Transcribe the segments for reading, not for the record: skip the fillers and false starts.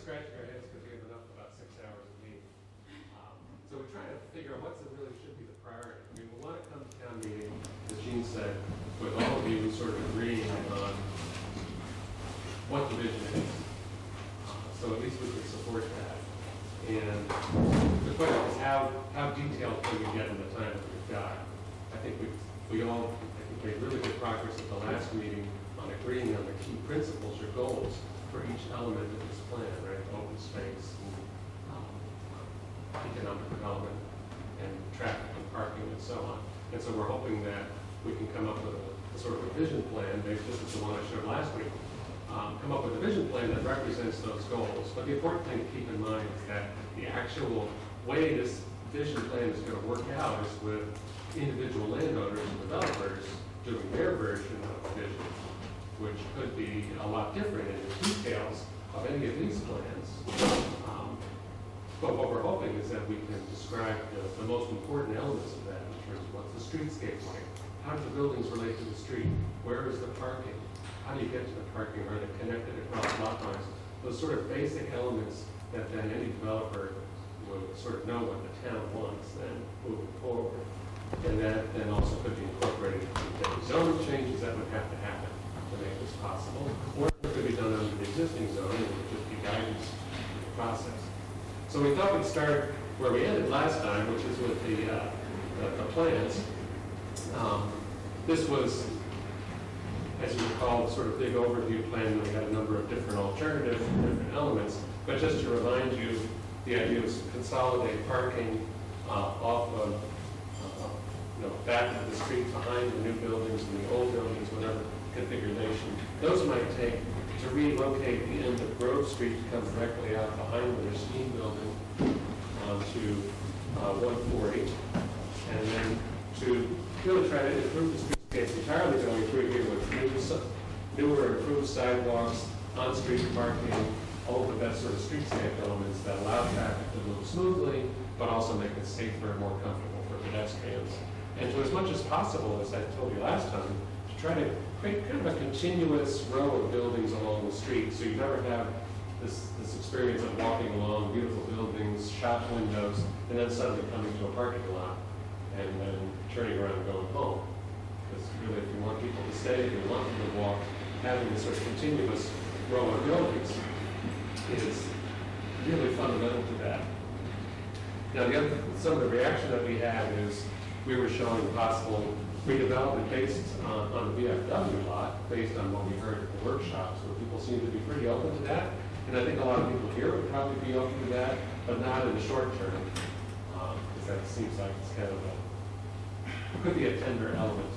scratching our heads because we have enough about 6 hours a week. So we're trying to figure out what's really should be the priority. I mean, we want to come to town meeting, as Gene said, with all of you sort of agreeing on what the vision is. So at least we can support that. And the question is how detailed can we get in the time that we've got? I think we all made really good progress at the last meeting on agreeing on the key principles or goals for each element of this plan, right? Open space, and, economic development, and traffic and parking and so on. And so we're hoping that we can come up with a sort of a vision plan, based just as the one I showed last week, come up with a vision plan that represents those goals. But the important thing to keep in mind is that the actual way this vision plan is going to work out is with individual landowners and developers doing their version of the vision, which could be a lot different in the details of any of these plans. But what we're hoping is that we can describe the most important elements of that in terms of what's the streetscape like, how do the buildings relate to the street, where is the parking, how do you get to the parking, are they connected across lot lines, those sort of basic elements that then any developer would sort of know what the town wants then moving forward. And that then also could be incorporated into any zoning changes that would have to happen to make this possible, or it could be done under the existing zoning, it would just be guidance in the process. So we thought we'd start where we ended last time, which is with the plans. This was, as you recall, sort of big overview plan. We had a number of different alternatives and different elements. But just to remind you, the idea was to consolidate parking off of back of the street behind the new buildings and the old buildings, whatever configuration. Those might take to relocate the end of Grove Street to come directly out behind the steam building onto 140, and then to really try to improve the streetscape entirely going through here with newer improved sidewalks, on-street parking, all of the best sort of streetscape elements that allow traffic to move smoothly, but also make it safer and more comfortable for pedestrians. And to as much as possible, as I told you last time, to try to create kind of a continuous row of buildings along the street, so you never have this experience of walking along beautiful buildings, shop windows, and then suddenly coming to a parking lot and then turning around and going home. Because really, if you want people to stay, if you want them to walk, having this sort of continuous row of buildings is really fundamental to that. Now, some of the reaction that we had is we were showing possible redevelopment based on the VFW lot, based on what we heard at the workshops, where people seem to be pretty open to that. And I think a lot of people here would probably be open to that, but not in the short term, because that seems like it's kind of could be a tender element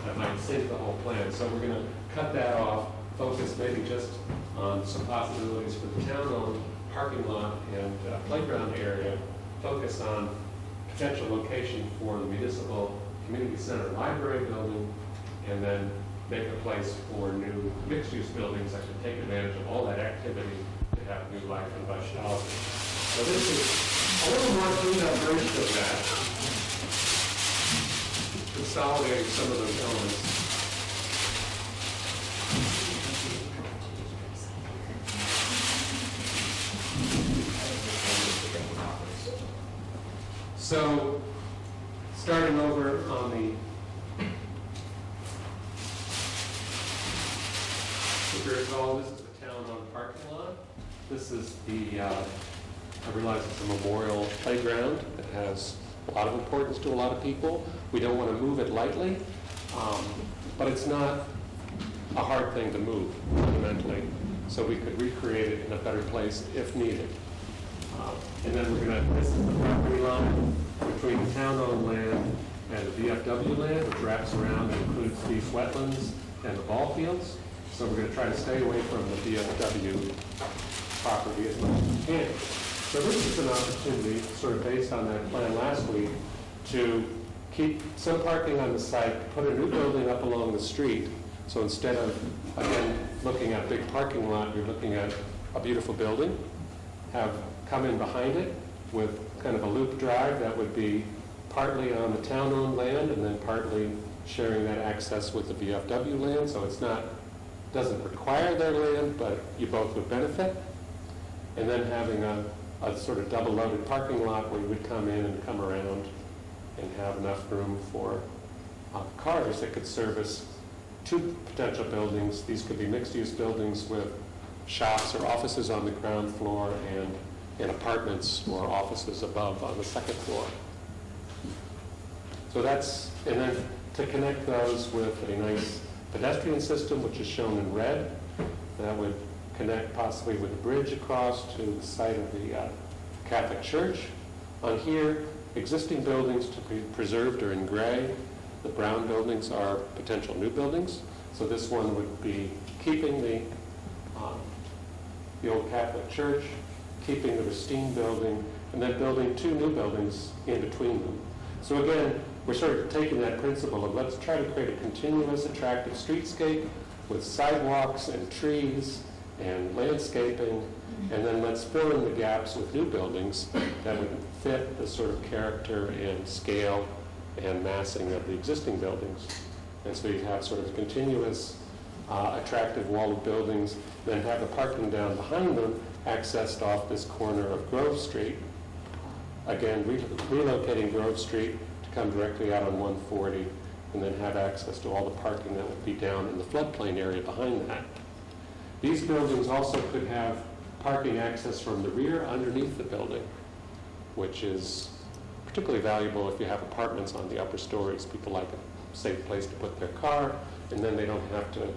that might sink the whole plan. So we're going to cut that off, focus maybe just on some possibilities for the town-owned parking lot and playground area, focus on potential location for the municipal community center library building, and then make a place for new mixed-use buildings that can take advantage of all that activity to have new life and vitality. So this is a little more clean-up version of that, consolidating some of those elements. So, starting over on the, if you recall, this is the town-owned parking lot. This is the, I realize it's a memorial playground that has a lot of importance to a lot of people. We don't want to move it lightly, but it's not a hard thing to move, fundamentally. So we could recreate it in a better place if needed. And then we're going to, this is the property line between the town-owned land and the VFW land, which wraps around and includes these wetlands and the ball fields. So we're going to try to stay away from the VFW property as much as we can. So this is an opportunity, sort of based on that plan last week, to keep some parking on the site, put a new building up along the street. So instead of, again, looking at a big parking lot, you're looking at a beautiful building, have come in behind it with kind of a loop drive that would be partly on the town-owned land and then partly sharing that access with the VFW land. So it's not, doesn't require their land, but you both would benefit. and then having a sort of double-loaded parking lot where you would come in and come around and have enough room for cars that could service two potential buildings. These could be mixed-use buildings with shops or offices on the ground floor and apartments or offices above on the second floor. So that's, and then to connect those with a nice pedestrian system, which is shown in red, that would connect possibly with a bridge across to the site of the Catholic Church. On here, existing buildings to be preserved are in gray. The brown buildings are potential new buildings. So this one would be keeping the old Catholic Church, keeping the Racine building, and then building two new buildings in between them. So again, we're sort of taking that principle of let's try to create a continuous, attractive streetscape with sidewalks and trees and landscaping, and then let's fill in the gaps with new buildings that would fit the sort of character and scale and massing of the existing buildings. And so you have sort of a continuous, attractive wall of buildings, then have the parking down behind them accessed off this corner of Grove Street. Again, relocating Grove Street to come directly out on 140, and then have access to all the parking that would be down in the floodplain area behind that. These buildings also could have parking access from the rear underneath the building, which is particularly valuable if you have apartments on the upper stories. People like a safe place to put their car, and then they don't have to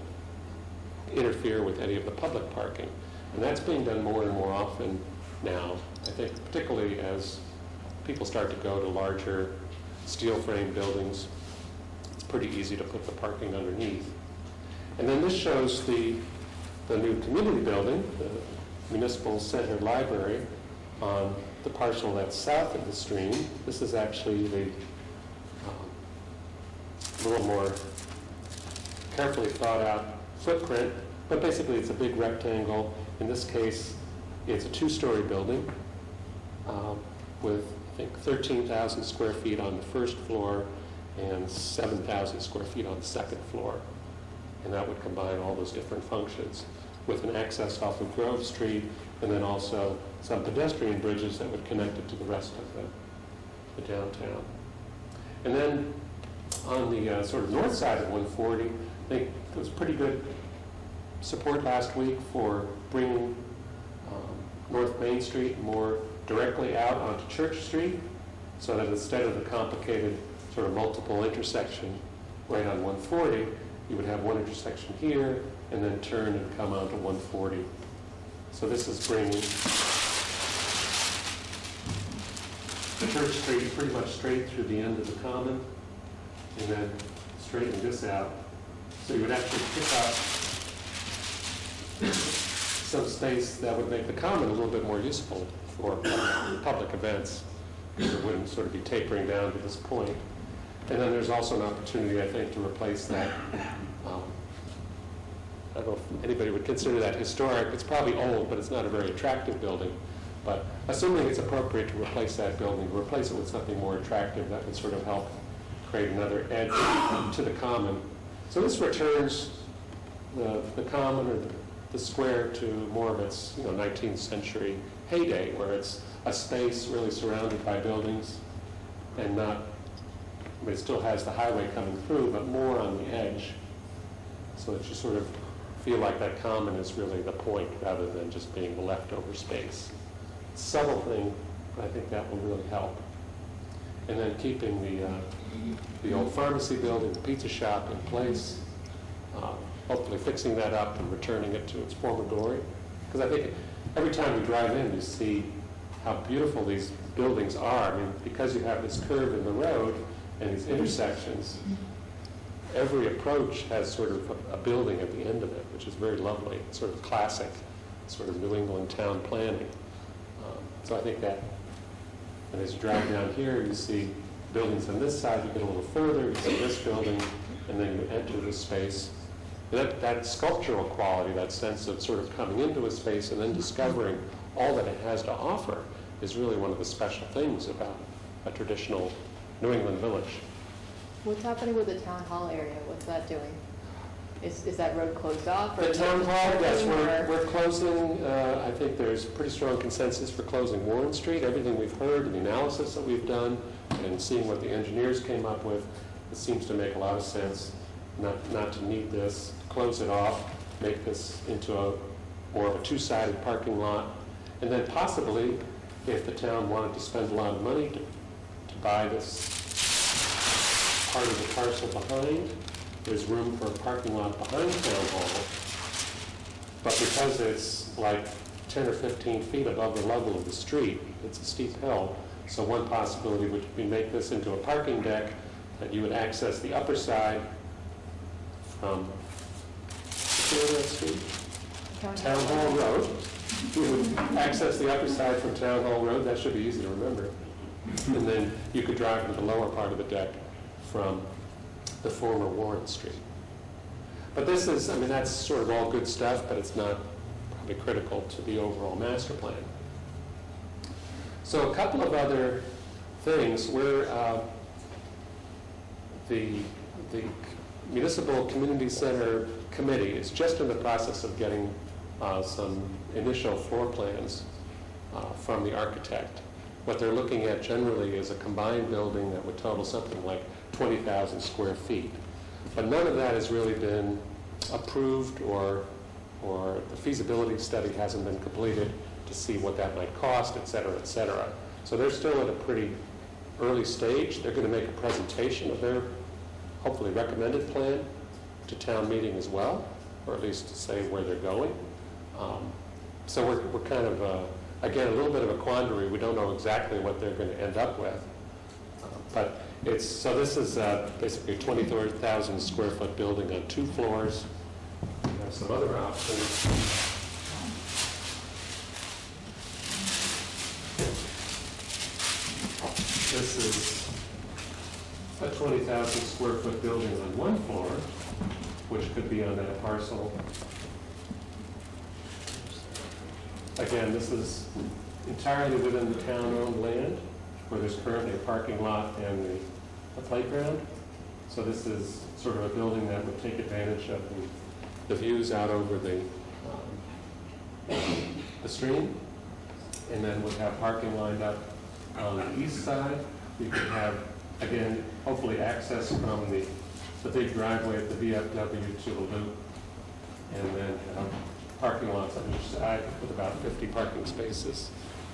interfere with any of the public parking. And that's being done more and more often now, I think, particularly as people start to go to larger steel frame buildings. It's pretty easy to put the parking underneath. And then this shows the new community building, the Municipal Center Library, on the parcel that's south of the stream. This is actually the little more carefully thought out footprint, but basically it's a big rectangle. In this case, it's a two-story building with, I think, 13,000 square feet on the first floor and 7,000 square feet on the second floor. And that would combine all those different functions with an access off of Grove Street, and then also some pedestrian bridges that would connect it to the rest of the downtown. And then on the sort of north side of 140, I think there was pretty good support last week for bringing North Main Street more directly out onto Church Street, so that instead of the complicated sort of multiple intersection right on 140, you would have one intersection here and then turn and come onto 140. So this is bringing the Church Street pretty much straight through the end of the common, and then straightening this out. So you would actually pick up some space that would make the common a little bit more useful for public events, because it wouldn't sort of be tapering down to this point. And then there's also an opportunity, I think, to replace that. I don't know if anybody would consider that historic. It's probably old, but it's not a very attractive building. But assuming it's appropriate to replace that building, replace it with something more attractive that would sort of help create another edge to the common. So this returns the common or the square to more of its 19th century heyday, where it's a space really surrounded by buildings and not, I mean, it still has the highway coming through, but more on the edge, so that you sort of feel like that common is really the point rather than just being the leftover space. Subtle thing, but I think that will really help. And then keeping the old pharmacy building, the pizza shop in place, hopefully fixing that up and returning it to its former glory. Because I think every time we drive in, you see how beautiful these buildings are. I mean, because you have this curve in the road and these intersections, every approach has sort of a building at the end of it, which is very lovely, sort of classic, sort of New England town planning. So I think that, and as you drive down here, you see buildings on this side, you get a little further, you see this building, and then you enter this space. And that sculptural quality, that sense of sort of coming into a space and then discovering all that it has to offer is really one of the special things about a traditional New England village. What's happening with the town hall area? What's that doing? Is that road closed off? The town hall, yes, or- we're closing, I think there's pretty strong consensus for closing Warren Street. Everything we've heard and the analysis that we've done and seeing what the engineers came up with, it seems to make a lot of sense not to need this, close it off, make this into more of a two-sided parking lot, and then possibly, if the town wanted to spend a lot of money to buy this part of the parcel behind, there's room for a parking lot behind Town Hall, but because it's like 10 or 15 feet above the level of the street, it's a steep hill, so one possibility would be make this into a parking deck that you would access the upper side from Street? Town Hall Road. You would access the upper side from Town Hall Road, that should be easy to remember. And then you could drive to the lower part of the deck from the former Warren Street. But this is, I mean, that's sort of all good stuff, but it's not probably critical to the overall master plan. So a couple of other things. The Municipal Community Center Committee is just in the process of getting some initial floor plans from the architect. What they're looking at generally is a combined building that would total something like 20,000 square feet. But none of that has really been approved or the feasibility study hasn't been completed to see what that might cost, et cetera, et cetera. So they're still at a pretty early stage. They're going to make a presentation of their hopefully recommended plan to town meeting as well, or at least to say where they're going. So we're kind of, again, a little bit of a quandary. We don't know exactly what they're going to end up with. But so this is basically a 20,000 square foot building on 2 floors. We have some other options. This is a 20,000 square foot building on 1 floor, which could be on that parcel. Again, this is entirely within the town-owned land, where there's currently a parking lot and a playground. So this is sort of a building that would take advantage of the views out over the stream, and then would have parking lined up on the east side. You could have, again, hopefully access from the big driveway at the VFW to the loop, and then have parking lots on each side with about 50 parking spaces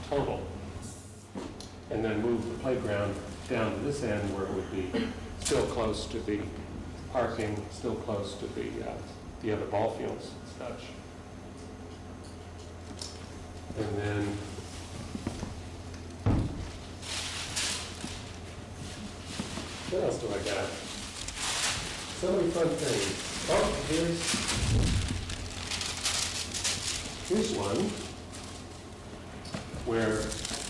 total. And then move the playground down to this end where it would be still close to the parking, still close to the other ball fields and such. And then what else do I got? So many fun things. Oh, here's one where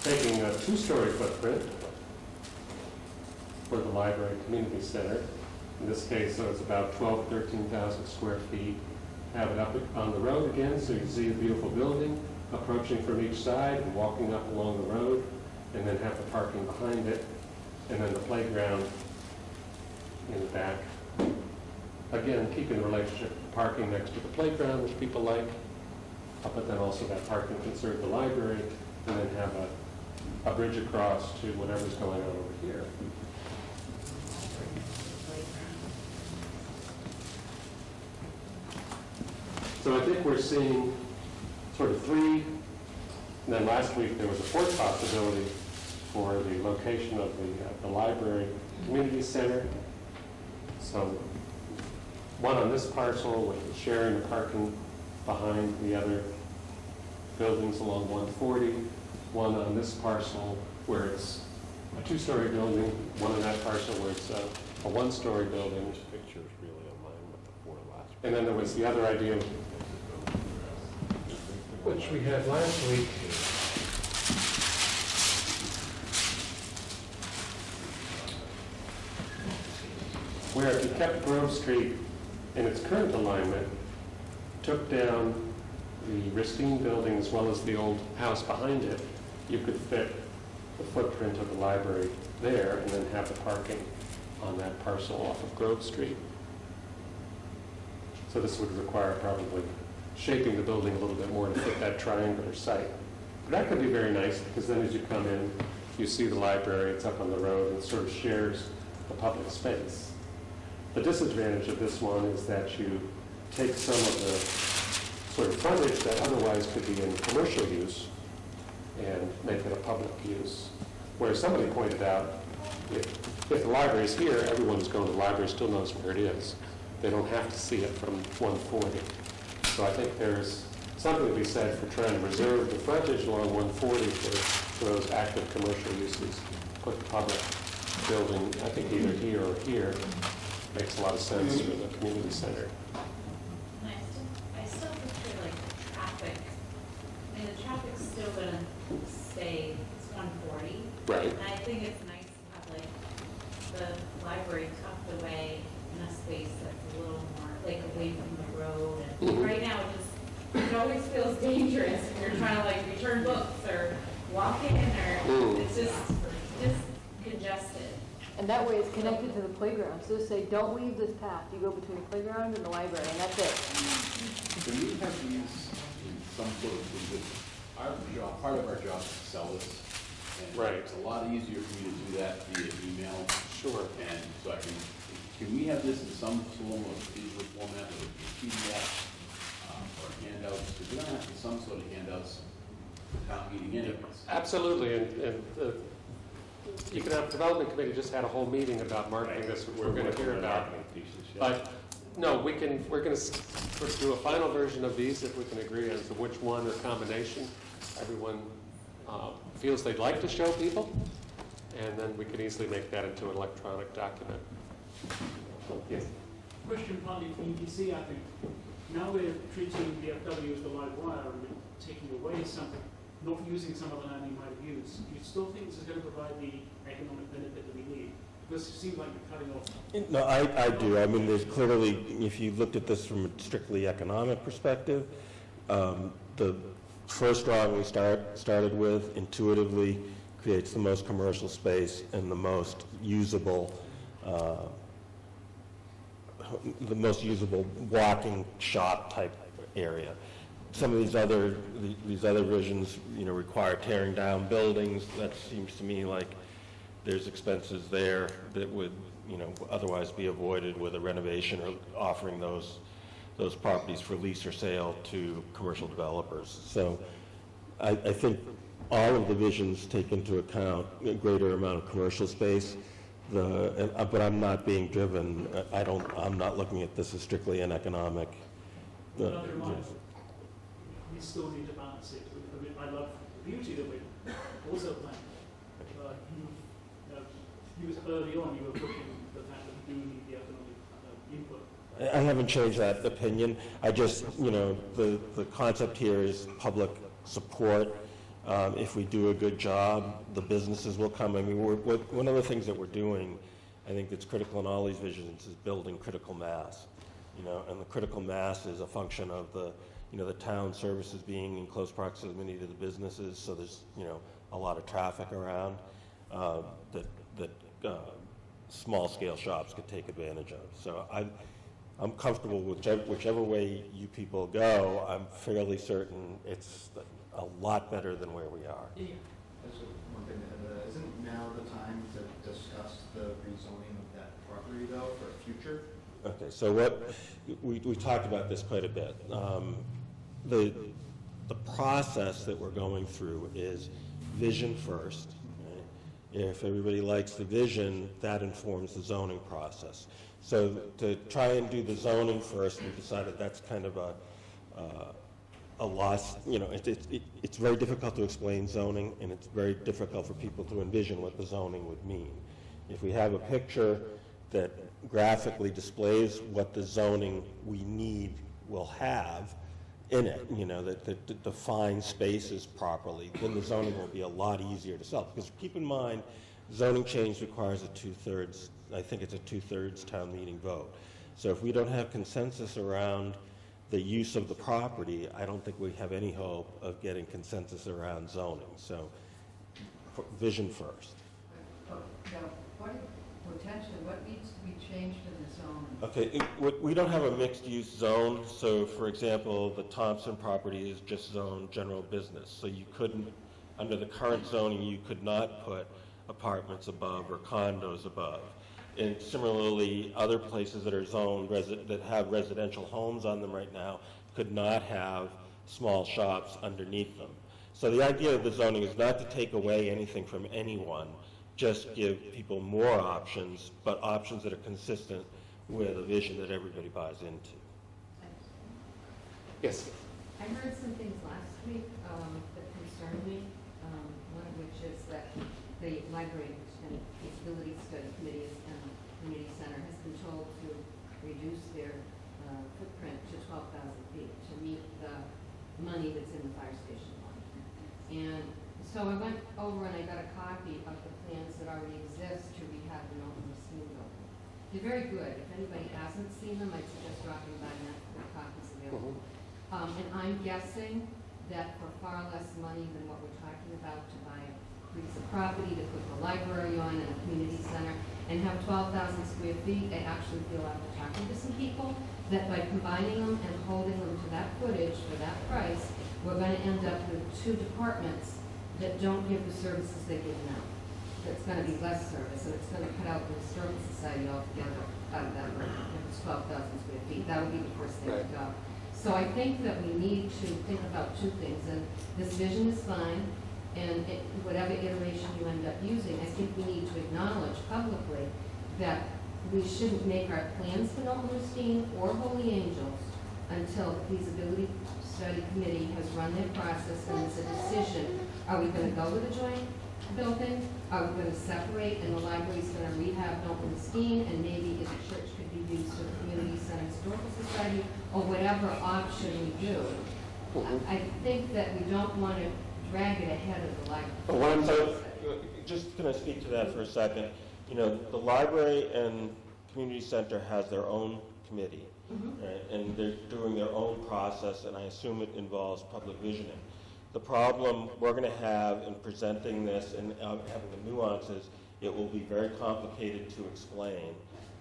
taking a 2-story footprint for the library community center. In this case, so it's about 12,000 to 13,000 square feet. Have it up on the road again, so you can see a beautiful building approaching from each side and walking up along the road, and then have the parking behind it, and then the playground in the back. Again, keeping the relationship of parking next to the playground, which people like, but then also that parking can serve the library, and then have a bridge across to whatever's going on over here. So I think we're seeing sort of 3, and then last week there was a 4th possibility for the location of the library community center. So one on this parcel with sharing the parking behind the other buildings along 140, one on this parcel where it's a 2-story building, one on that parcel where it's a 1-story building. This picture is really in line with the 4 last. And then there was the other idea, which we had last week, where if you kept Grove Street in its current alignment, took down the Ristine building as well as the old house behind it, you could fit the footprint of the library there and then have the parking on that parcel off of Grove Street. So this would require probably shaping the building a little bit more to fit that triangular site. But that could be very nice, because then as you come in, you see the library, it's up on the road, and it sort of shares the public space. The disadvantage of this one is that you take some of the sort of frontage that otherwise could be in commercial use and make it a public use. Whereas somebody pointed out, if the library is here, everyone who's going to the library still knows where it is. They don't have to see it from 140. So I think there's something to be said for trying to reserve the frontage along 140 for those active commercial uses. Put the public building, I think either here or here, makes a lot of sense for the community center. I still picture like traffic. I mean, the traffic's still gonna stay, it's 140. Right. And I think it's nice to have like the library tucked away in a space that's a little more like away from the road. And Mhm. right now it always feels dangerous when you're trying to like return books or walk in or it's just congested. And that way it's connected to the playground. So say, don't leave this path. You go between the playground and the library, and that's it. Can we have these in some sort of, our job, part of our job is to sell this. And Right. it's a lot easier for me to do that via email. Sure. And so can we have this in some form of digital format, whether it be PDF or handouts? Because we're going to have to some sort of handouts for town meeting anyways. Absolutely, and Economic Development Committee just had a whole meeting about marketing this, which we're going to hear about. But no, we're going to do a final version of these if we can agree as to which one or combination everyone feels they'd like to show people, and then we can easily make that into an electronic document. Yes. Question partly from EDC, I think. Now we're treating the FW as the live wire and we're taking away something, not using some of the land you might have used. Do you still think this is going to provide the economic benefit that we need? Because it seems like you're cutting off. No, I do. I mean, there's clearly, if you looked at this from a strictly economic perspective, the first drawing we started with intuitively creates the most commercial space and the most usable walking shop type area. Some of these other visions, require tearing down buildings. That seems to me like there's expenses there that would, otherwise be avoided with a renovation or offering those properties for lease or sale to commercial developers. So I think all of the visions take into account a greater amount of commercial space. But I'm not being driven. I'm not looking at this as strictly an economic. We still need to balance it. I mean, I love the beauty that we're also planning. You was early on, you were pushing the fact that we do need the economic input. I haven't changed that opinion. I just, the concept here is public support. If we do a good job, the businesses will come. I mean, one of the things that we're doing, I think that's critical in all these visions, is building critical mass. And the critical mass is a function of the town services being in close proximity to the businesses. So there's, a lot of traffic around that small-scale shops could take advantage of. So I'm comfortable with whichever way you people go. I'm fairly certain it's a lot better than where we are. Yeah, that's one thing. Isn't now the time to discuss the rezoning of that property, though, for future? Okay, so what we talked about this quite a bit. The process that we're going through is vision first. Right? If everybody likes the vision, that informs the zoning process. So to try and do the zoning first, we decided that's kind of a loss. It's very difficult to explain zoning, and it's very difficult for people to envision what the zoning would mean. If we have a picture that graphically displays what the zoning we need will have in it, that defines spaces properly, then the zoning will be a lot easier to sell. Because keep in mind, zoning change requires I think it's a two-thirds town meeting vote. So if we don't have consensus around the use of the property, I don't think we have any hope of getting consensus around zoning. So vision first. Now, why potentially, what needs to be changed in the zone? Okay, we don't have a mixed-use zone, so for example, the Thompson property is just zoned general business, so you couldn't, under the current zoning, you could not put apartments above or condos above. And similarly, other places that are zoned, that have residential homes on them right now, could not have small shops underneath them. So the idea of the zoning is not to take away anything from anyone, just give people more options, but options that are consistent with a vision that everybody buys into. Yes. I heard some things last week that concerned me, one of which is that the library and feasibility study committees and community center has been told to reduce their footprint to 12,000 feet to meet the money that's in the fire station line. And so I went over and I got a copy of the plans that already exist to rehab the Norton Machine Building. They're very good. If anybody hasn't seen them, I'd suggest dropping by and have the copies available. And I'm guessing that for far less money than what we're talking about to buy a piece of property to put the library on and a community center and have 12,000 square feet, I actually feel after talking to some people that by combining them and holding them to that footage for that price, we're going to end up with two departments that don't give the services they give now. That's going to be less service, and it's going to cut out the Historical Society altogether out of that money. If it's 12,000 square feet, that would be the first thing to go. So I think that we need to think about two things, and this vision is fine, and whatever iteration you end up using, I think we need to acknowledge publicly that we shouldn't make our plans for Norton Rustine or Holy Angels until the feasibility study committee has run their process and it's a decision. Are we going to go with a joint building? Are we going to separate and the library's going to rehab Norton Rustine and maybe if the church could be used for the community center historical society or whatever option we do? I think that we don't want to drag it ahead of the library. So, just going to speak to that for a second. You know, the library and community center has their own committee, right? And they're doing their own process, and I assume it involves public visioning. The problem we're going to have in presenting this and having the nuances, it will be very complicated to explain,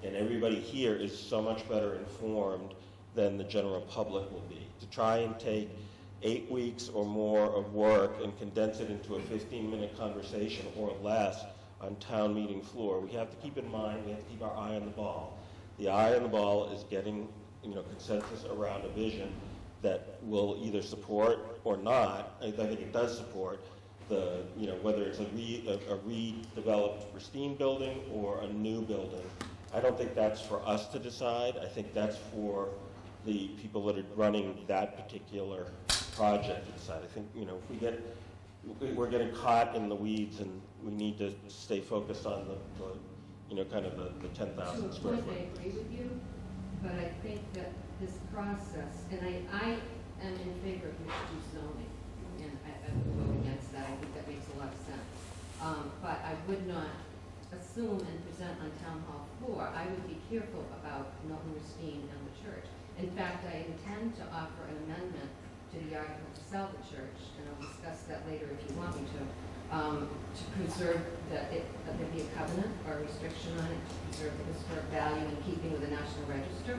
and everybody here is so much better informed than the general public will be. To try and take 8 weeks or more of work and condense it into a 15-minute conversation or less on town meeting floor, we have to keep in mind, we have to keep our eye on the ball. The eye on the ball is getting, consensus around a vision that will either support or not. I think it does support the, whether it's a redeveloped pristine building or a new building. I don't think that's for us to decide. I think that's for the people that are running that particular project to decide. I think, we're getting caught in the weeds, and we need to stay focused on the kind of the 10,000 square foot. I agree with you, but I think that this process, and I am in favor of mixed-use zoning, and I would vote against that. I think that makes a lot of sense. But I would not assume and present on town hall floor. I would be careful about Norton Rustine and the church. In fact, I intend to offer an amendment to the article to sell the church, and I'll discuss that later if you want me to preserve that there be a covenant or a restriction on it, to preserve the historic value in keeping with the National Register,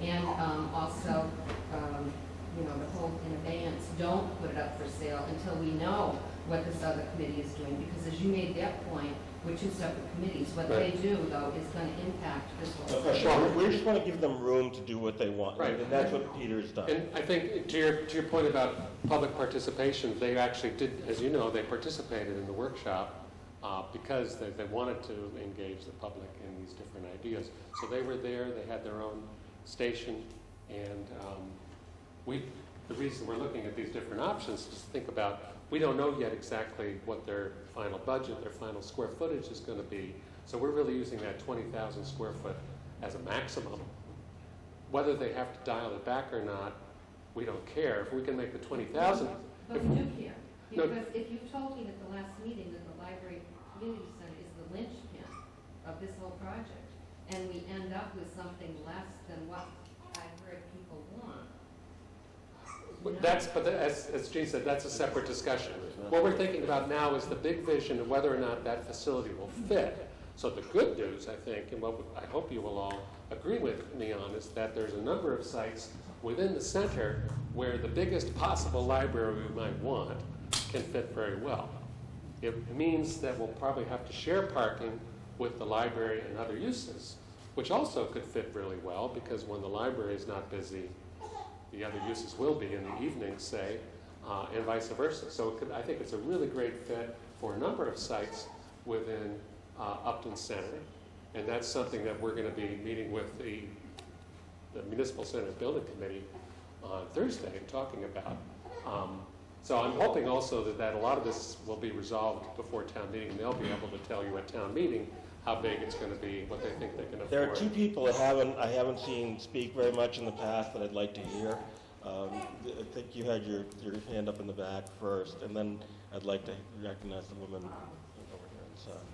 and also, the whole in abeyance, don't put it up for sale until we know what this other committee is doing, because as you made that point, we're two separate committees. What they do, though, is going to impact this whole thing. We just want to give them room to do what they want, Right. And that's what Peter's done. And I think to your point about public participation, they actually did, as you know, they participated in the workshop because they wanted to engage the public in these different ideas. So they were there, they had their own station, and the reason we're looking at these different options is to think about, we don't know yet exactly what their final budget, their final square footage is going to be. So we're really using that 20,000 square foot as a maximum. Whether they have to dial it back or not, we don't care. If we can make the 20,000. But we do care. No. Because if you told me at the last meeting that the library community center is the linchpin of this whole project, and we end up with something less than what I heard people want. But as Jean said, that's a separate discussion. What we're thinking about now is the big vision of whether or not that facility will fit. So the good news, I think, and what I hope you will all agree with me on, is that there's a number of sites within the center where the biggest possible library we might want can fit very well. It means that we'll probably have to share parking with the library and other uses, which also could fit really well, because when the library is not busy, the other uses will be in the evenings, say, and vice versa. So I think it's a really great fit for a number of sites within Upton Center, and that's something that we're going to be meeting with the Municipal Center Building Committee on Thursday and talking about. So I'm hoping also that a lot of this will be resolved before town meeting, and they'll be able to tell you at town meeting how big it's going to be, what they think they can afford. There are two people I haven't seen speak very much in the past that I'd like to hear. I think you had your hand up in the back first, and then I'd like to recognize the woman over here on the side.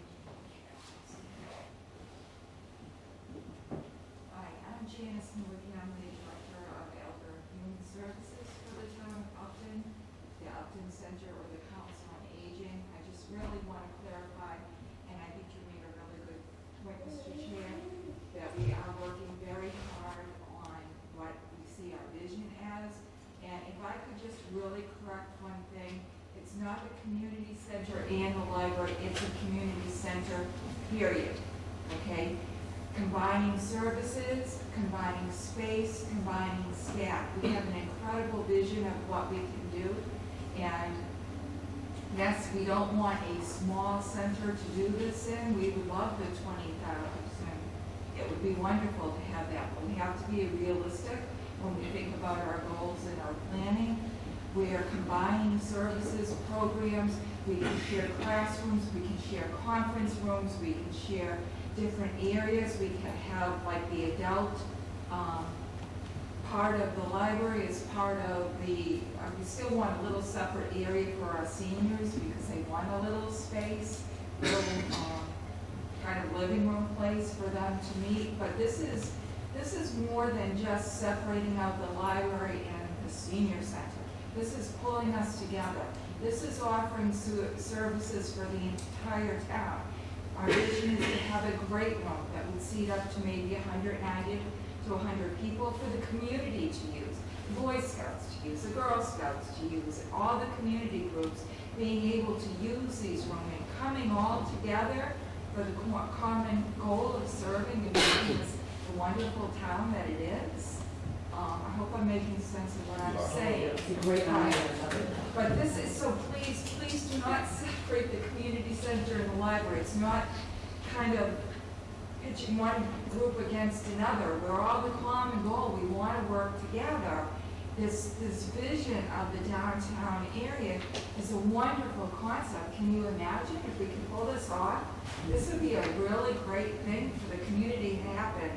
Hi, I'm Janice Morgan. I'm the Director of Elder Human Services for the town of Upton, the Upton Center or the Council on Aging. I just really want to clarify, and I think you made a really good point, Mr. Chair, that we are working very hard on what we see our vision as. And if I could just really correct one thing, it's not the community center and the library, it's a community center, period, okay? Combining services, combining space, combining staff. We have an incredible vision of what we can do. And yes, we don't want a small center to do this in. We would love the 20,000. It would be wonderful to have that, but we have to be realistic when we think about our goals and our planning. We are combining services, programs. We can share classrooms, we can share conference rooms, we can share different areas. We can have like the adult part of the library as part of the, we still want a little separate area for our seniors because they want a little space, little kind of living room place for them to meet. But this is more than just separating out the library and the senior center. This is pulling us together. This is offering services for the entire town. Our vision is to have a great room that would seat up to maybe 190 to 100 people for the community to use, the Boy Scouts to use, the Girl Scouts to use, all the community groups being able to use these rooms and coming all together for the common goal of serving and making this the wonderful town that it is. I hope I'm making sense of what I'm saying. It's a great idea. But this is, so please do not separate the community center and the library. It's not kind of pitching one group against another. We're all the common goal. We want to work together. This vision of the downtown area is a wonderful concept. Can you imagine if we can pull this off? This would be a really great thing for the community to happen.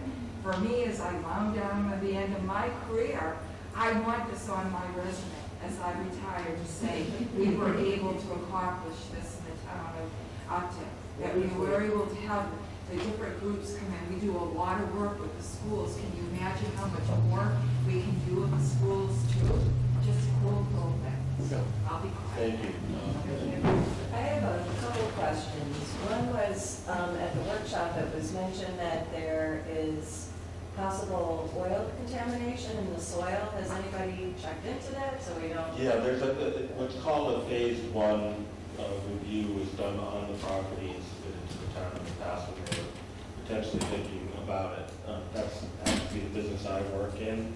For me, as I wound down at the end of my career, I want this on my resume as I retire to say we were able to accomplish this in the town of Upton. That we were able to have the different groups come in. We do a lot of work with the schools. Can you imagine how much work we can do with the schools too? Just a cool thing. I'll be quiet. Thank you. I have a couple questions. One was, at the workshop, it was mentioned that there is possible oil contamination in the soil. Has anybody checked into that so we don't? Yeah, there's what's called a phase one review is done on the property and submitted to the town of the past, and we're potentially thinking about it. That's actually the business I work in.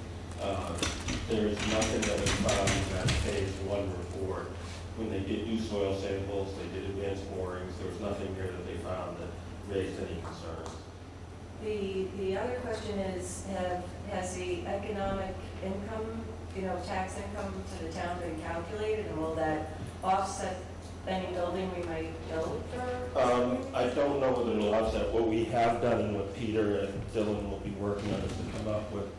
There's nothing that was found in that phase one report. When they did do soil samples, they did advanced borings, there was nothing there that they found that raised any concerns. The other question is, has the economic income, tax income to the town been calculated, and will that offset any building we might build for? I don't know whether it'll offset. What we have done and what Peter and Dylan will be working on is to come up with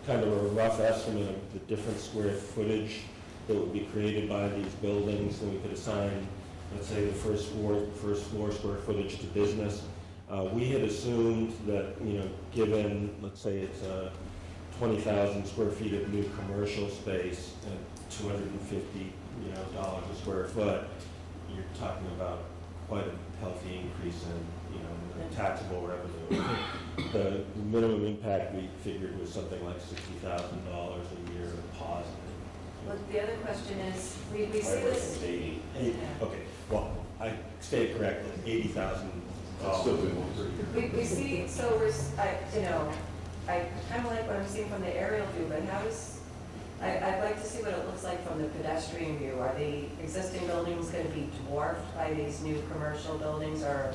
kind of a rough estimate of the different square footage that would be created by these buildings, and we could assign, let's say, the first floor square footage to business. We had assumed that, given, let's say it's 20,000 square feet of new commercial space at $250, dollars a square foot, you're talking about quite a healthy increase in, taxable revenue. The minimum impact we figured was something like $60,000 a year positive. Well, the other question is, we see I reckon this. it's 80. Okay, well, I stated correctly, $80,000 Still good ones. We see, so I kind of like what I'm seeing from the aerial view, but I'd like to see what it looks like from the pedestrian view. Are the existing buildings going to be dwarfed by these new commercial buildings, or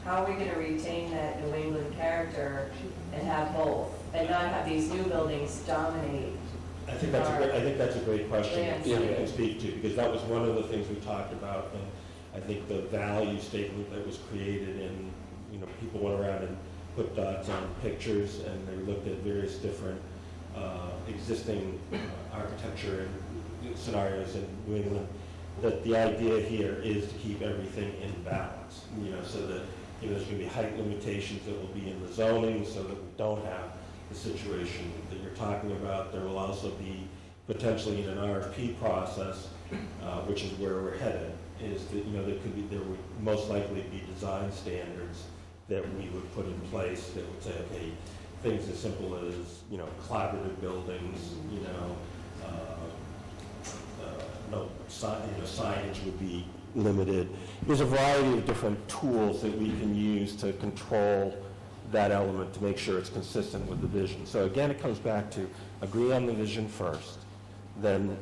how are we going to retain that New England character and have both, and not have these new buildings dominate? I think that's a great question Yeah. you can speak to, because that was one of the things we talked about, and I think the value statement that was created, and people went around and put dots on pictures, and they looked at various different existing architecture and scenarios in New England. That the idea here is to keep everything in balance, so that there's going to be height limitations that will be in the zoning, so that we don't have the situation that you're talking about. There will also be potentially in an RFP process, which is where we're headed, is that there would most likely be design standards that we would put in place that would say, okay, things as simple as collaborative buildings, signage would be limited. There's a variety of different tools that we can use to control that element to make sure it's consistent with the vision. So again, it comes back to agree on the vision first, then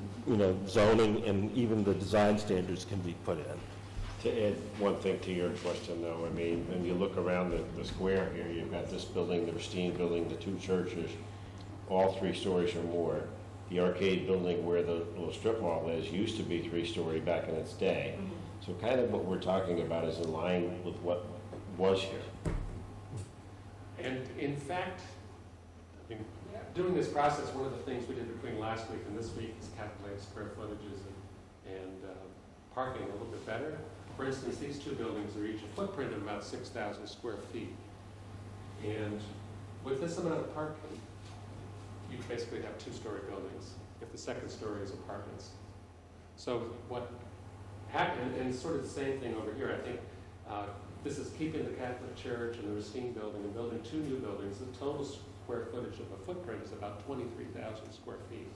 zoning and even the design standards can be put in. To add one thing to your question, though, I mean, when you look around the square here, you've got this building, the Racine building, the two churches, all 3 stories or more. The arcade building where the little strip mall is used to be 3-story back in its day. So kind of what we're talking about is in line with what was here. And in fact, doing this process, one of the things we did between last week and this week is calculate square footages and parking a little bit better. For instance, these 2 buildings are each a footprint of about 6,000 square feet. And with this amount of parking, you basically have 2-story buildings if the second story is apartments. So what happened, and it's sort of the same thing over here, I think this is keeping the Catholic Church and the Racine building and building 2 new buildings. The total square footage of a footprint is about 23,000 square feet.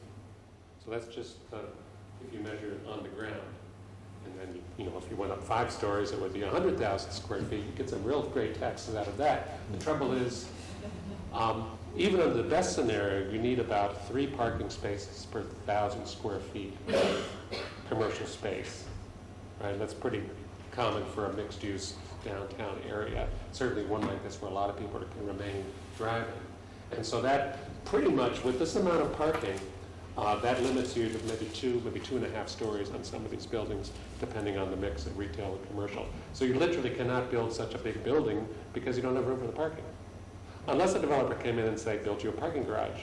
So that's just if you measure it on the ground. And then, if you went up 5 stories, it would be 100,000 square feet. You get some real great taxes out of that. The trouble is, even under the best scenario, you need about 3 parking spaces per 1,000 square feet of commercial space. Right? That's pretty common for a mixed-use downtown area. Certainly one like this where a lot of people can remain driving. And so that pretty much, with this amount of parking, that limits you to maybe 2.5 stories on some of these buildings, depending on the mix of retail and commercial. So you literally cannot build such a big building because you don't have room for the parking. Unless a developer came in and say, build you a parking garage,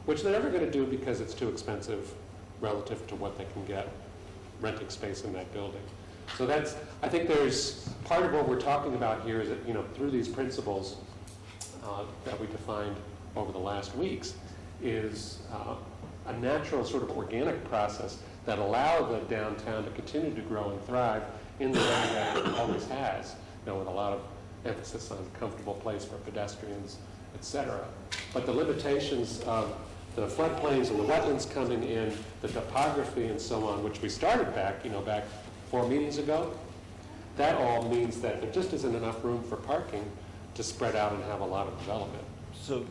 which they're never going to do because it's too expensive relative to what they can get renting space in that building. So I think there's part of what we're talking about here is that, through these principles that we defined over the last weeks, is a natural sort of organic process that allow the downtown to continue to grow and thrive in the way that it always has, with a lot of emphasis on a comfortable place for pedestrians, et cetera. But the limitations of the floodplains and the wetlands coming in, the topography and so on, which we started back 4 meetings ago, that all means that there just isn't enough room for parking to spread out and have a lot of development. So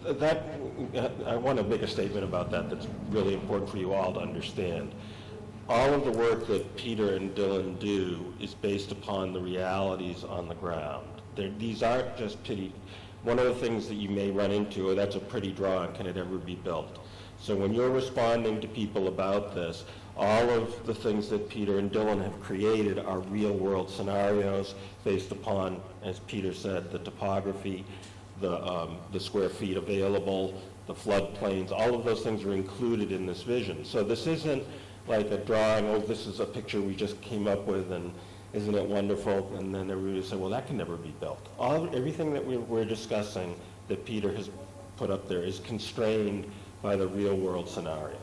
I want to make a statement about that that's really important for you all to understand. All of the work that Peter and Dylan do is based upon the realities on the ground. These aren't just pity. One of the things that you may run into, that's a pretty drawing, can it ever be built? So when you're responding to people about this, all of the things that Peter and Dylan have created are real-world scenarios based upon, as Peter said, the topography, the square feet available, the floodplains, all of those things are included in this vision. So this isn't like a drawing, this is a picture we just came up with, and isn't it wonderful? And then everybody will say, well, that can never be built. Everything that we're discussing that Peter has put up there is constrained by the real-world scenario.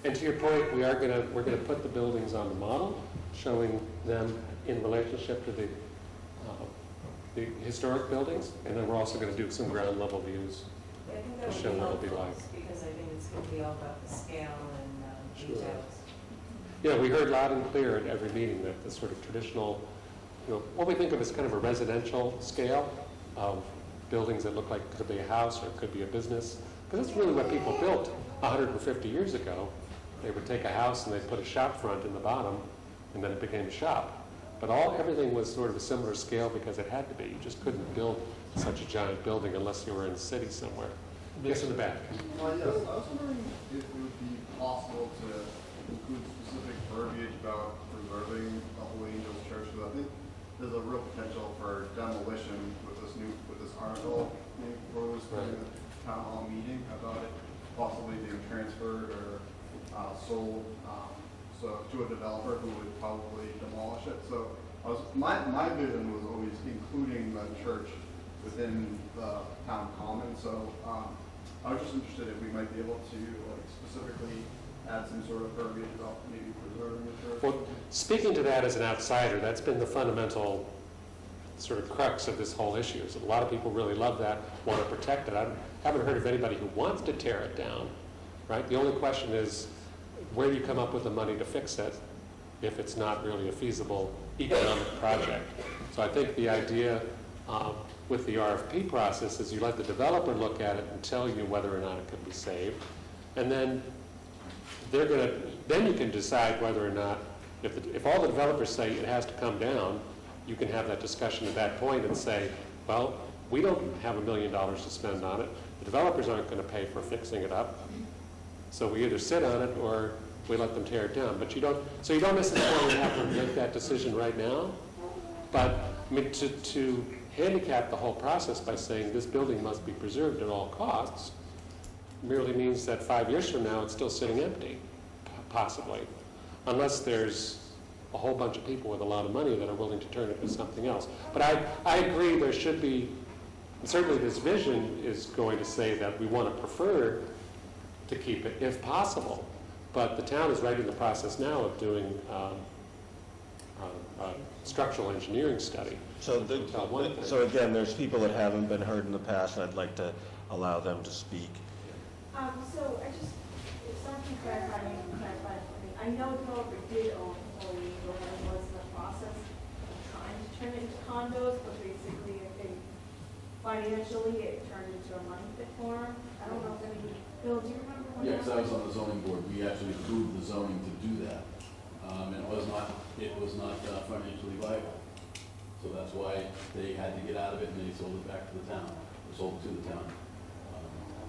And to your point, we're going to put the buildings on the model, showing them in relationship to the the historic buildings, and then we're also going to do some ground level views. Yeah, I think that would Show be what it'll be helpful, like. because I think it's going to be all about the scale and Sure. details. Yeah, we heard loud and clear at every meeting that the sort of traditional, what we think of as kind of a residential scale of buildings that look like it could be a house or it could be a business, because that's really what people built 150 years ago. They would take a house and they'd put a shop front in the bottom, and then it became a shop. But everything was sort of a similar scale because it had to be. You just couldn't build such a giant building unless you were in a city somewhere. Yes, in the back. Yes, I was wondering if it would be possible to include specific verbiage about preserving the Holy Angels Church, because I think there's a real potential for demolition with this article being proposed during the town hall meeting about it possibly being transferred or sold to a developer who would probably demolish it. So my vision was always including the church within the town common. So I was just interested if we might be able to specifically add some sort of verbiage about maybe preserving the church. Well, speaking to that as an outsider, that's been the fundamental sort of crux of this whole issue. Is a lot of people really love that, want to protect it. I haven't heard of anybody who wants to tear it down, right? The only question is where do you come up with the money to fix it if it's not really a feasible economic project. So I think the idea with the RFP process is you let the developer look at it and tell you whether or not it can be saved. And then then you can decide whether or not, if all the developers say it has to come down, you can have that discussion at that point and say, well, we don't have $1 million to spend on it. The developers aren't going to pay for fixing it up. So we either sit on it or we let them tear it down. But you don't necessarily have to make that decision right now. But I mean, to handicap the whole process by saying this building must be preserved at all costs merely means that 5 years from now it's still sitting empty, possibly, unless there's a whole bunch of people with a lot of money that are willing to turn it into something else. But I agree there should be, certainly this vision is going to say that we want to prefer to keep it if possible. But the town is right in the process now of doing a structural engineering study. So again, there's people that haven't been heard in the past, and I'd like to allow them to speak. So I just, if someone can clarify, I know the developer did own Holy Angel, and was in the process of trying to turn it into condos, but basically financially it turned into a money pit for him. I don't know if Bill, do you remember when Yeah, that because I was on the zoning board, we actually approved the zoning to do that. And it was not financially viable. So that's why they had to get out of it and they sold it back to the town, or sold it to the town.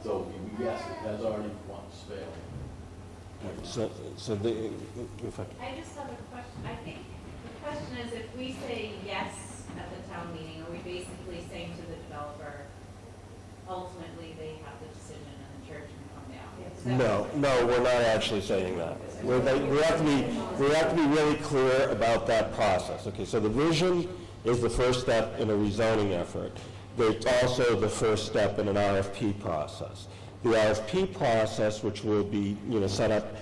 So yes, it has already once failed. I just have a question. I think the question is if we say yes at the town meeting, are we basically saying to the developer, ultimately they have the decision and the church can come down? No, we're not actually saying that. We have to be really clear about that process. Okay, so the vision is the first step in a rezoning effort. It's also the first step in an RFP process. The RFP process, which will be set up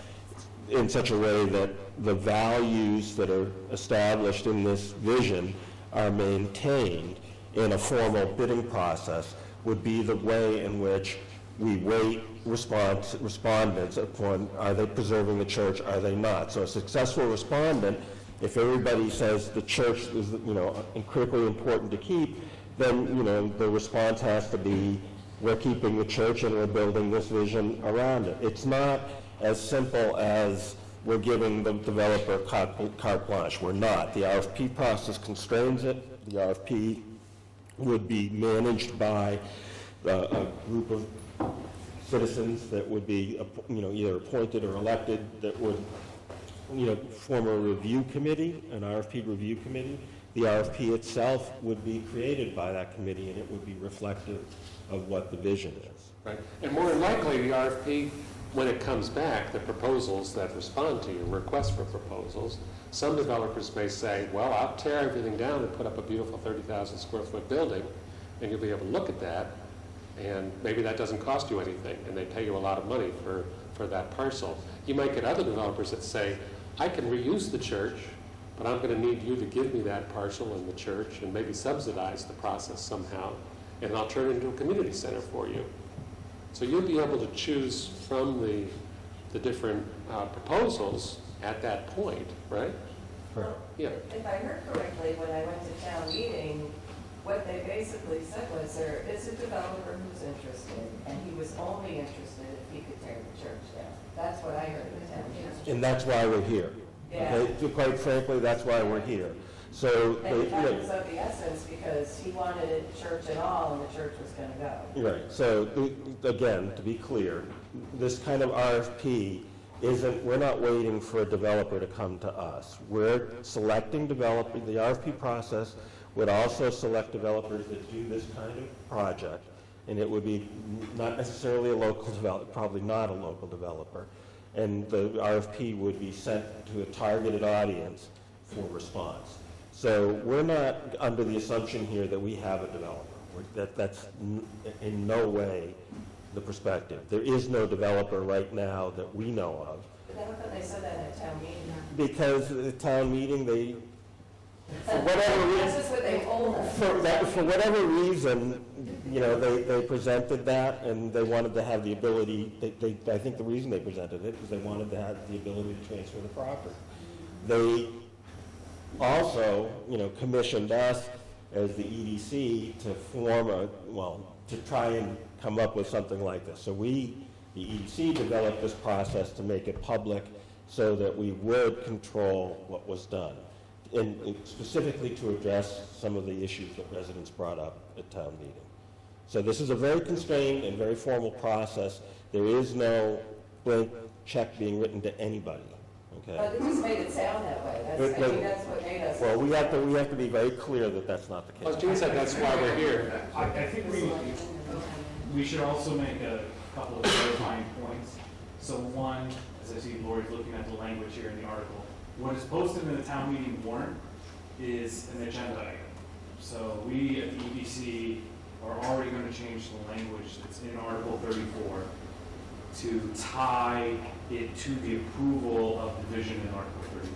in such a way that the values that are established in this vision are maintained in a formal bidding process, would be the way in which we weight respondents upon, are they preserving the church, are they not? So a successful respondent, if everybody says the church is critically important to keep, then the response has to be, we're keeping the church and we're building this vision around it. It's not as simple as we're giving the developer carte blanche. We're not. The RFP process constrains it. The RFP would be managed by a group of citizens that would be either appointed or elected, that would form a review committee, an RFP review committee. The RFP itself would be created by that committee, and it would be reflective of what the vision is. Right. And more than likely, the RFP, when it comes back, the proposals that respond to your request for proposals, some developers may say, well, I'll tear everything down and put up a beautiful 30,000 square foot building, and you'll be able to look at that, and maybe that doesn't cost you anything, and they pay you a lot of money for that parcel. You might get other developers that say, I can reuse the church but I'm going to need you to give me that parcel in the church and maybe subsidize the process somehow, and I'll turn it into a community center for you. So you'll be able to choose from the different proposals at that point, right? Well, Yeah. if I heard correctly, when I went to town meeting, what they basically said was there is a developer who's interested, and he was only interested if he could tear the church down. That's what I heard at town meeting. And that's why we're here. Yeah. Okay? Quite frankly, that's why we're here. So, And that was of the essence, because he wanted it church and all, and the church was gonna go. right, so, again, to be clear, this kind of RFP isn't, we're not waiting for a developer to come to us. We're selecting developer, the RFP process would also select developers that do this kind of project, and it would be not necessarily a local developer, probably not a local developer, and the RFP would be sent to a targeted audience for response. So we're not under the assumption here that we have a developer. That's in no way the perspective. There is no developer right now that we know of. But then how come they said that at town meeting? Because at the town meeting, they, for whatever reason, That's just what they told us. for whatever reason, you know, they presented that, and they wanted to have the ability, I think the reason they presented it is they wanted to have the ability to transfer the property. They also, you know, commissioned us as the EDC to form to try and come up with something like this. So we, the EDC, developed this process to make it public so that we would control what was done, and specifically to address some of the issues that residents brought up at town meeting. So this is a very constrained and very formal process. There is no blank check being written to anybody, okay? But it just made it sound that way. That's what made us. Well, we have to be very clear that that's not the case. Well, Gene said that's why we're here. I think we should also make a couple of clarifying points. So one, as I see Lori's looking at the language here in the article, what is posted in the town meeting warrant is an agenda item. So we at the EDC are already going to change the language that's in Article 34 to tie it to the approval of the vision in Article 33.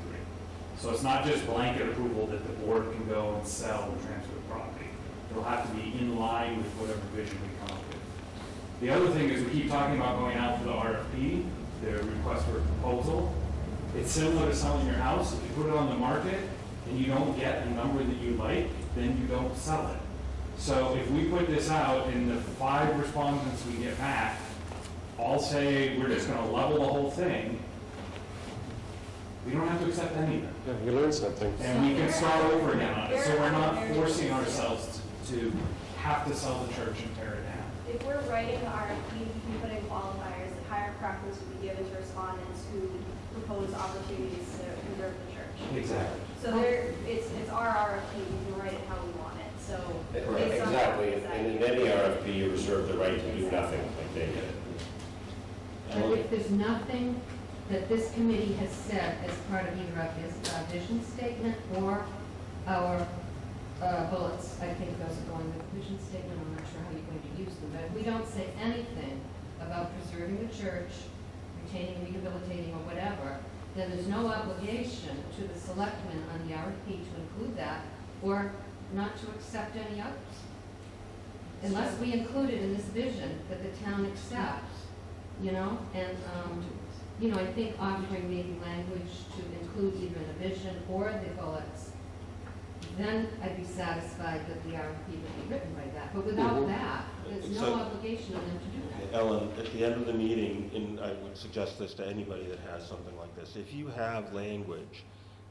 So it's not just blanket approval that the board can go and sell or transfer the property. It'll have to be in line with whatever vision we come up with. The other thing is we keep talking about going out for the RFP, the request for proposal. It's similar to selling your house. If you put it on the market and you don't get a number that you like, then you don't sell it. So if we put this out and the 5 respondents we get back all say we're just going to level the whole thing, we don't have to accept any of it. Yeah, you learned something. And we can start over again on it. So we're not forcing ourselves to have to sell the church and tear it down. If we're writing the RFP, we can put in qualifiers that higher preference would be given to respondents who propose opportunities to preserve the church. Exactly. So it's our RFP, we can write it how we want it, so. Correct, based on exactly, that, and in any RFP, you reserve the right to do nothing, like they did. But if there's nothing that this committee has said as part of either of his vision statement or our bullets, I think those are going with the vision statement, I'm not sure how you're going to use them, but if we don't say anything about preserving the church, retaining, rehabilitating, or whatever, then there's no obligation to the selectmen on the RFP to include that or not to accept any others. Unless we include it in this vision that the town accepts, you know, and, you know, I think offering maybe language to include either in the vision or the bullets, then I'd be satisfied that the RFP would be written by that. But without that, there's no So- obligation on them to do that. Ellen, at the end of the meeting, and I would suggest this to anybody that has something like this, if you have language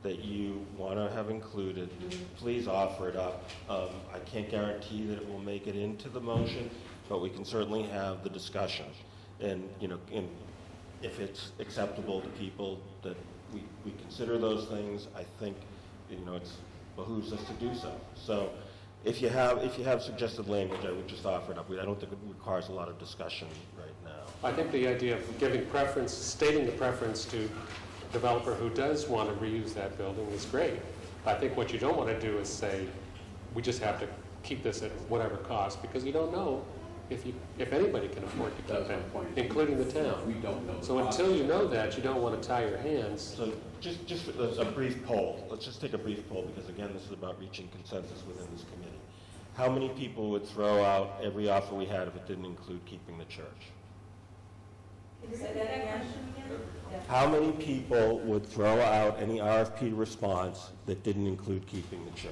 that you want to have included, please offer it up. I can't guarantee that it will make it into the motion, but we can certainly have the discussion. And, you know, and if it's acceptable to people that we consider those things, I think, you know, it's behooves us to do so. So if you have suggested language, I would just offer it up. I don't think it requires a lot of discussion right now. I think the idea of giving preference, stating the preference to a developer who does want to reuse that building is great. I think what you don't want to do is say, we just have to keep this at whatever cost, because you don't know if anybody can afford to keep That's my it, point. including the town. We don't know. the So until you know process. that, you don't want to tie your hands. So just as a brief poll, let's just take a brief poll, because again, this is about reaching consensus within this committee. How many people would throw out every offer we had if it didn't include keeping the church? Can you say that again? Yeah. How many people would throw out any RFP response that didn't include keeping the church?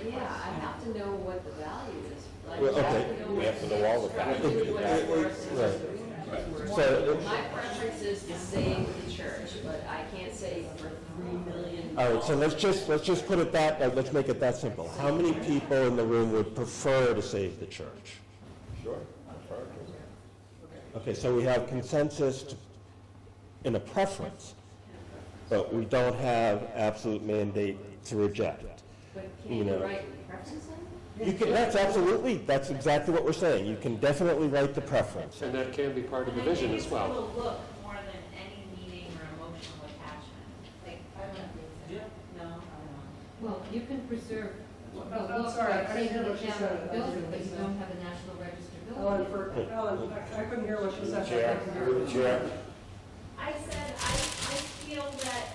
Yeah, I have to know what the value is. Like, Well, I okay. have to know We have to know all the what's- factors. do what's worth it. Right. So, My preference is to save the church, but I can't save for $3 million. all right, so let's just put it let's make it that simple. How many people in the room would prefer to save the church? Sure. Okay, so we have consensus in a preference, but we don't have absolute mandate to reject. But You can you know. write preference in? You can, that's exactly what we're saying. You can definitely write the preference. And that can be part of the And I vision think as it's well. a look more than any meaning or emotional attachment. Like, I don't think so. No? Well, you can preserve the I'm look sorry, by I didn't saving hear the what she town said. building, but you don't have a National Register Ellen, building. Ellen, I couldn't hear what she said. Chair, through the chair. I said, I feel that,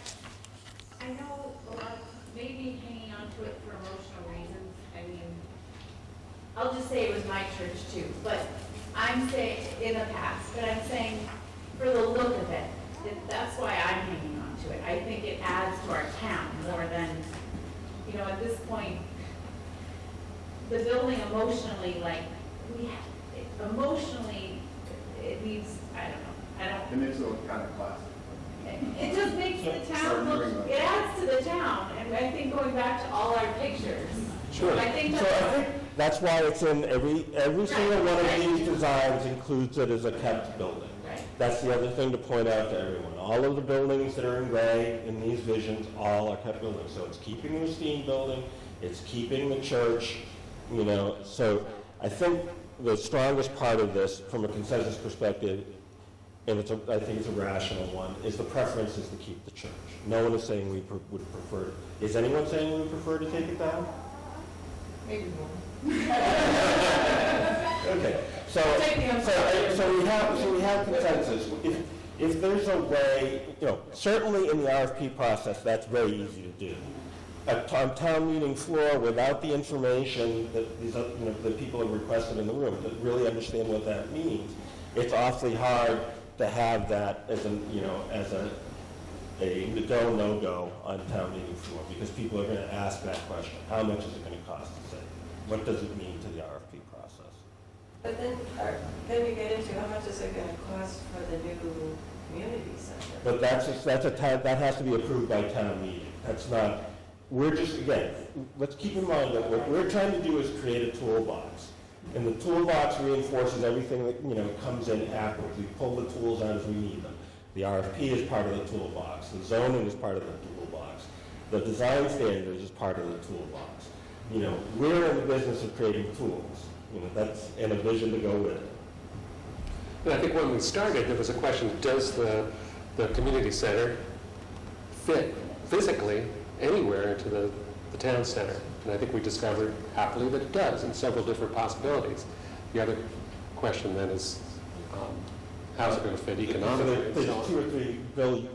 I know a lot, maybe hanging on to it for emotional reasons. I mean, I'll just say it was my church too, but I'm saying, in the past, but I'm saying for the look of it, that's why I'm hanging on to it. I think it adds to our town more than, you know, at this point, the building emotionally, like, emotionally, it needs, I don't It makes it look kind of classic. it just makes the town look, it adds to the town, and I think going back to all our pictures. Sure. I think So I that's, think that's why it's in every single one of these designs includes it as a kept building. right. That's the other thing to point out to everyone. All of the buildings that are in gray in these visions, all are kept buildings. So it's keeping the steam building, it's keeping the church, you know. So I think the strongest part of this, from a consensus perspective, and I think it's a rational one, is the preference is to keep the church. No one is saying we would prefer. Is anyone saying we would prefer to take it down? Maybe more. Okay, so we have consensus. If there's a way, you know, certainly in the RFP process, that's very easy to do. On town meeting floor, without the information that these, you know, the people have requested in the room, to really understand what that means, it's awfully hard to have that as a go, no-go on town meeting floor, because people are going to ask that question. How much is it going to cost to save? What does it mean to the RFP process? But then you get into how much is it going to cost for the new community center? But that has to be approved by town meeting. That's not, we're just, again, let's keep in mind that what we're trying to do is create a toolbox. And the toolbox reinforces everything that, you know, comes in afterwards. We pull the tools out as we need them. The RFP is part of the toolbox. The zoning is part of the toolbox. The design standards is part of the toolbox. You know, we're in the business of creating tools. You know, that's, and a vision to go with it. And I think when we started, there was a question, does the community center fit physically anywhere into the town center? And I think we discovered happily that it does in several different possibilities. The other question then is, how's it going to fit economically and There's so on? two or three, Bill,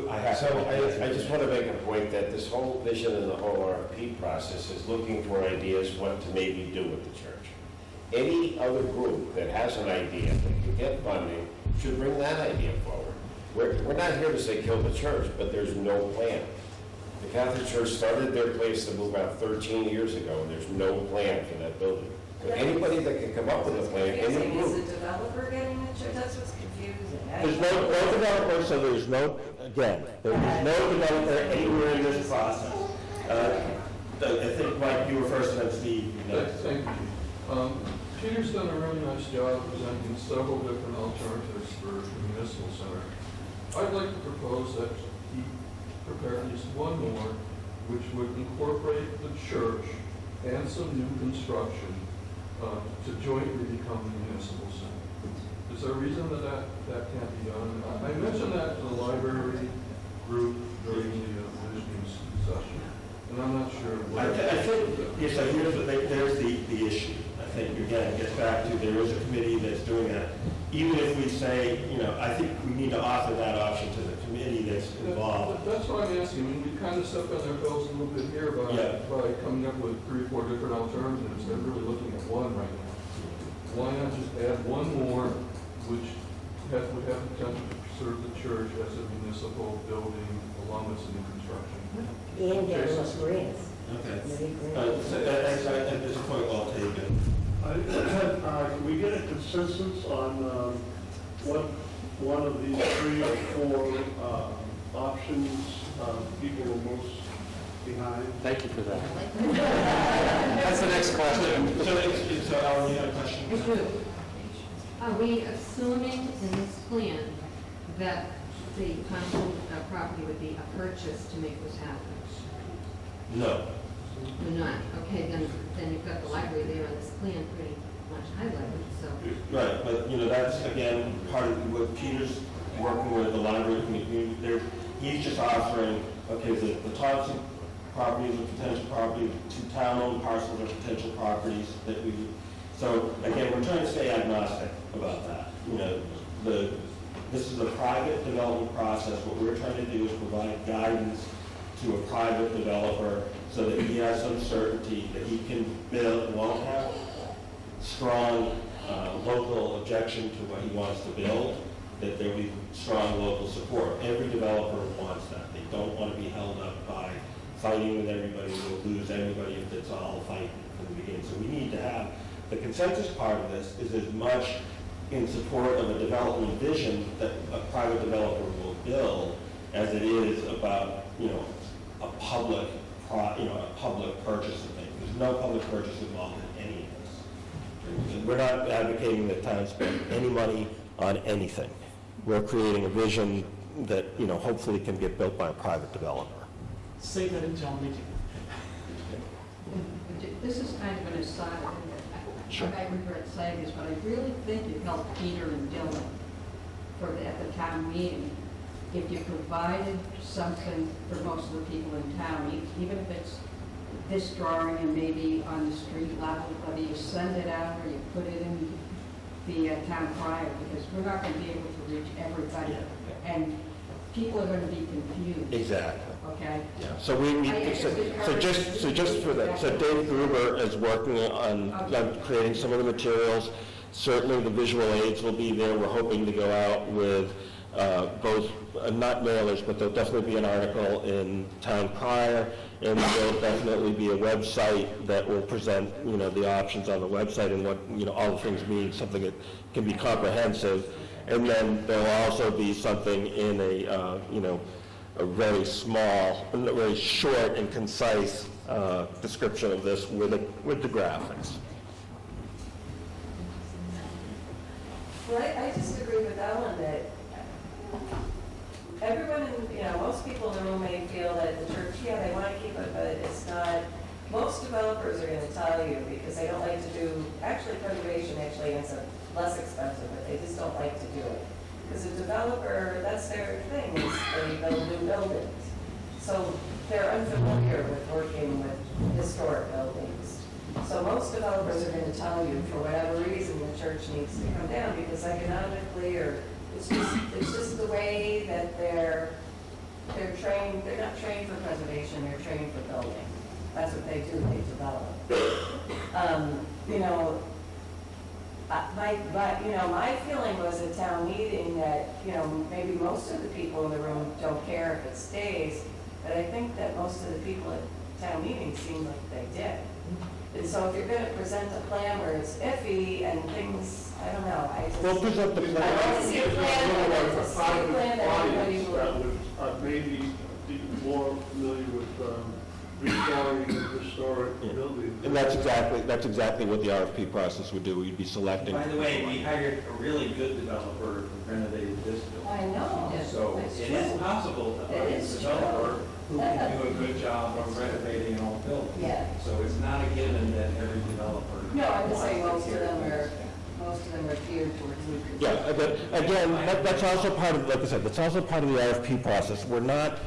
I have to. So I just want to make a point that this whole vision and the whole RFP process is looking for ideas what to maybe do with the church. Any other group that has an idea that can get funding should bring that idea forward. We're not here to say kill the church, but there's no plan. The Catholic Church started their place to move out 13 years ago, and there's no plan for that building. But anybody that can come up with a plan, any Confusing. Is group. the developer getting the church? That's what's confusing. There's no developer, so there's no developer anywhere in this process. I think, Mike, you were first, and then Steve. You know. Thank you. Peter's done a really nice job presenting several different alternatives for the municipal center. I'd like to propose that he prepare at least one more, which would incorporate the church and some new construction to jointly become the municipal center. Is there a reason that can't be done? I mentioned that to the library group during the visioning session, and I'm not sure what. I think, yes, there's the issue. say, I think we need to offer that option to the committee that's involved. That's what I'm asking. I mean, we kind of stepped on our toes a little bit here by coming up with 3 or 4 different alternatives. They're really looking at one right now. Why not just add one more, which would have the potential to serve the church as a municipal building along with some construction? And get those grants. Okay. Maybe So at this point, well taken. Can we get a consensus on what one of these 3 or 4 options people are most behind? Thank you for that. That's the next question. So Alan, you had a question? I do. Are we assuming in this plan that the council property would be a purchase to make this happen? No. We're not. Okay, then you've got the library there on this plan pretty much highlighted, so. Right, but that's again part of what Peter's working with the library community. He's just offering, okay, the Thompson property is a potential property, 2 town-owned parcels are potential properties that we. So again, we're trying to stay agnostic about that. This is a private development process. What we're trying to do is provide guidance to a private developer so that he has some certainty that he can build, won't have strong local objection to what he wants to build, that there will be strong local support. Every developer wants that. They don't want to be held up by fighting with everybody. We'll lose everybody if it's all fighting from the beginning. So we need to have the consensus part of this is as much in support of a development vision that a private developer will build as it is about, a public purchase of things. There's no public purchase involved in any of this. We're not advocating that towns spend any money on anything. We're creating a vision that, hopefully can get built by a private developer. Say that in town meeting. This is kind of an aside. Sure. I regret saying this, but I really think it helped Peter and Dylan at the town meeting if you provided something for most of the people in town, even if it's this drawing and maybe on the street level, whether you send it out or you put it in the town crier, because we're not going to be able to reach everybody. And people are going to be confused. Exactly. Okay? Yeah. So just for that, so Dave Gruber is working on creating some of the materials. Certainly the visual aids will be there. We're hoping to go out with both, not mailers, but there'll definitely be an article in Town Crier, and there'll definitely be a website that will present, the options on the website and what, all the things mean, something that can be comprehensive. And then there'll also be something in a very small, very short and concise description of this with the graphics. Well, I just agree with Ellen that everyone, most people in the room may feel that the church, they want to keep it, but it's not. Most developers are going to tell you, because they don't like to do, preservation ends up less expensive, but they just don't like to do it. Because a developer, that's their thing, is they build new buildings. So they're unfamiliar with working with historic buildings. So most developers are going to tell you, for whatever reason, the church needs to come down, because economically, or it's just the way that they're trained. They're not trained for preservation, they're trained for building. That's what they do, they develop. My feeling was at town meeting that, maybe most of the people in the room don't care if it stays, but I think that most of the people at town meeting seemed like they did. And so if you're going to present a plan where it's iffy and things, I don't know, We'll present the plan. I want to see a plan that everybody will. That would maybe be more familiar with restoring historic buildings. And that's exactly what the RFP process would do. We'd be selecting. By the way, we hired a really good developer who renovated this building. I know. So That's it true. is possible to find a developer who can do a good job of renovating an old building. Yeah. So it's not a given that every developer. No, I'm just saying wants most to of them hear are geared towards new construction. Yeah, but again, that's also part of, like I said, that's also part of the RFP process. We're not,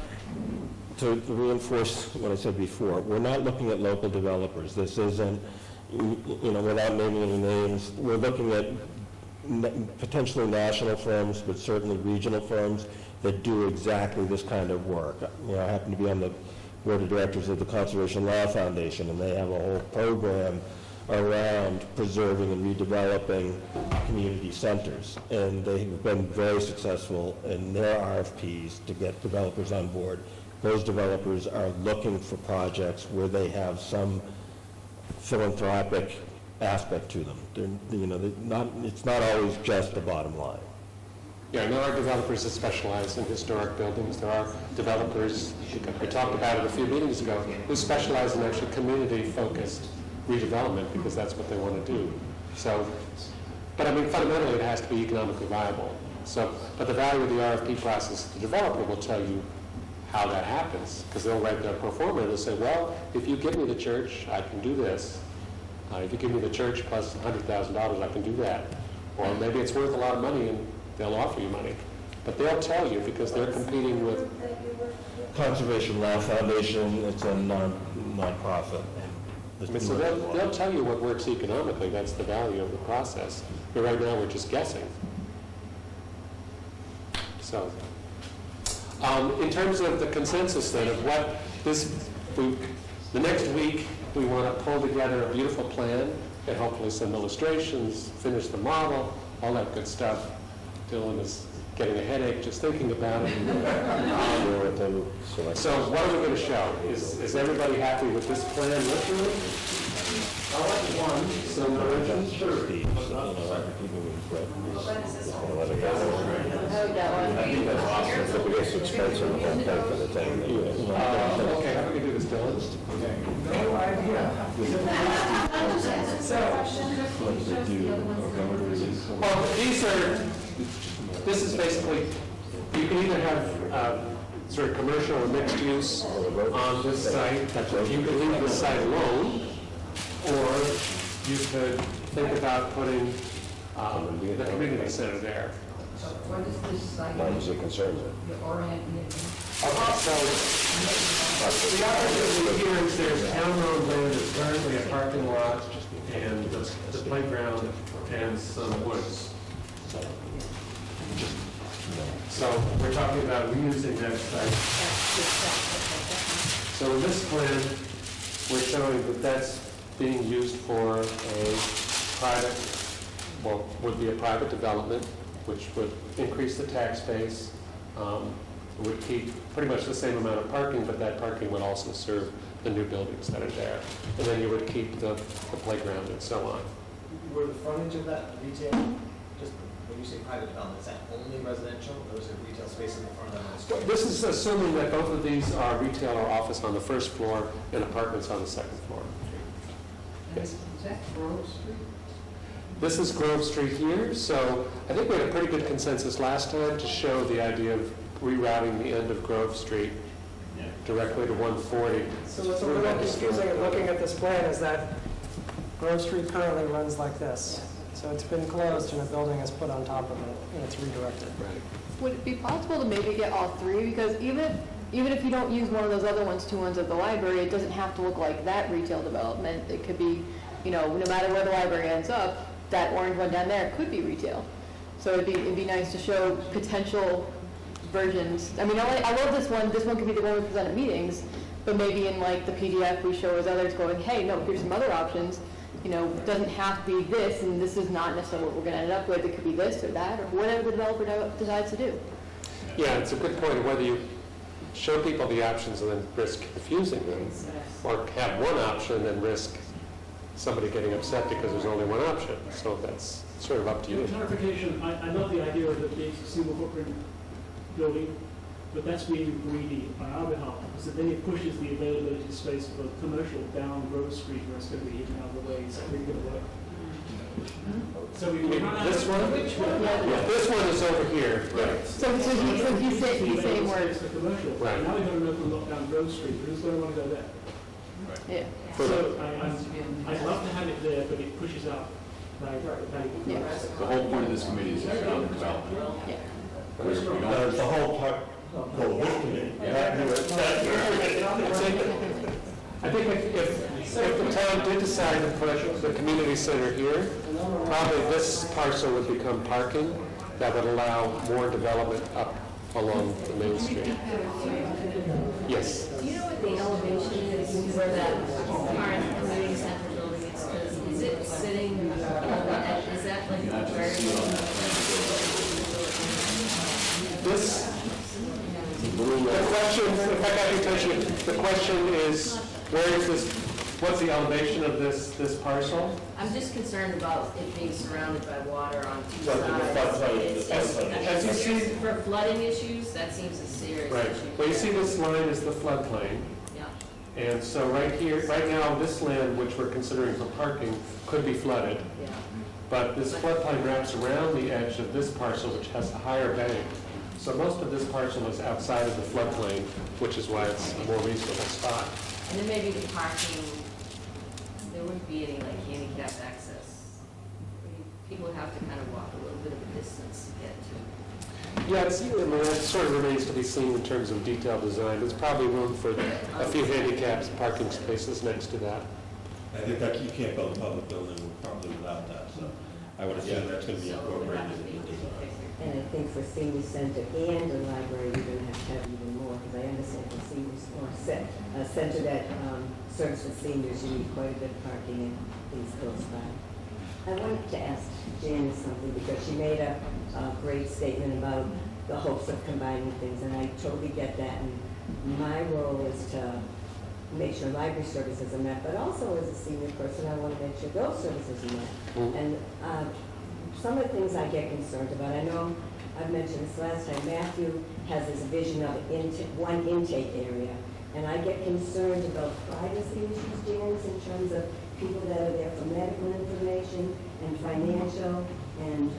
to reinforce what I said before, we're not looking at local developers. This isn't, without naming any names, we're looking at potentially national firms, but certainly regional firms that do exactly this kind of work. You know, I happen to be on the board of directors of the Conservation Law Foundation, and they have a whole program around preserving and redeveloping community centers. And they've been very successful in their RFPs to get developers on board. Those developers are looking for projects where they have some philanthropic aspect to them. It's not always just the bottom line. Yeah, there are developers that specialize in historic buildings. There are developers, we talked about it a few meetings ago, who specialize in actually community-focused redevelopment because that's what they want to do. So, but I mean, fundamentally, it has to be economically viable. So, but the value of the RFP process, the developer will tell you how that happens, because they'll write their pro forma and they'll say, well, if you give me the church, I can do this. If you give me the church plus $100,000, I can do that. Or maybe it's worth a lot of money and they'll offer you money. But they'll tell you because they're competing with... Conservation Law Foundation, it's a non-profit. I mean, so they'll tell you what works economically. That's the value of the process. But right now, we're just guessing. So, in terms of the consensus then of what the next week, we want to pull together a beautiful plan and hopefully some illustrations, finish the model, all that good stuff. Dylan is getting a headache just thinking about it. So what are we going to show? Is everybody happy with this plan literally? I like one, some versions. Sure. Okay, how do we do this, Dylan? No idea. Well, this is basically, you can either have sort of commercial or mixed use on this site. You could leave this site alone, or you could think about putting the community center there. What is this site? Why is it concerned? The oriented. Okay, so the opportunity here is there's town-owned land that's currently a parking lot and the playground and some woods. So we're talking about reusing that site. So in this plan, we're showing that that's being used for a private, well, would be a private development, which would increase the tax base, would keep pretty much the same amount of parking, but that parking would also serve the new buildings that are there. And then you would keep the playground and so on. Were the frontage of that retail, just when you say private development, is that only residential, or is there retail space in the front of that? This is assuming that both of these are retail or office on the first floor and apartments on the second floor. Yes. Is that Grove Street? This is Grove Street here, so I think we had a pretty good consensus last time to show the idea of rerouting the end of Grove Street directly to 140. So what's a little confusing in looking at this plan is that Grove Street currently runs like this. So it's been closed and a building is put on top of it and it's redirected. Right. Would it be possible to maybe get all three? Because even if you don't use one of those other ones, two ones at the library, it doesn't have to look like that retail development. It could be, no matter where the library ends up, that orange one down there could be retail. So it'd be nice to show potential versions. I mean, I love this one. This one could be the one we present at meetings, but maybe in like the PDF we show as others going, hey, no, here's some other options. It doesn't have to be this, and this is not necessarily what we're going to end up with. It could be this or that, or whatever the developer decides to do. Yeah, it's a good point of whether you show people the options and then risk confusing them, or have one option and risk somebody getting upset because there's only one option. So that's sort of up to you. Clarification, I love the idea of the big single footprint building, but that's being greedy on our behalf, because then it pushes the availability of space for commercial down Grove Street where it's going to be hidden out of the way. Is that really going to work? So we this one? Yeah, this one is over here. Right. So he's saying where it's the commercial. Right. Now we're going to open up down Grove Street. Who's going to want to go there? Yeah. So I'd love to have it there, but it pushes out. Yeah. The whole point of this committee is economic development. Yeah. The whole part, this committee. I think if the town did decide to put the community center here, probably this parcel would become parking that would allow more development up along the main street. Yes. Do you know what the elevation is where that current community center building is? 'Cause is it sitting, is that like very? This, the question, if I got your attention, the question is, where is this, what's the elevation of this parcel? I'm just concerned about it being surrounded by water on two Right, the sides. floodplain, It's- the floodplain. As you see- For flooding issues, that seems a serious Right, issue. well, you see this line is the floodplain, Yeah, and so right here, right now, this land, which we're considering for parking, could be flooded, yeah. but this floodplain wraps around the edge of this parcel, which has a higher bank. So most of this parcel is outside of the floodplain, which is why it's a more reasonable spot. And then maybe the parking, there wouldn't be any like handicapped access. People have to kind of walk a little bit of a distance to get to. Yeah, it's, I mean, it sort of remains to be seen in terms of detailed design. There's probably room for a few handicapped parking spaces next to that. I think that you can't build a public building probably without that, so I would assume that's going to be incorporated in the design. And I think for senior center and a library, you're going to have even more, because I understand for seniors, or a center that serves the seniors, you need quite a bit of parking and things close by. I wanted to ask Janice something, because she made a great statement about the hopes of combining things, and I totally get that. And my role is to make sure library services are met, but also as a senior person, I want to make sure those services are met. And some of the things I get concerned about, I know I've mentioned this last time, Matthew has this vision of one intake area, and I get concerned about privacy issues, Janice, in terms of people that are there for medical information and financial and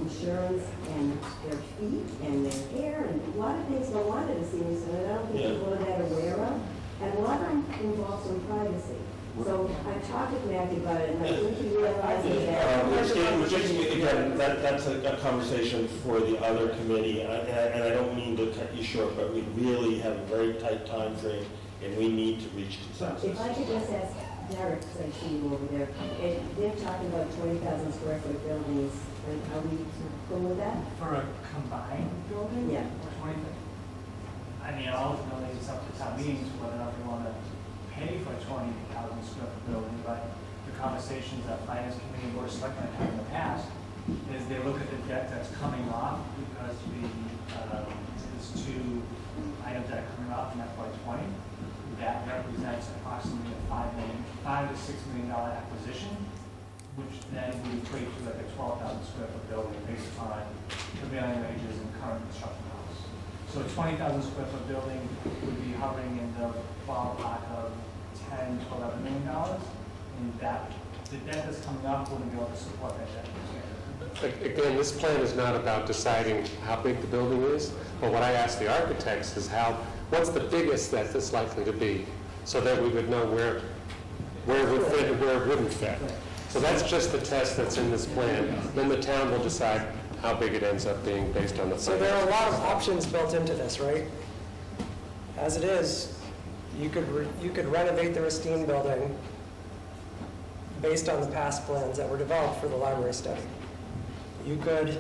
insurance and their feet and their hair and a lot of things go on at a senior center that I don't think people are that aware of, and a lot of them involve some privacy. So I talked with Matthew about it, and I think he realizes that. Again, that's a conversation for the other committee, and I don't mean to cut you short, but we really have a very tight time frame, and we need to reach consensus. If I could just ask Derek, because I see you over there, they're talking about 20,000 square foot buildings, and are we cool with that? For a combined building? Yeah. Or 20? I mean, ultimately, it's up to town meetings whether or not they want to pay for a 20,000 square foot building, but the conversations that finance committee and board of selectmen have had in the past is they look at the debt that's coming off because there's two items that are coming off in FY20. That represents approximately a $5 to $6 million acquisition, which then would equate to like a 12,000 square foot building based on prevailing wages and current construction costs. So a 20,000 square foot building would be hovering in the ballpark of $10 to $11 million, and that the debt that's coming up wouldn't be able to support that debt. Again, this plan is not about deciding how big the building is, but what I asked the architects is what's the biggest that it's likely to be, so that we would know where it would fit and where it wouldn't fit. So that's just the test that's in this plan. Then the town will decide how big it ends up being based on the plan. So there are a lot of options built into this, right? As it is, you could renovate the Racine building based on the past plans that were developed for the library study. You could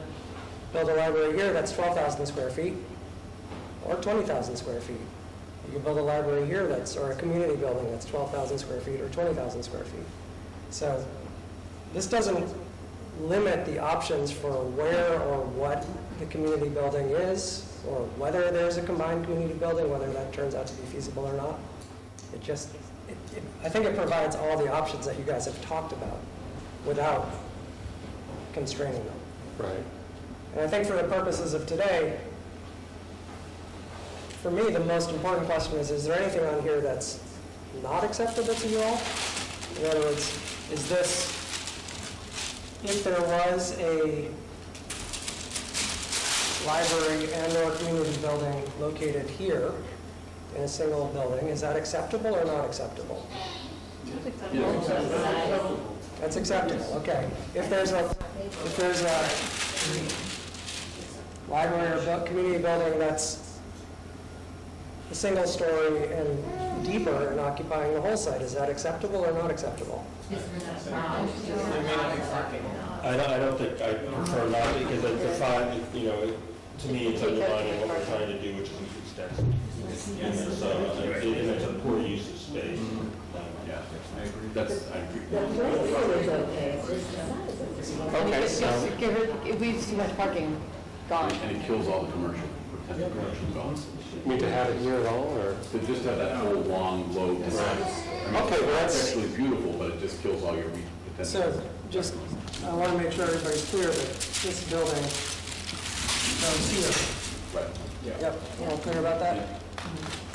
build a library here that's 12,000 square feet or 20,000 square feet. You could build a library here or a community building that's 12,000 square feet or 20,000 square feet. So this doesn't limit the options for where or what the community building is, or whether there's a combined community building, whether that turns out to be feasible or not. I think it provides all the options that you guys have talked about without constraining them. Right. And I think for the purposes of today, for me, the most important question is there anything on here that's not acceptable to you all? In other words, is this, if there was a library and or community building located here in a single building, is that acceptable or not acceptable? That's acceptable, okay. If there's a library or community building that's a single story and deeper and occupying the whole site. Is that acceptable or not acceptable? I don't think, I prefer not, because it defines, you know, to me, it's undermining what we're trying to do, which is increase density. So, and it's a poor use of space. Yeah, I agree. I agree. Okay, so. If we see much parking gone. And it kills all the commercial, potential commercial zones. You mean to have it here at all, or? To just have that whole long, low design. Okay, well, that's actually beautiful, but it just kills all your potential. So just, I want to make sure everybody's clear that this building goes here. Right. Yep, you all clear about that?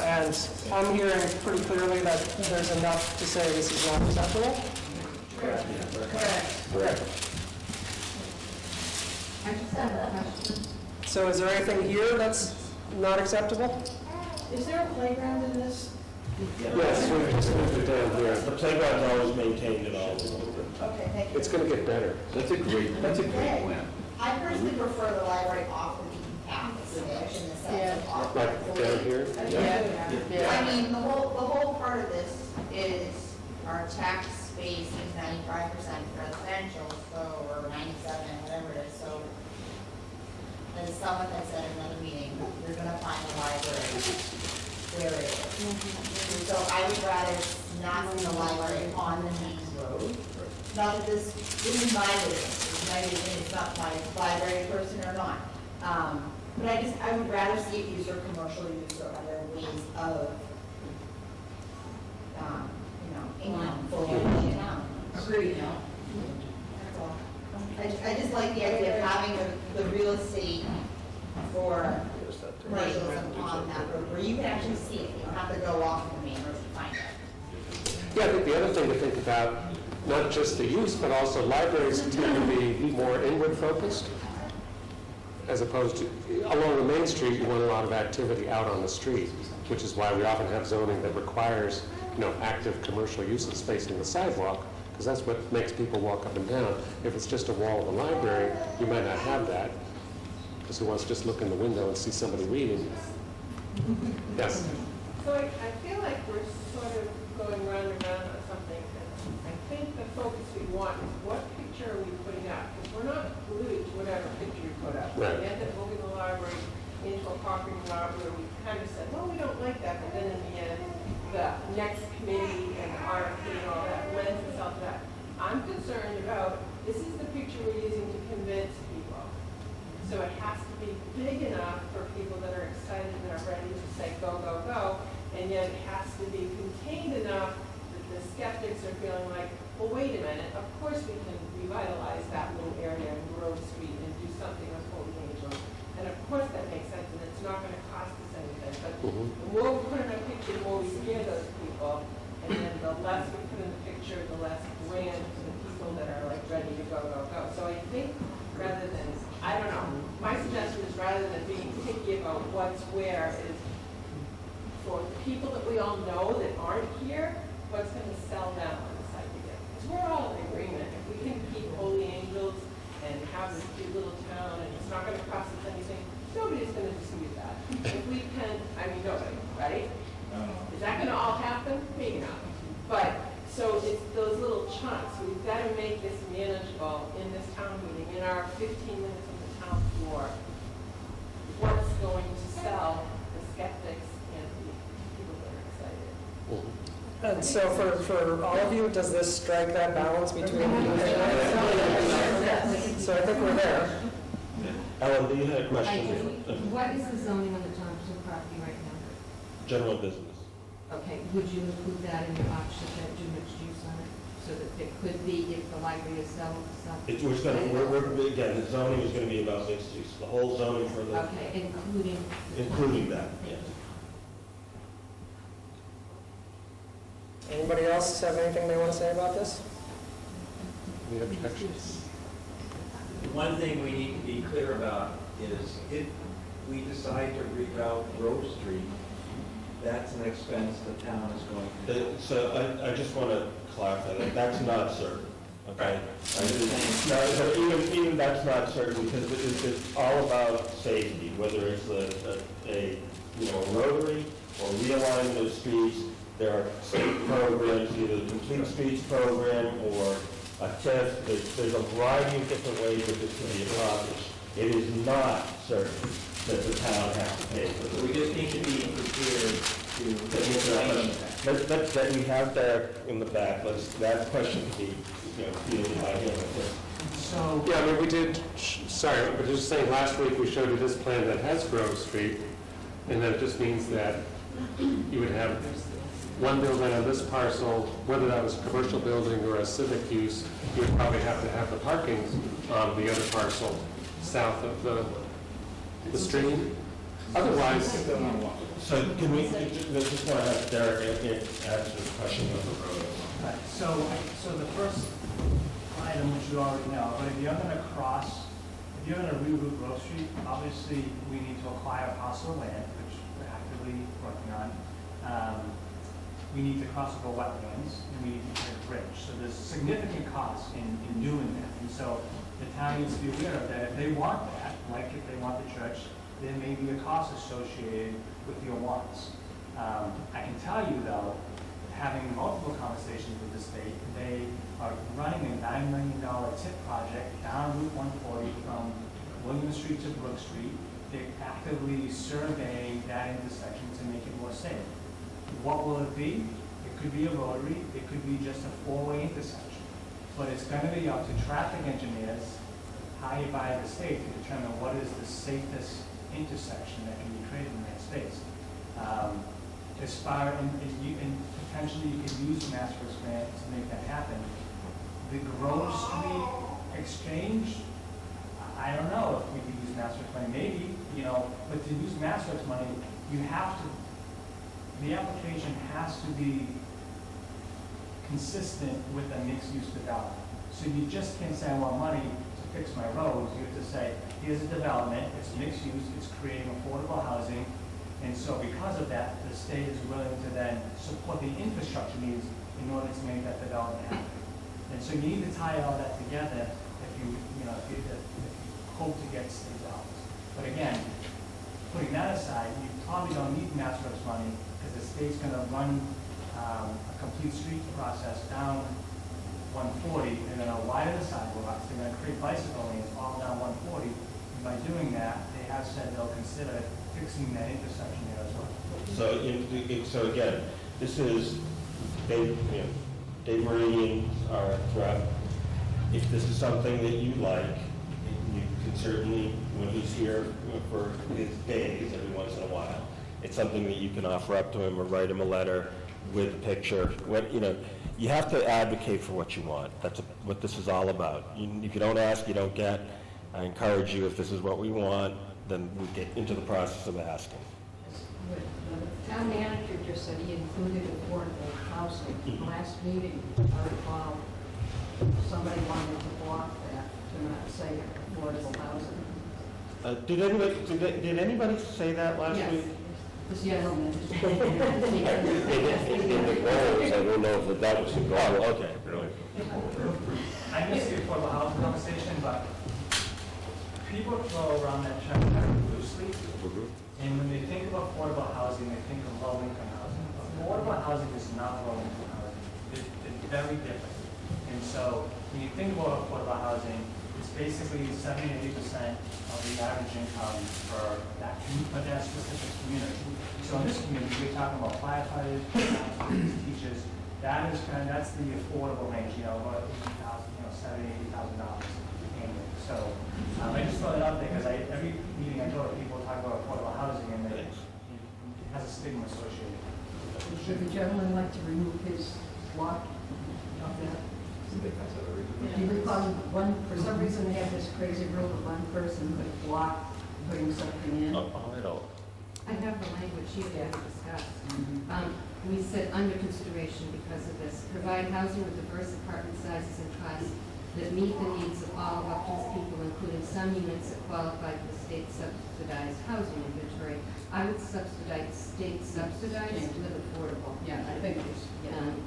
And I'm hearing pretty clearly that there's enough to say this is not acceptable? Correct. Correct. I just have a question. So is there anything here that's not acceptable? Is there a playground in this? Yes, we just moved it down here. The playground's always maintained at all. Okay, thank you. It's gonna get better. That's a great plan. I personally prefer the library off the beaten path, so in the sense of off. Like down here? Yeah. I mean, the whole part of this is our tax base is 95% residential, so, or 97, whatever it is, so. As someone had said in another meeting, you're gonna find the library where it is. So I would rather not see the library on the main road. Not that this is my business, it's not my library person or not. But I would rather see it used for commercial use or other ways of, income for the town. Agreed. That's all. I just like the idea of having the real estate for commercialism on that road, where you can actually see it. You don't have to go off the main road to find it. Yeah, I think the other thing to think about, not just the use, but also libraries tend to be more inward focused, as opposed to, along the main street, you want a lot of activity out on the street, which is why we often have zoning that requires, active commercial uses facing the sidewalk, because that's what makes people walk up and down. If it's just a wall of a library, you might not have that, because who wants to just look in the window and see somebody reading? Yes? So I feel like we're sort of going round and round on something, and I think the focus we want is what picture are we putting up? Because we're not glued to whatever picture you put up. Right. We end up moving the library into a parking lot where we kind of said, well, we don't like that, but then in the end, the next committee and the RFP and all that lends itself to that. I'm concerned about, this is the picture we're using to convince people. So it has to be big enough for people that are excited and are ready to say, go, go, go. And yet it has to be contained enough that the skeptics are feeling like, well, wait a minute, of course we can revitalize that little area in Grove Street and do something with Holy Angels. And of course that makes sense, and it's not gonna cost us anything. But the more we put in a picture, the more we scare those people. And then the less we put in the picture, the less grand to the people that are like ready to go, go, go. So I think rather than, I don't know, my suggestion is rather than being picky about what's where is for the people that we all know that aren't here, what's going to sell them on the site again. Because we're all in agreement. If we can keep Holy Angels and have this cute little town and it's not going to cost us anything, nobody's going to dispute that. If we can, I mean, nobody, right? Is that going to all happen? Maybe not. But, so it's those little chunks. We've got to make this manageable in this town meeting, in our 15 minutes on the town floor. What's going to sell the skeptics and the people that are excited? And so for all of you, does this strike that balance between? So I think we're there. Ellen, do you have a question? What is the zoning on the Thompson property right now? General business. Okay, would you include that in your option that do mixed use on it? So that it could be if the library is selling something? Again, the zoning is gonna be about mixed use, the whole zoning for the. Okay, including. Including that, yes. Anybody else have anything they want to say about this? Any objections? One thing we need to be clear about is if we decide to reroute Grove Street, that's an expense the town is going to. So I just want to clarify that, that's not certain, okay? Even that's not certain because it's all about safety, whether it's a rotary or realignment of streets. There are state programs, either the Complete Streets program or a TIF. There's a variety of different ways that this can be accomplished. It is not certain that the town has to pay for this. We just need to be prepared to. That we have there in the back, that question can be, fielded by him. So, Yeah, I mean, we did, sorry, but just saying, last week we showed you this plan that has Grove Street, and that just means that you would have one building on this parcel, whether that was a commercial building or a civic use, you would probably have to have the parking on the other parcel south of the stream. Otherwise, so can we, just want to have Derek answer the question of the road. Right, so the first item, which you already know, but if you're gonna reroute Grove Street, obviously, we need to acquire a parcel of land, which we're actively working on. We need to cross over wetlands, and we need to create a bridge. So there's significant costs in doing that. And so the town needs to be aware of that. If they want that, like if they want the church, there may be a cost associated with your wants. I can tell you though, having multiple conversations with the state, they are running a $9 million TIP project down Route 140 from William Street to Brook Street. They're actively surveying that intersection to make it more safe. What will it be? It could be a rotary, it could be just a four-way intersection. But it's going to be up to traffic engineers hired by the state to determine what is the safest intersection that can be created in that space. As far as, and potentially you could use the Master's grant to make that happen. The Grove Street exchange, I don't know if we could use Master's money, maybe, but to use Master's money, you have to, the application has to be consistent with a mixed-use development. So you just can't say, I want money to fix my roads. You have to say, here's a development, it's mixed-use, it's creating affordable housing, and so because of that, the state is willing to then support the infrastructure needs in order to make that development happen. And so you need to tie all that together if you hope to get state dollars. But again, putting that aside, you probably don't need Master's money because the state's going to run a complete street process down 140. They're going to widen the sidewalks. They're going to create bicycle lanes all down 140. And by doing that, they have said they'll consider fixing that intersection there as well. So again, this is, Dave Meridian, our rep. If this is something that you like, you can certainly, when he's here for his days every once in a while, it's something that you can offer up to him or write him a letter with a picture. You have to advocate for what you want. That's what this is all about. If you don't ask, you don't get. I encourage you, if this is what we want, then we get into the process of asking. The town manager just said he included affordable housing. Last meeting, I recall, somebody wanted to block that, to not say affordable housing. Did anybody say that last week? This gentleman. In the goals, I don't know if that was the goal. Oh, okay. Really. I missed the affordable housing conversation, but people throw around that term kind of loosely. And when they think of affordable housing, they think of low-income housing. Affordable housing is not low-income housing. It's very different. And so when you think about affordable housing, it's basically 70-80% of the average income for that specific community. So in this community, we're talking about firefighters, teachers. That's the affordable range, about $80,000, $70,000, $80,000 annually. So I just throw that out there because every meeting I go to, people talk about affordable housing and it has a stigma associated with it. Should the gentleman like to remove his block of that? Do you recall for some reason they had this crazy rule that one person could block putting something in? I don't. I have the language here to discuss. We said under consideration because of this, provide housing with diverse apartment sizes and costs that meet the needs of all Upton's people, including some units that qualify for the state subsidized housing inventory. I would subsidize state subsidized with affordable. Yeah, I think it's,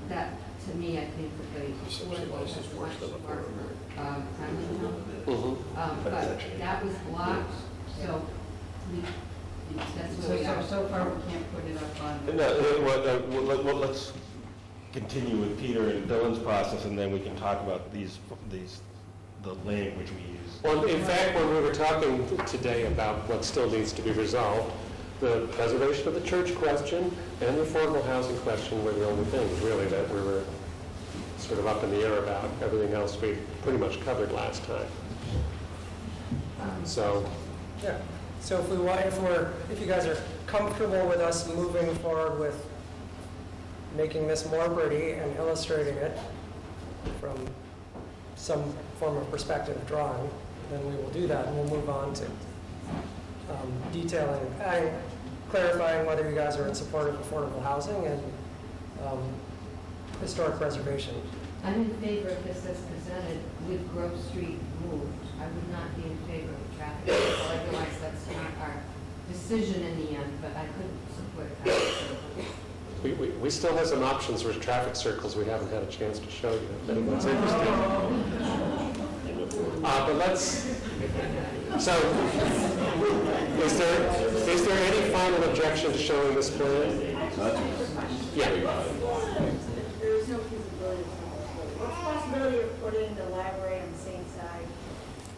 that, to me, I think that the affordable is much more friendly. But that was blocked, so That's where we are. So far, we can't put it up on. No, well, let's continue with Peter and Dylan's process, and then we can talk about the language we use. Well, in fact, when we were talking today about what still needs to be resolved, the preservation of the church question and the affordable housing question were the only things, really, that we were sort of up in the air about. Everything else we pretty much covered last time. So, Yeah, so if you guys are comfortable with us moving forward with making this more pretty and illustrating it from some form of perspective drawing, then we will do that, and we'll move on to detailing and clarifying whether you guys are in support of affordable housing and historic preservation. I'm in favor of this as presented with Grove Street moved. I would not be in favor of traffic. So I realize that's not our decision in the end, but I couldn't support traffic. we still have some options for traffic circles we haven't had a chance to show you, if anyone's interested. But let's, so, is there any final objection to showing this plan? Yeah. There is no feasibility. What's the possibility of putting the library on the same side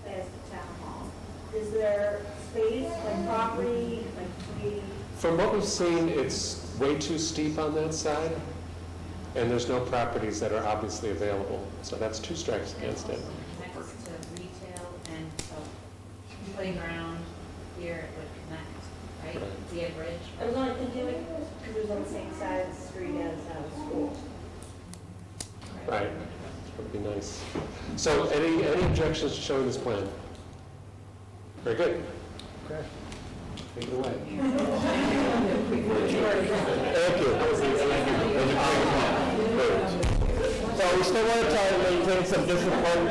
as the town hall? Is there space, like property, like we? From what we've seen, it's way too steep on that side, and there's no properties that are obviously available. So that's two strikes against it. Next to retail and so playground here it would connect, right? See a bridge. I was only thinking like, because it was on the same side of the street as the school. Right. That would be nice. So any objections to showing this plan? Very good. Okay. Take it away. Thank you. So we still want to try and maintain some discipline.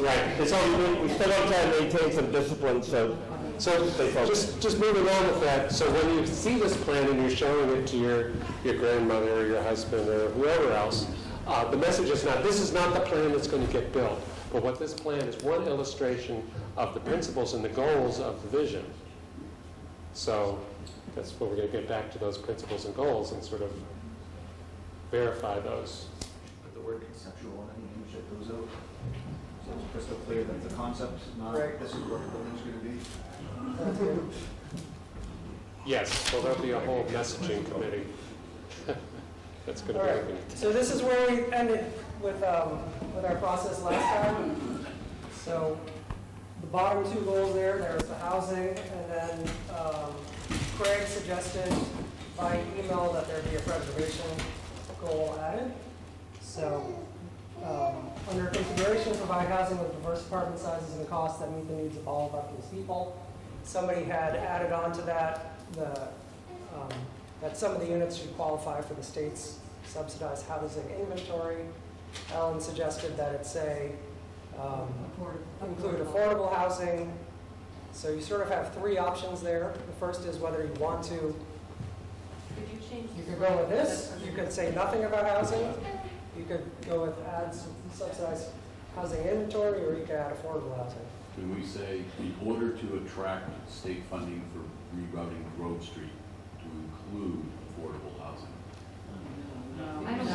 Right. So we still want to try and maintain some discipline, so just moving on with that, so when you see this plan and you're showing it to your grandmother or your husband or whoever else, the message is not, this is not the plan that's going to get built, but what this plan is one illustration of the principles and the goals of the vision. So that's where we're going to get back to those principles and goals and sort of verify those. Put the word conceptual in any image that goes out. So it's crystal clear that the concept, not this is what the building's going to be. Yes, well, there'll be a whole messaging committee. That's going to be looking. So this is where we ended with our process last time. So the bottom two goals there's the housing, and then Craig suggested by email that there be a preservation goal added. So under consideration, provide housing with diverse apartment sizes and costs that meet the needs of all of Upton's people. Somebody had added on to that that some of the units should qualify for the state's subsidized housing inventory. Ellen suggested that it say include affordable housing. So you sort of have three options there. The first is whether you want to. Could you change? You could go with this. You could say nothing about housing. You could go with add subsidized housing inventory, or you could add affordable housing. Can we say, in order to attract state funding for rerouting Grove Street, to include affordable housing?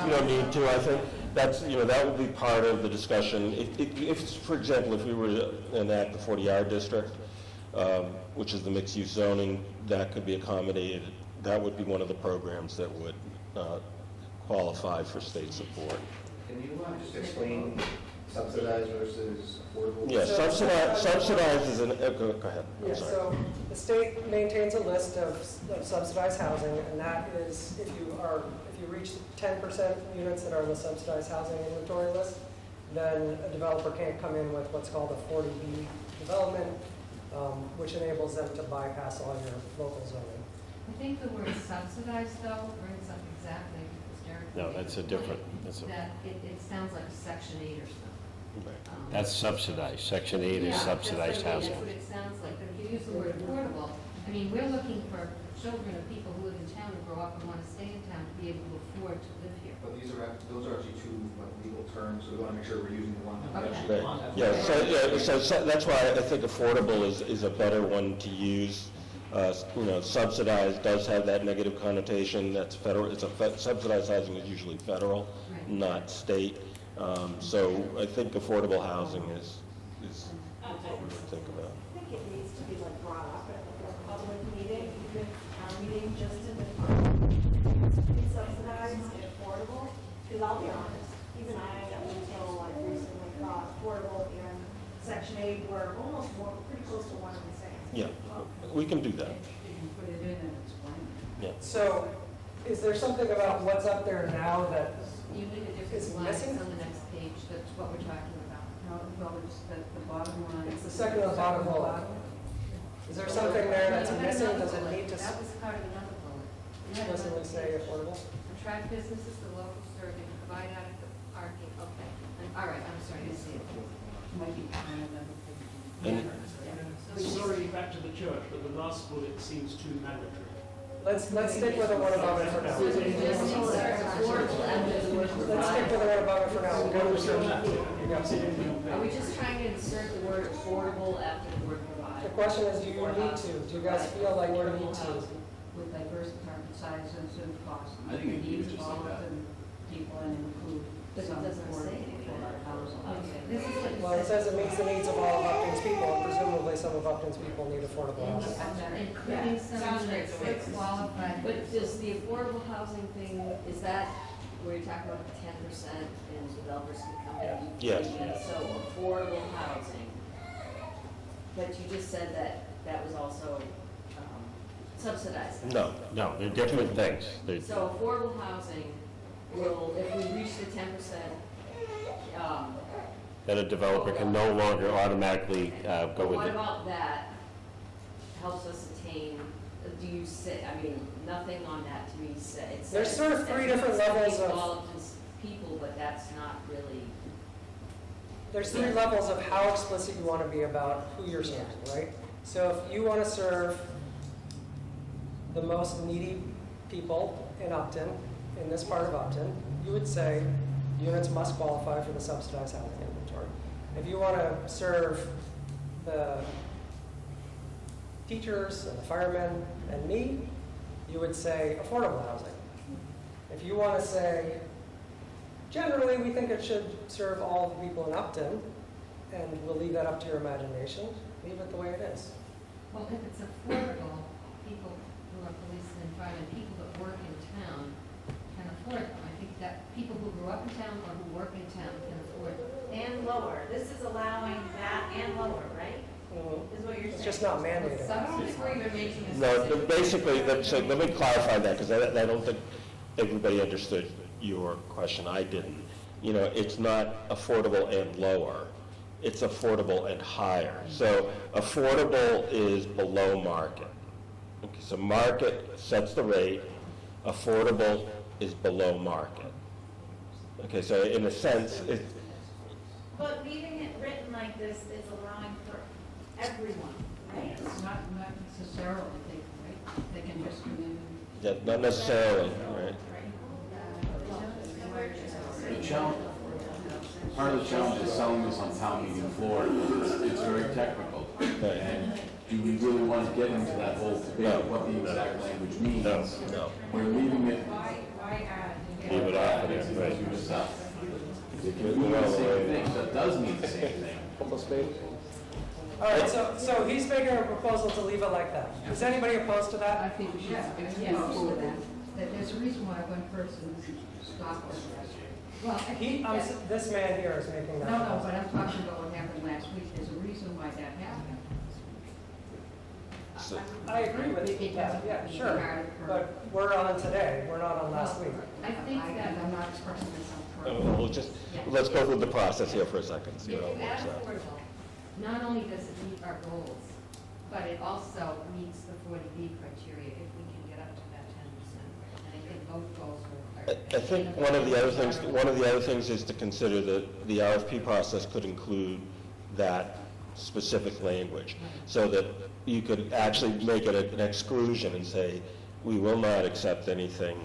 you don't need to, I think. That's, that would be part of the discussion. If for example, if we were to enact the 40-hour district, which is the mixed-use zoning, that could be accommodated. That would be one of the programs that would qualify for state support. Can you just explain subsidized versus affordable? Yeah, subsidized is an, go ahead. I'm Yeah, sorry. so the state maintains a list of subsidized housing, and that is if you reach 10% units that are on the subsidized housing inventory list, then a developer can't come in with what's called a 40B development, which enables them to bypass all your local zoning. I think the word subsidized, though, brings up exactly, because Derek. No, that's a different, That it sounds like Section 8 or something. That's subsidized. Section 8 is subsidized housing. That's what it sounds like, but if you use the word affordable, I mean, we're looking for children of people who live in town and grow up and want to stay in town to be able to afford to live here. But those are actually two legal terms, so we want to make sure we're using the one that we Okay. actually want. Yeah, so that's why I think affordable is a better one to use. Subsidized does have that negative connotation. That's federal. Subsidized housing is usually federal, not state. So I think affordable housing is something to think about. I think it needs to be like brought up at like a public meeting, even our meeting, just to define subsidized and affordable. Because I'll be honest, even I, until like recently, thought affordable and Section 8 were almost pretty close to one and the same. Yeah, we can do that. You can put it in and explain it. Yeah. So, is there something about what's up there now that You need a different is slide missing? on the next page, that's what we're talking about. No, well, it's the bottom line. It's the second to the bottom bullet. Is there something there that's missing? Does it need to, That was part of another bullet. You had doesn't another it say bullet. affordable? Attract businesses to local serving, provide adequate parking, okay. All right, I'm sorry, I see it. Might be on another page. And- Sorry, back to the church, but the last bullet seems too mandatory. Let's stick with the one above it for now. So you just insert affordable after the word Let's stick with the one above it for now. Go to research. Are we just trying to insert the word affordable after the word provide? The question is, do you need to? Do you guys feel like you need Affordable to? housing with diverse apartment sizes and costs. I think it Needs needs just all like of that. the people and include But it some doesn't say affordable anything. housing. Okay, this is what Well, it says it meets the needs of all of Upton's people, and presumably some of Upton's people need affordable housing. including some that qualify. But does the affordable housing thing, is that where you're talking about the 10% and developers can come in? Yes. So affordable housing, but you just said that that was also subsidized. No, they're different things. So affordable housing will, if we reach the 10%, That a developer can no longer automatically go with what it. about that helps us attain, do you say, I mean, nothing on that to me said. There's sort of three different levels of- All of these people, but that's not really. There's three levels of how explicit you want to be about who you're serving, right? So if you want to serve the most needy people in Upton, in this part of Upton, you would say units must qualify for the subsidized housing inventory. If you want to serve the teachers and the firemen and me, you would say affordable housing. If you want to say, generally, we think it should serve all the people in Upton, and we'll leave that up to your imagination, leave it the way it is. Well, if it's affordable, people who are policemen and firemen, people that work in town can afford them. I think that people who grew up in town or who work in town can afford them. And lower, this is allowing that and lower, right? Is what you're saying? It's just not mandated. Some degree they're making a. No, basically, so let me clarify that, because I don't think everybody understood your question. I didn't. It's not affordable and lower. It's affordable and higher. So affordable is below market. Okay, so market sets the rate. Affordable is below market. Okay, so in a sense, But leaving it written like this is allowing for everyone, right? Not necessarily, right? They can just come in. not necessarily, right? The challenge, part of the challenge is selling this on town meeting floor. It's very technical. And do we really want to get into that whole debate of what the exact language means? No. We're leaving it. Leave it off of there, right. It can mean the same thing, so it does mean the same thing. All right, so he's making a proposal to leave it like that. Is anybody opposed to I that? think we should explore that. That there's a reason why one person stopped us. Well, This man here is making that no, proposal. but I'm talking about what happened last week. There's a reason why that happened. I agree with that, yeah, sure. But we're on today, we're not on last week. I think that. I'm not expressing myself correctly. Let's go through the process here for a second, see If how it you add works out. affordable, not only does it meet our goals, but it also meets the 40B criteria if we can get up to that 10%. And I think both goals are. I think one of the other things is to consider that the RFP process could include that specific language, so that you could actually make it an exclusion and say, we will not accept anything,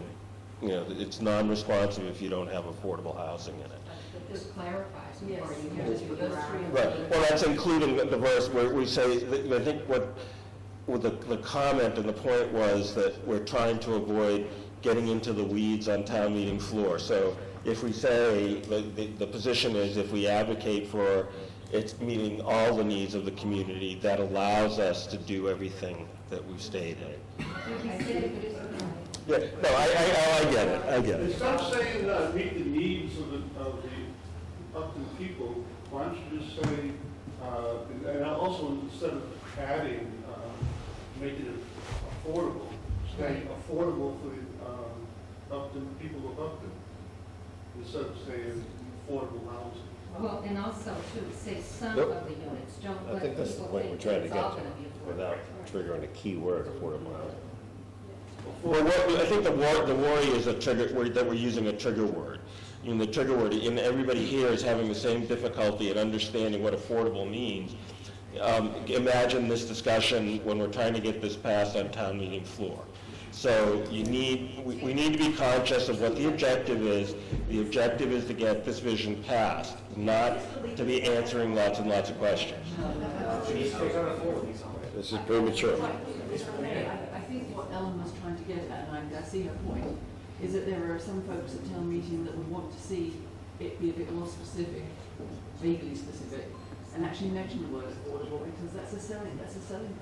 it's non-responsive if you don't have affordable housing in it. But this clarifies. Yes. According to Yes. the- Right, well, that's including the verse where we say, I think what well, the comment and the point was that we're trying to avoid getting into the weeds on town meeting floor. So if we say, the position is if we advocate for it's meeting all the needs of the community, that allows us to do everything that we've stated. Yeah, no, I get it, I get it. Instead of saying, meet the needs of the Upton people, why don't you just say, and also instead of adding, making it affordable, say affordable for the Upton, people of Upton, instead of saying affordable housing. Well, and also too, say some Nope. of the units, don't I let think that's the people point we're think trying to it's get all to, gonna be affordable. without triggering a key word, affordable housing. Well, I think the worry is a trigger, that we're using a trigger word. The trigger word, and everybody here is having the same difficulty in understanding what affordable means. Imagine this discussion when we're trying to get this passed on town meeting floor. So we need to be conscious of what the objective is. The objective is to get this vision passed, not to be answering lots and lots of questions. This is premature. I think what Ellen was trying to get at, and I see her point, is that there are some folks at town meeting that would want to see it be a bit more specific, legally specific, and actually mention the word affordable, because that's a selling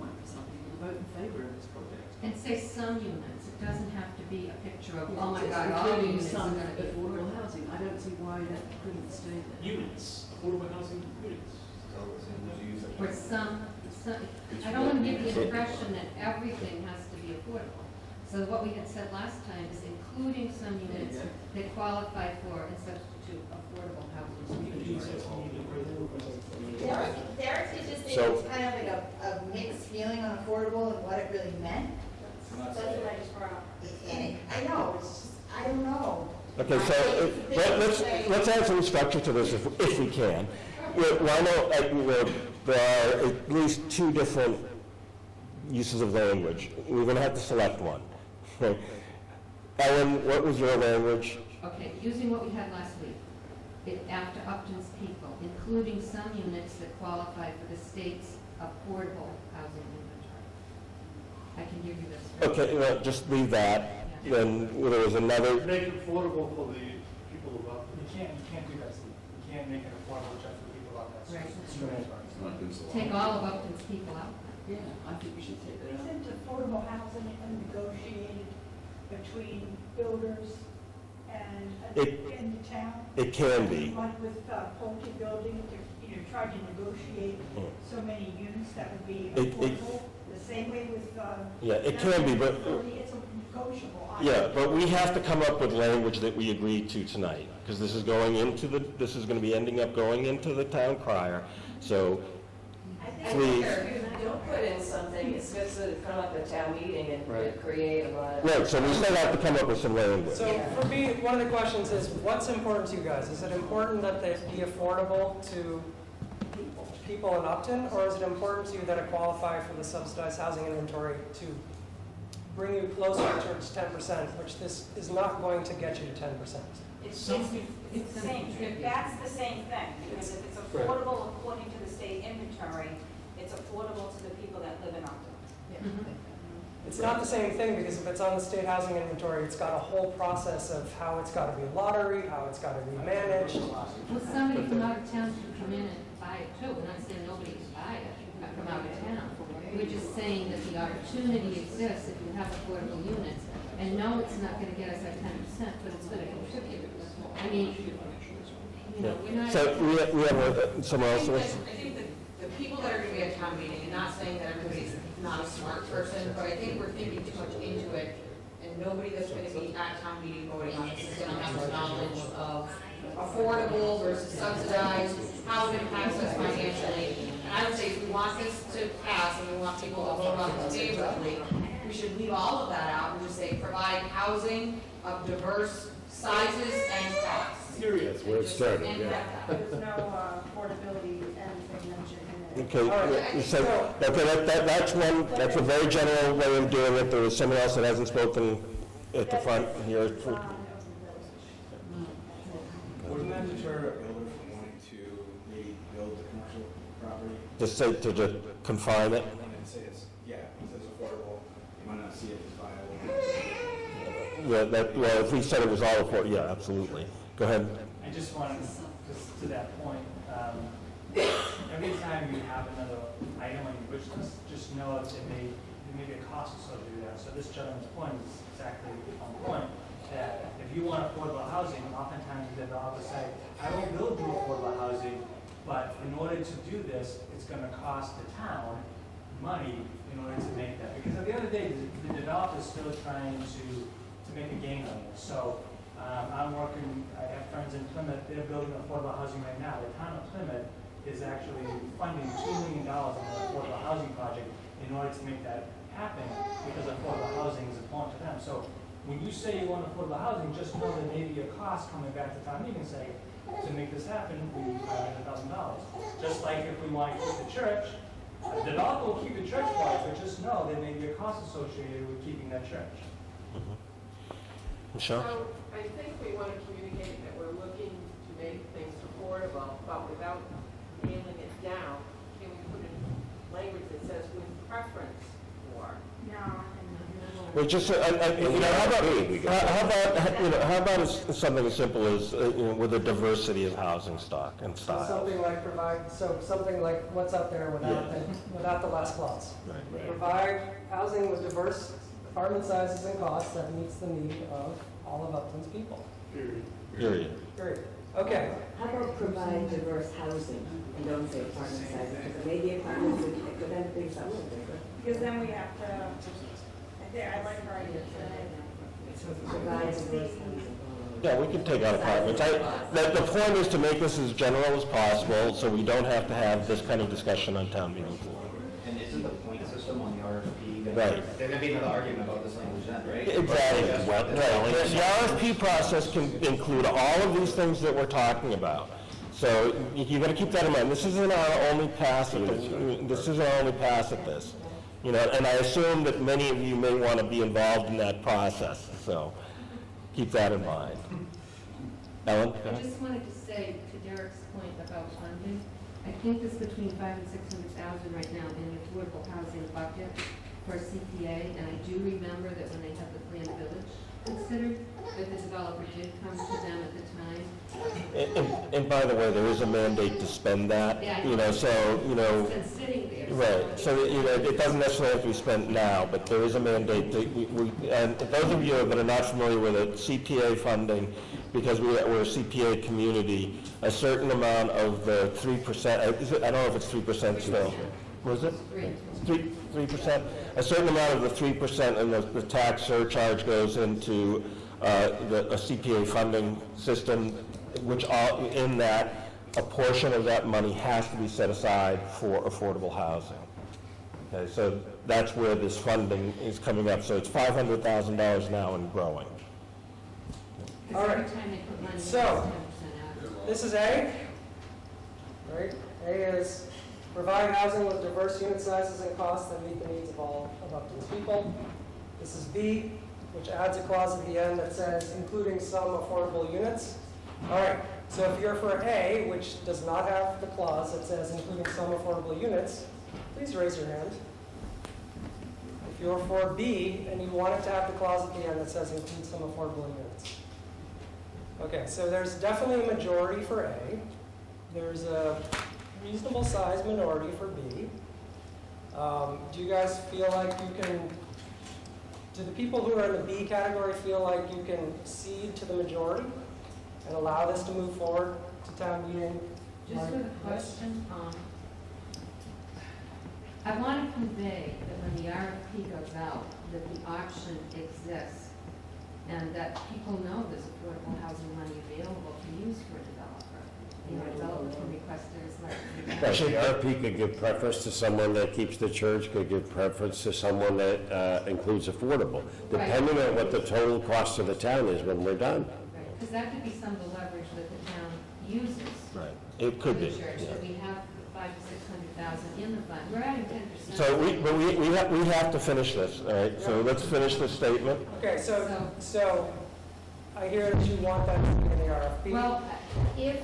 point for some people to vote in favour of this project. And say some units, it doesn't have to be a picture of, Yeah, oh my it's God, all including units are some gonna be affordable affordable. housing. I don't see why that couldn't stay there. Units, affordable housing units. Or some, I don't want to give the impression that everything has to be affordable. So what we had said last time is including some units that qualify for and substitute affordable housing. Derek did just say So- it was kind of like a mixed feeling on affordable and what it really meant. That's what I just brought up. I know, it's just, I don't know. Okay, so let's add some structure to this if we can. Why not, there are at least two different uses of language. We're going to have to select one. Okay. Ellen, what was your language? Okay, using what we had last week, after Upton's people, including some units that qualify for the state's affordable housing inventory. I can give you this. Okay, well, just leave that. Then there was another. Make it affordable for the people of Upton. You can't do that, Steve. You can't make it affordable just for people like that. Right. It's not good so long. Take all of Upton's people out. Yeah, I think we should take that out. Isn't affordable housing negotiated between builders and in the town? It can be. Like with Pulte Building, you're trying to negotiate so many units that would be affordable, the same way with. Yeah, it can be, but. It's a negotiable item. Yeah, but we have to come up with language that we agreed to tonight, because this is going to be ending up going into the town crier. So, please. Don't put in something, it's just that it's come up at town meeting and Right. create a lot of. Right, so we still have to come up with some language. So for me, one of the questions is, what's important to you guys? Is it important that they be affordable to people in Upton, or is it important to you that it qualify for the subsidized housing inventory to bring you closer towards 10%, which this is not going to get you to 10%? It's the same, that's the same thing, because if it's affordable according to the state inventory, it's affordable to the people that live in Upton. It's not the same thing, because if it's on the state housing inventory, it's got a whole process of how it's got to be lottery, how it's got to be managed. Well, somebody from out of town can come in and buy it too. We're not saying nobody can buy it from out of town. We're just saying that the opportunity exists if you have affordable units. And no, it's not going to get us our 10%, but it's going to contribute. I mean, we're not. So we have someone else. I think that the people that are going to be at town meeting, and not saying that everybody's not a smart person, but I think we're thinking too much into it, and nobody that's going to be at town meeting voting on this is going to have the knowledge of affordable versus subsidized, how it impacts us financially. And I would say if we want this to pass and we want people to vote on this favorably, we should leave all of that out and just say provide housing of diverse sizes and costs. That's where it started, yeah. There's no affordability anything mentioned in it. Okay, so, that's a very general way of doing it. There was someone else that hasn't spoken at the front here. Wouldn't that deter a builder from wanting to maybe build a commercial property? Just say to confine it. And say it's, yeah, so well, if we said it was all affordable, yeah, absolutely. Go ahead. I just wanted, just to that point, every time you have another item on your wish list, just know that there may be a cost associated with that. So this gentleman's point is exactly on point, that if you want affordable housing, oftentimes the developers say, I will build you affordable housing, but in order to do this, it's gonna cost the town money in order to make that. Because at the end of the day, the developer's still trying to make a gain on this. So I have friends in Plymouth, they're building affordable housing right now. The town of Plymouth is actually funding $2 million in an affordable housing project in order to make that happen, because affordable housing is important to them. So when you say you want affordable housing, just know there may be a cost coming back to town meeting saying, to make this happen, we need $500,000. Just like if we want to keep the church, the developer will keep the church part, but just know there may be a cost associated with keeping that church. Michelle? So I think we want to communicate that we're looking to make things affordable, but without nailing it down, can we put in language that says with preference for? No. Well, just, how about something as simple as, with a diversity of housing stock and style? Something like what's up there without the last clause. Right. Provide housing with diverse apartment sizes and costs that meets the need of all of Upton's people. Period. Okay. How about provide diverse housing, and don't say apartment size, because maybe apartments could end up being something different. Because then we have to, I like her idea. Provide diverse housing. Yeah, we can take out apartments. The point is to make this as general as possible, so we don't have to have this kind of discussion on town meeting floor. And isn't the point system on the RFP Right. There's gonna be another argument about this language then, right? Exactly. Right. The RFP process can include all of these things that we're talking about. So you've got to keep that in mind. This isn't our only pass at this. This isn't our only pass at this. And I assume that many of you may want to be involved in that process. So keep that in mind. Ellen? I just wanted to say to Derek's point about funding, I think there's between $500,000 and $600,000 right now in the affordable housing bucket for CPA, and I do remember that when they had the planned village considered, that the developer did come to them at the time. And by the way, there is a mandate to spend that. Yeah, So it's been sitting there. right. So it doesn't necessarily have to be spent now, but there is a mandate. And those of you that are not familiar with it, CPA funding, because we're a CPA community, a certain amount of the 3%. I don't know if it's 3% still. Was it? 3%. A certain amount of the 3% and the tax surcharge goes into a CPA funding system, which in that, a portion of that money has to be set aside for affordable housing. Okay, so that's where this funding is coming up. So it's $500,000 now and growing. All right. Every time they put money in, it's So, 10% out. This is A. Right? A is provide housing with diverse unit sizes and costs that meet the needs of all of Upton's people. This is B, which adds a clause at the end that says including some affordable units. All right, so if you're for A, which does not have the clause that says including some affordable units, please raise your hand. If you're for B and you want it to have the clause at the end that says include some affordable units. Okay, so there's definitely a majority for A. There's a reasonable size minority for B. Do you guys feel like you can, do the people who are in the B category feel like you can cede to the majority and allow this to move forward to town meeting? Just for the question, I want to convey that when the RFP goes out, that the option exists and that people know there's affordable housing money available to use for a developer. A developer can request it as much as Actually, RP could give preference to someone that keeps the church, could give preference to someone that includes affordable, depending on what the total cost of the town is when we're done. Because that could be some of the leverage that the town uses. Right. It could be. Church, that we have the $500,000 to $600,000 in the fund. We're adding 10%. So we have to finish this, all right? So let's finish the statement. Okay, so I hear that you want that to be in the RFP. Well, if,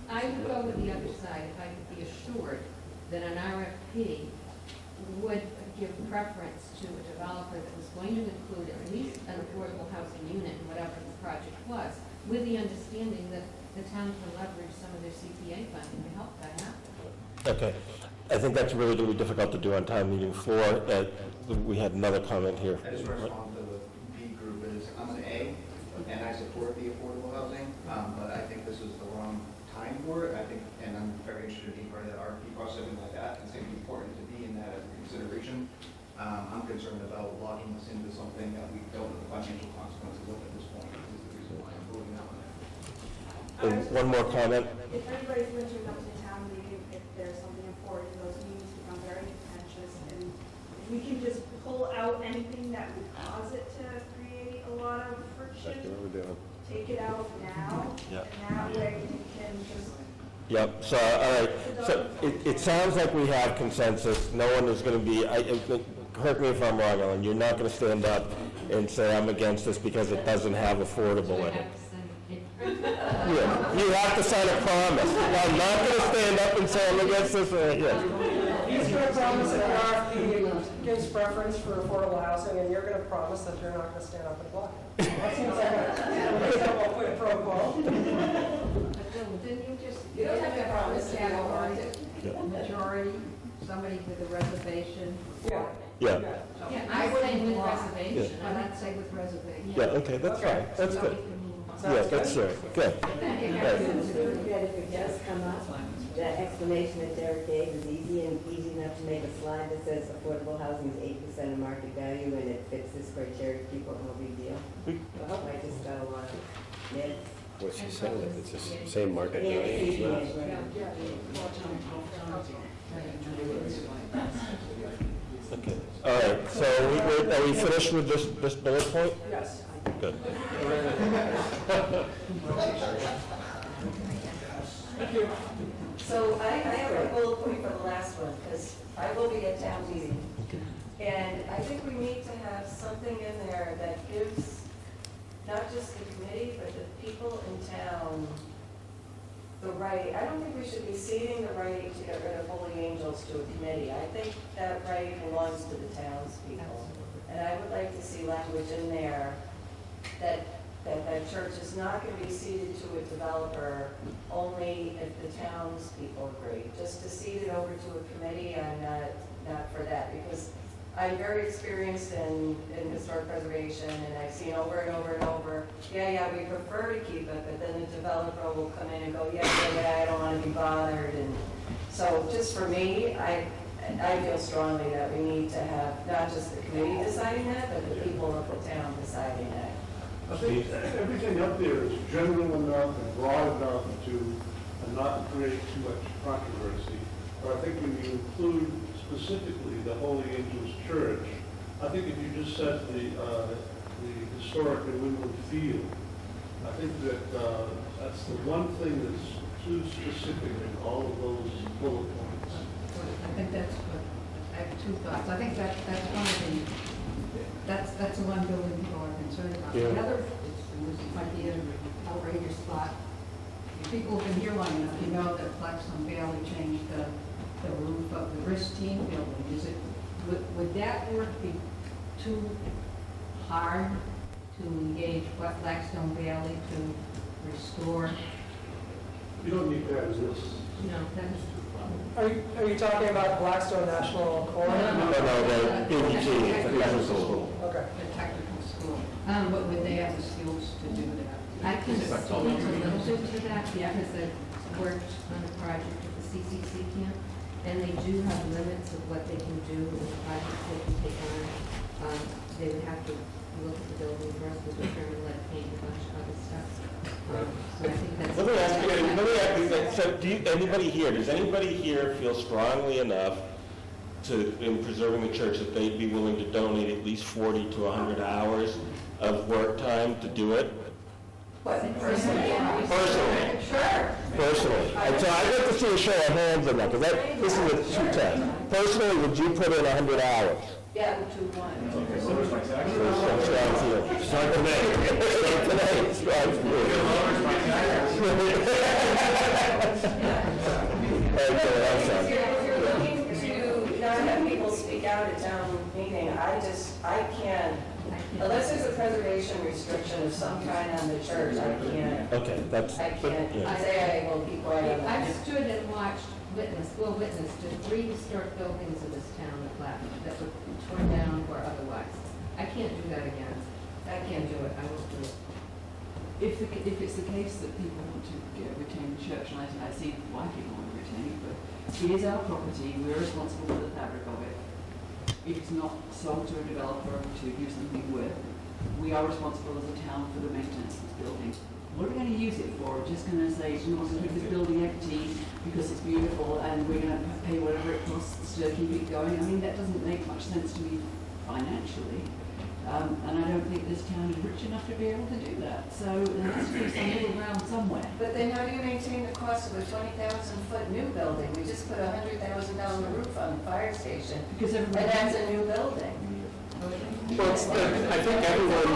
I would go with the other side if I could be assured that an RFP would give preference to a developer that was going to include at least an affordable housing unit in whatever the project was, with the understanding that the town can leverage some of their CPA funding to help that happen. Okay. I think that's really going to be difficult to do on town meeting floor. We had another comment here. I just respond to the B group is, I'm an A, and I support the affordable housing, but I think this is the wrong time for it. I think, and I'm very interested in being part of that RFP process, something like that. It's going to be important to be in that as a consideration. I'm concerned about locking this into something that we don't know the financial consequences of at this point. This is the reason why I'm voting on it. One more comment. If anybody's mentioning up to the town meeting, if there's something important, those meetings become very contentious, and if we can just pull out anything that would cause it to create a lot of friction, take it out now, Yeah. and that way we can just. Yep, so, all right, so it sounds like we have consensus. No one is going to be, correct me if I'm wrong, Ellen, you're not going to stand up and say I'm against this because it doesn't have affordable in it. Yeah, you have to sign a promise. I'm not going to stand up and say I'm against this, yeah. He's going to promise that the RFP gives preference for affordable housing, and you're going to promise that you're not going to stand up and block it. That seems like a reasonable quid pro quo. Didn't you just, You don't have to promise if you don't want a majority, somebody with a reservation? Yeah. Yeah. Yeah, I say with reservation, I would say with reservation. Yeah, okay, that's fine, that's good. Yeah, that's right, good. If it does come up, the explanation that Derek gave is easy enough to make a slide that says affordable housing is 8% of market value and it fits this criteria, people, no big deal. I just got a lot of myths. What she said, it's the same market Yeah, value. Okay, all right, so are we finished with this bullet point? Yes. Good. So I have a bullet point for the last one, because I will be at town meeting. And I think we need to have something in there that gives not just the committee, but the people in town the right. I don't think we should be ceding the right to get rid of Holy Angels to a committee. I think that right belongs to the townspeople. And I would like to see language in there that church is not going to be ceded to a developer only if the townspeople agree. Just to cede it over to a committee, I'm not for that, because I'm very experienced in historic preservation, and I've seen over and over and over, yeah, we prefer to keep it, but then the developer will come in and go, yeah, I don't want to be bothered. And so just for me, I feel strongly that we need to have not just the committee deciding that, but the people of the town deciding that. I think everything up there is general enough and broad enough to not create too much controversy. But I think when you include specifically the Holy Angels Church, I think if you just said the historic New England field, I think that that's the one thing that's too specific in all of those bullet points. I think that's good. I have two thoughts. I think that's one of the, that's the one building people are concerned about. Yeah. The other, which might be an outrageous spot, people who've been here long enough, you know that Blackstone Valley changed the roof of the Ristine building. Would that work be too hard to engage Blackstone Valley to restore? You don't need that as this. No, that's. Are you talking about Blackstone National Corridor? No, the ABT, school. Okay. The technical school. But would they have the skills to do that? I can speak a little bit to that, because I've worked on a project at the CCC camp, and they do have limits of what they can do with the projects they can take on. They would have to look at the building first, to determine lead paint, a bunch of other stuff. So I think that's. Let me ask you, so does anybody here feel strongly enough in preserving the church that they'd be willing to donate at least 40 to 100 hours of work time to do it? Personally? Sure. Personally. And so I'd like to see a show of hands on that, because this is a true test. Personally, would you put in 100 hours? Yeah, the 2-1. Okay, so it's strong to you. Start today. Start today. Strong to you. If you're looking to not have people speak speak out at town meeting, I can't, unless there's a preservation restriction of some kind on the church, I can't. Okay, that's. I can't yeah. say I will be quiet on I've that. stood and watched, witnessed to 3 historic buildings in this town of Platten that were torn down or otherwise. I can't do that again. I can't do it, I won't do it. If it's the case that people want to retain the church, and I see why people want to retain it, but it is our property, we're responsible for the fabric of it. If it's not sold to a developer to do something with, we are responsible as a town for the maintenance of this building. What are we going to use it for? We're just going to say we want to keep this building empty because it's beautiful and we're going to pay whatever it costs to keep it going. I mean, that doesn't make much sense to me financially. And I don't think this town is rich enough to be able to do that. So there has to be some middle ground somewhere. But then how do you maintain the cost of a 20,000-foot new building? We just put a $100,000 roof on the fire station, Because and that's a new building. Well, I think everyone,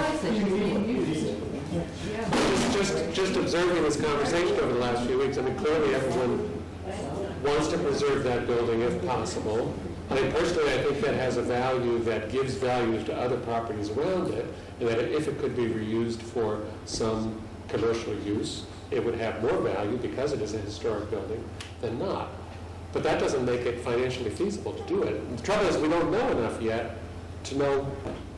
just observing this conversation over the last few weeks, I mean, clearly everyone wants to preserve that building if possible. I mean, personally, I think that has a value that gives value to other properties around it, and that if it could be reused for some commercial use, it would have more value because it is a historic building than not. But that doesn't make it financially feasible to do it. The trouble is, we don't know enough yet to know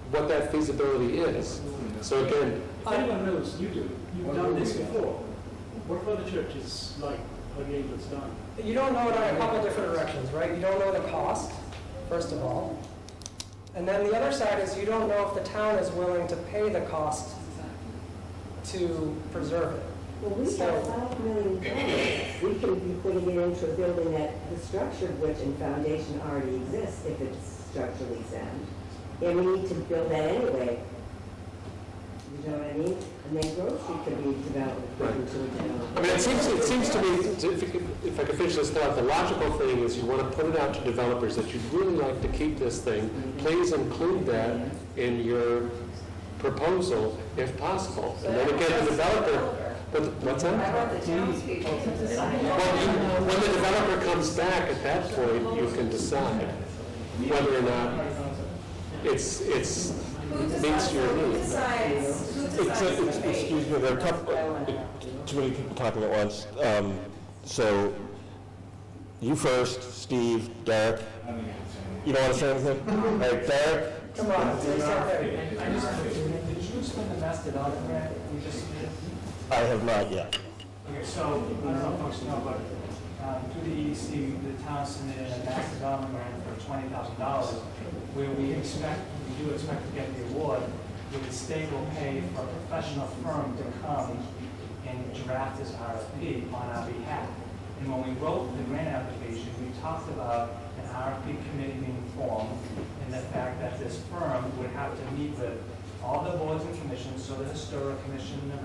what that feasibility is. So again, If anyone knows, you do. You've done this before. What have other churches like Gable's done? You don't know it on a couple different directions, right? You don't know the cost, first of all. And then the other side is you don't know if the town is willing to pay the cost to preserve it. Well, we have $5 million. We can be putting it into a building that the structure of which and foundation already exists if it's structurally sound. And we need to build that anyway. You know what I mean? And then Grove Street could be developed into a development. I mean, it seems to me, if I could finish this thought, the logical thing is you want to put it out to developers that you'd really like to keep this thing. Please include that in your proposal if possible. And then again, the developer, what's that? I want the townspeople to decide. Well, when the developer comes back at that point, you can decide whether or not it's meets your needs. Excuse me, there are a couple, too many people talking at once. So, you first, Steve, Derek. You don't want to say anything? All right, Derek? Come on, Did you spend the Mastodon grant you just submitted? I have not yet. Okay, so, I don't know if folks know, but through the EDC, the town submitted a Mastodon grant for $20,000, where we do expect to get the award, where the state will pay for a professional firm to come and draft this RFP on our behalf. And when we wrote the grant application, we talked about an RFP committee being formed and the fact that this firm would have to meet with all the boards and commissions, so the Historic Commission, the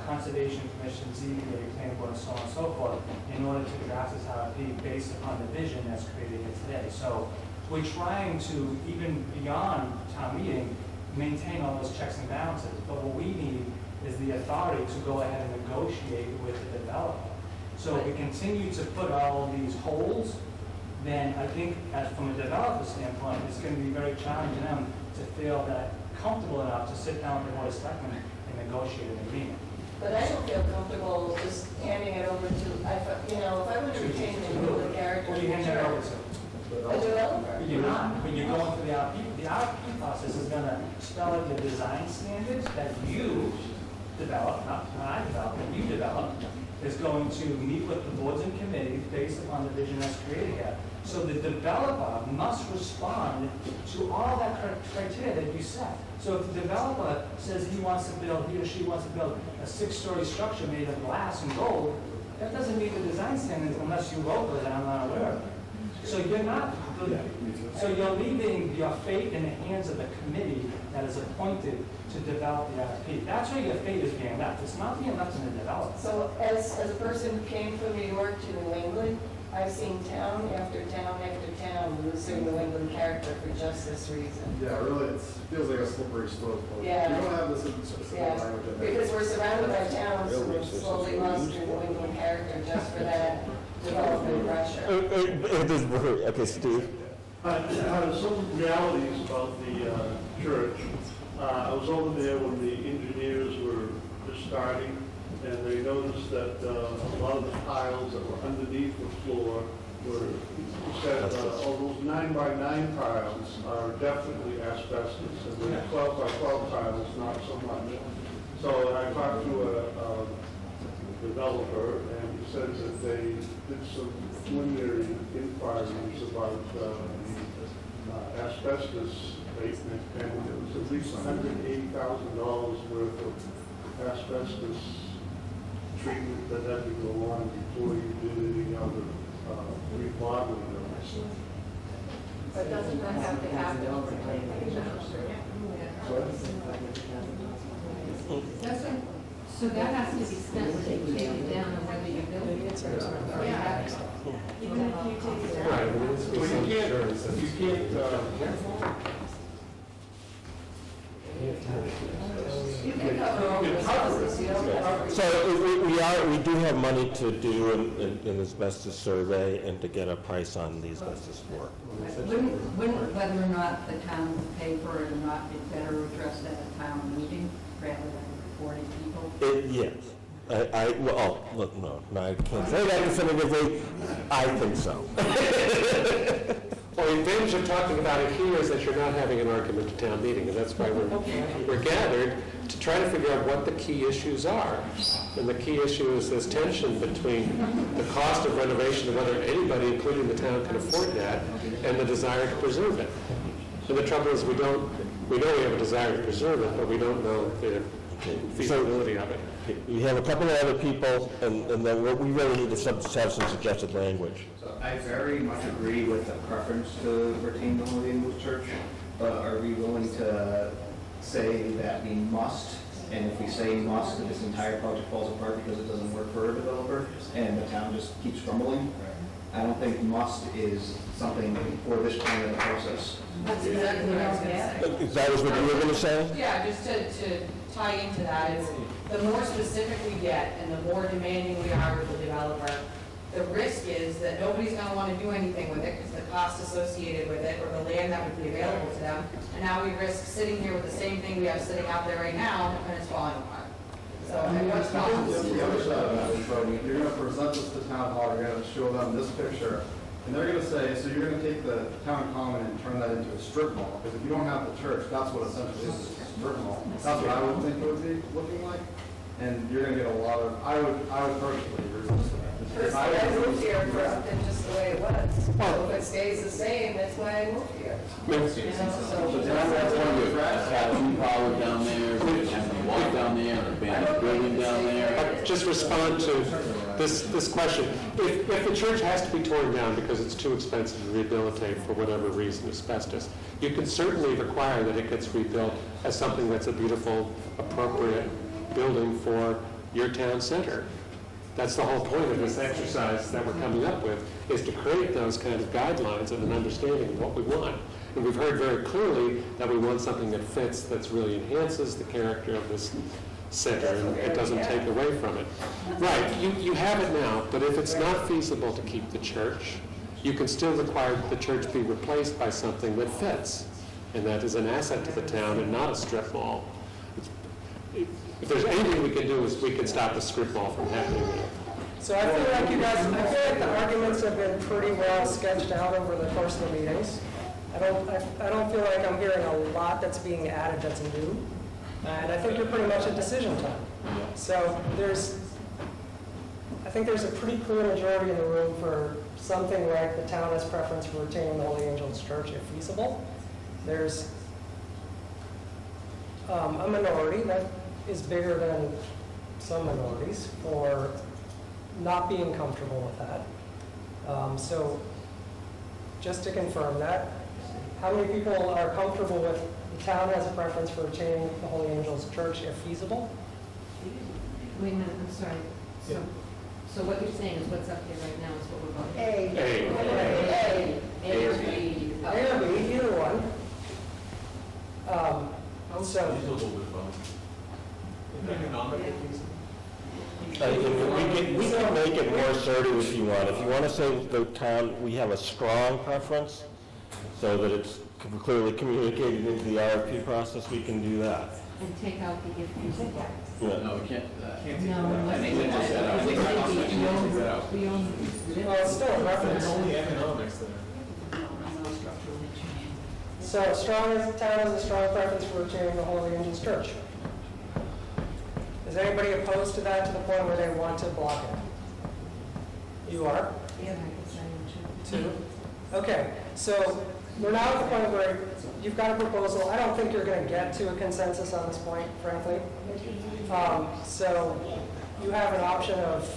Conservation Commission, ZBA, Planning Board, and so on and so forth, in order to draft this RFP based upon the vision that's created here today. So we're trying to, even beyond town meeting, maintain all those checks and balances. But what we need is the authority to go ahead and negotiate with the developer. So if we continue to put all these holes, then I think from a developer standpoint, it's going to be very challenging them to feel that comfortable enough to sit down with the Board of Selectmen and negotiate an agreement. But I don't feel comfortable just handing it over to, if I would retain the character. What do you hand that over to? A developer. You're not. When you're going through the RFP, the RFP process is going to spell out the design standards that you develop, not I develop, but you develop, is going to meet with the boards and committees based upon the vision that's created here. So the developer must respond to all that criteria that you set. So if the developer says he wants to build, he or she wants to build a 6-story structure made of glass and gold, that doesn't meet the design standards unless you wrote it and I'm not aware of it. So you're not, so you're leaving your fate in the hands of the committee that is appointed to develop the RFP. That's where your fate is being left. It's not being left in the developer. So as a person who came from New York to New England, I've seen town after town after town lose their New England character for just this reason. Yeah, really, it feels like a slippery slope. Yeah. You don't have this in specific language. in there. Because we're surrounded by towns who have slowly lost their New England character just for that development pressure. Okay, Steve. Some realities about the church. I was over there when the engineers were just starting, and they noticed that a lot of the tiles that were underneath the floor were, said, all those 9x9 tiles are definitely asbestos, and the 12x12 tiles not so much. So I talked to a developer, and he says that they did some preliminary inquiries about the asbestos abatement, and it was at least $180,000 worth of asbestos treatment that had to go on before you did any other remodeling of it. But doesn't that have to happen? So that has to be spent when you take it down and whether you build it or Yeah. Even if you take it down. Right, well, it's Well, you can't, you can't, You can cover all the asbestos, you don't cover. So we do have money to do an asbestos survey and to get a price on the asbestos work. Wouldn't whether or not the town would pay for it or not be better addressed at a town meeting rather than 40 people? Yes. Well, look, no, I can't say that definitively. I think so. Well, the advantage of talking about it here is that you're not having an argument at town meeting, and that's why we're gathered to try to figure out what the key issues are. And the key issue is this tension between the cost of renovation and whether anybody, including the town, can afford that, and the desire to preserve it. And the trouble is we know we have a desire to preserve it, but we don't know the feasibility of it. We have a couple of other people, and then we really need to have some suggested language. So I very much agree with the preference to retain the Holy Angels Church, but are we willing to say that we must, and if we say must, that this entire project falls apart because it doesn't work for a developer, and the town just keeps crumbling? I don't think must is something for this point of the process. That's exactly what I was gonna say. Is that what you were going to say? Yeah, just to tie into that, is the more specific we get and the more demanding we are with the developer, the risk is that nobody's gonna wanna do anything with it because the cost associated with it or the land that would be available to them. And now we risk sitting here with the same thing we have sitting out there right now and it's falling apart. So, and what's The other side of that is, you're gonna present this to town hall, you're gonna show them this picture, and they're gonna say, so you're gonna take the town common and turn that into a strip mall, because if you don't have the church, that's what essentially is a strip mall. That's what I would think it would be looking like, and you're gonna get a lot of, I would personally agree with that. Personally, I moved here for something just the way it was. So if it stays the same, that's why I moved here. You know, So that's one of the tattoo parlor down there, and the walk down there, and the abandoned building down there. Just respond to this question. If the church has to be torn down because it's too expensive to rehabilitate for whatever reason, asbestos, you can certainly require that it gets rebuilt as something that's a beautiful, appropriate building for your town center. That's the whole point of this exercise that we're coming up with, is to create those kind of guidelines and an understanding of what we want. And we've heard very clearly that we want something that fits, that really enhances the character of this center, and it doesn't take away from it. Right, you have it now, but if it's not feasible to keep the church, you can still require that the church be replaced by something that fits, and that is an asset to the town and not a strip mall. If there's anything we can do, is we can stop the strip mall from happening there. So I feel like you guys, I feel like the arguments have been pretty well sketched out over the course of the meetings. I don't feel like I'm hearing a lot that's being added that's new. And I think you're pretty much at decision time. So I think there's a pretty clear majority in the room for something like the town has preference for retaining the Holy Angels Church if feasible. There's a minority that is bigger than some minorities for not being comfortable with that. So just to confirm that, how many people are comfortable with the town has a preference for retaining the Holy Angels Church if feasible? Wait a minute, I'm sorry. So what you're saying is what's up here right now is what we're voting. A or B. A or B, either one. We can make it more assertive if you want. If you want to say the town, we have a strong preference, so that it's clearly communicated into the RFP process, we can do that. And take out the if you said that. Yeah. No, we can't do that. No, I think we just said, I think that's what you need to set out. Well, it's still a reference. economics there. So town has a strong preference for retaining the Holy Angels Church. Is anybody opposed to that to the point where they want to block it? You are? Yeah, I guess I am too. Two? Okay, so we're now at the point where you've got a proposal. I don't think you're going to get to a consensus on this point, frankly. So you have an option of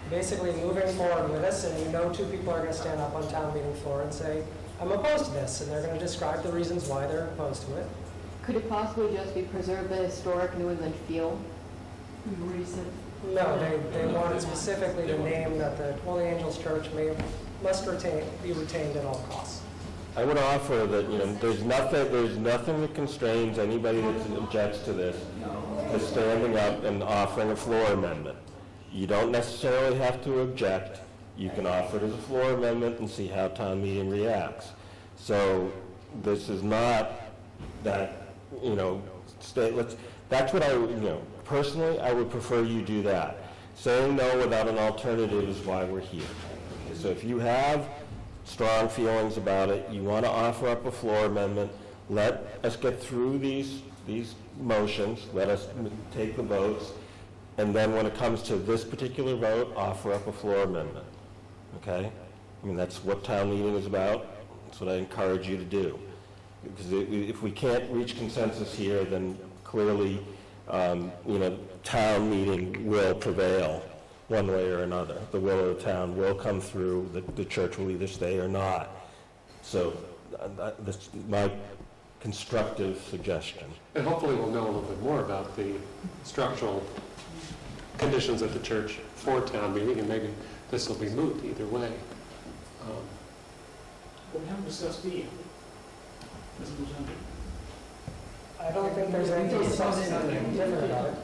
basically moving forward with this, and you know two people are going to stand up on town meeting floor and say, I'm opposed to this, and they're going to describe the reasons why they're opposed to it. Could it possibly just be preserve the historic New England feel? We've already said. No, they wanted specifically to name that the Holy Angels Church must be retained at all costs. I would offer that, there's nothing that constrains anybody that objects to this to standing up and offering a floor amendment. You don't necessarily have to object. You can offer it as a floor amendment and see how town meeting reacts. So this is not that, that's what personally, I would prefer you do that. Saying no without an alternative is why we're here. So if you have strong feelings about it, you want to offer up a floor amendment, let us get through these motions, let us take the votes, and then when it comes to this particular vote, offer up a floor amendment. Okay? That's what town meeting is about. That's what I encourage you to do. Because if we can't reach consensus here, then clearly, town meeting will prevail one way or another. The will of the town will come through. The church will either stay or not. So that's my constructive suggestion. And hopefully we'll know a little bit more about the structural conditions at the church for town meeting, and maybe this will be moot either way. We haven't discussed the I don't think there's anything different about it.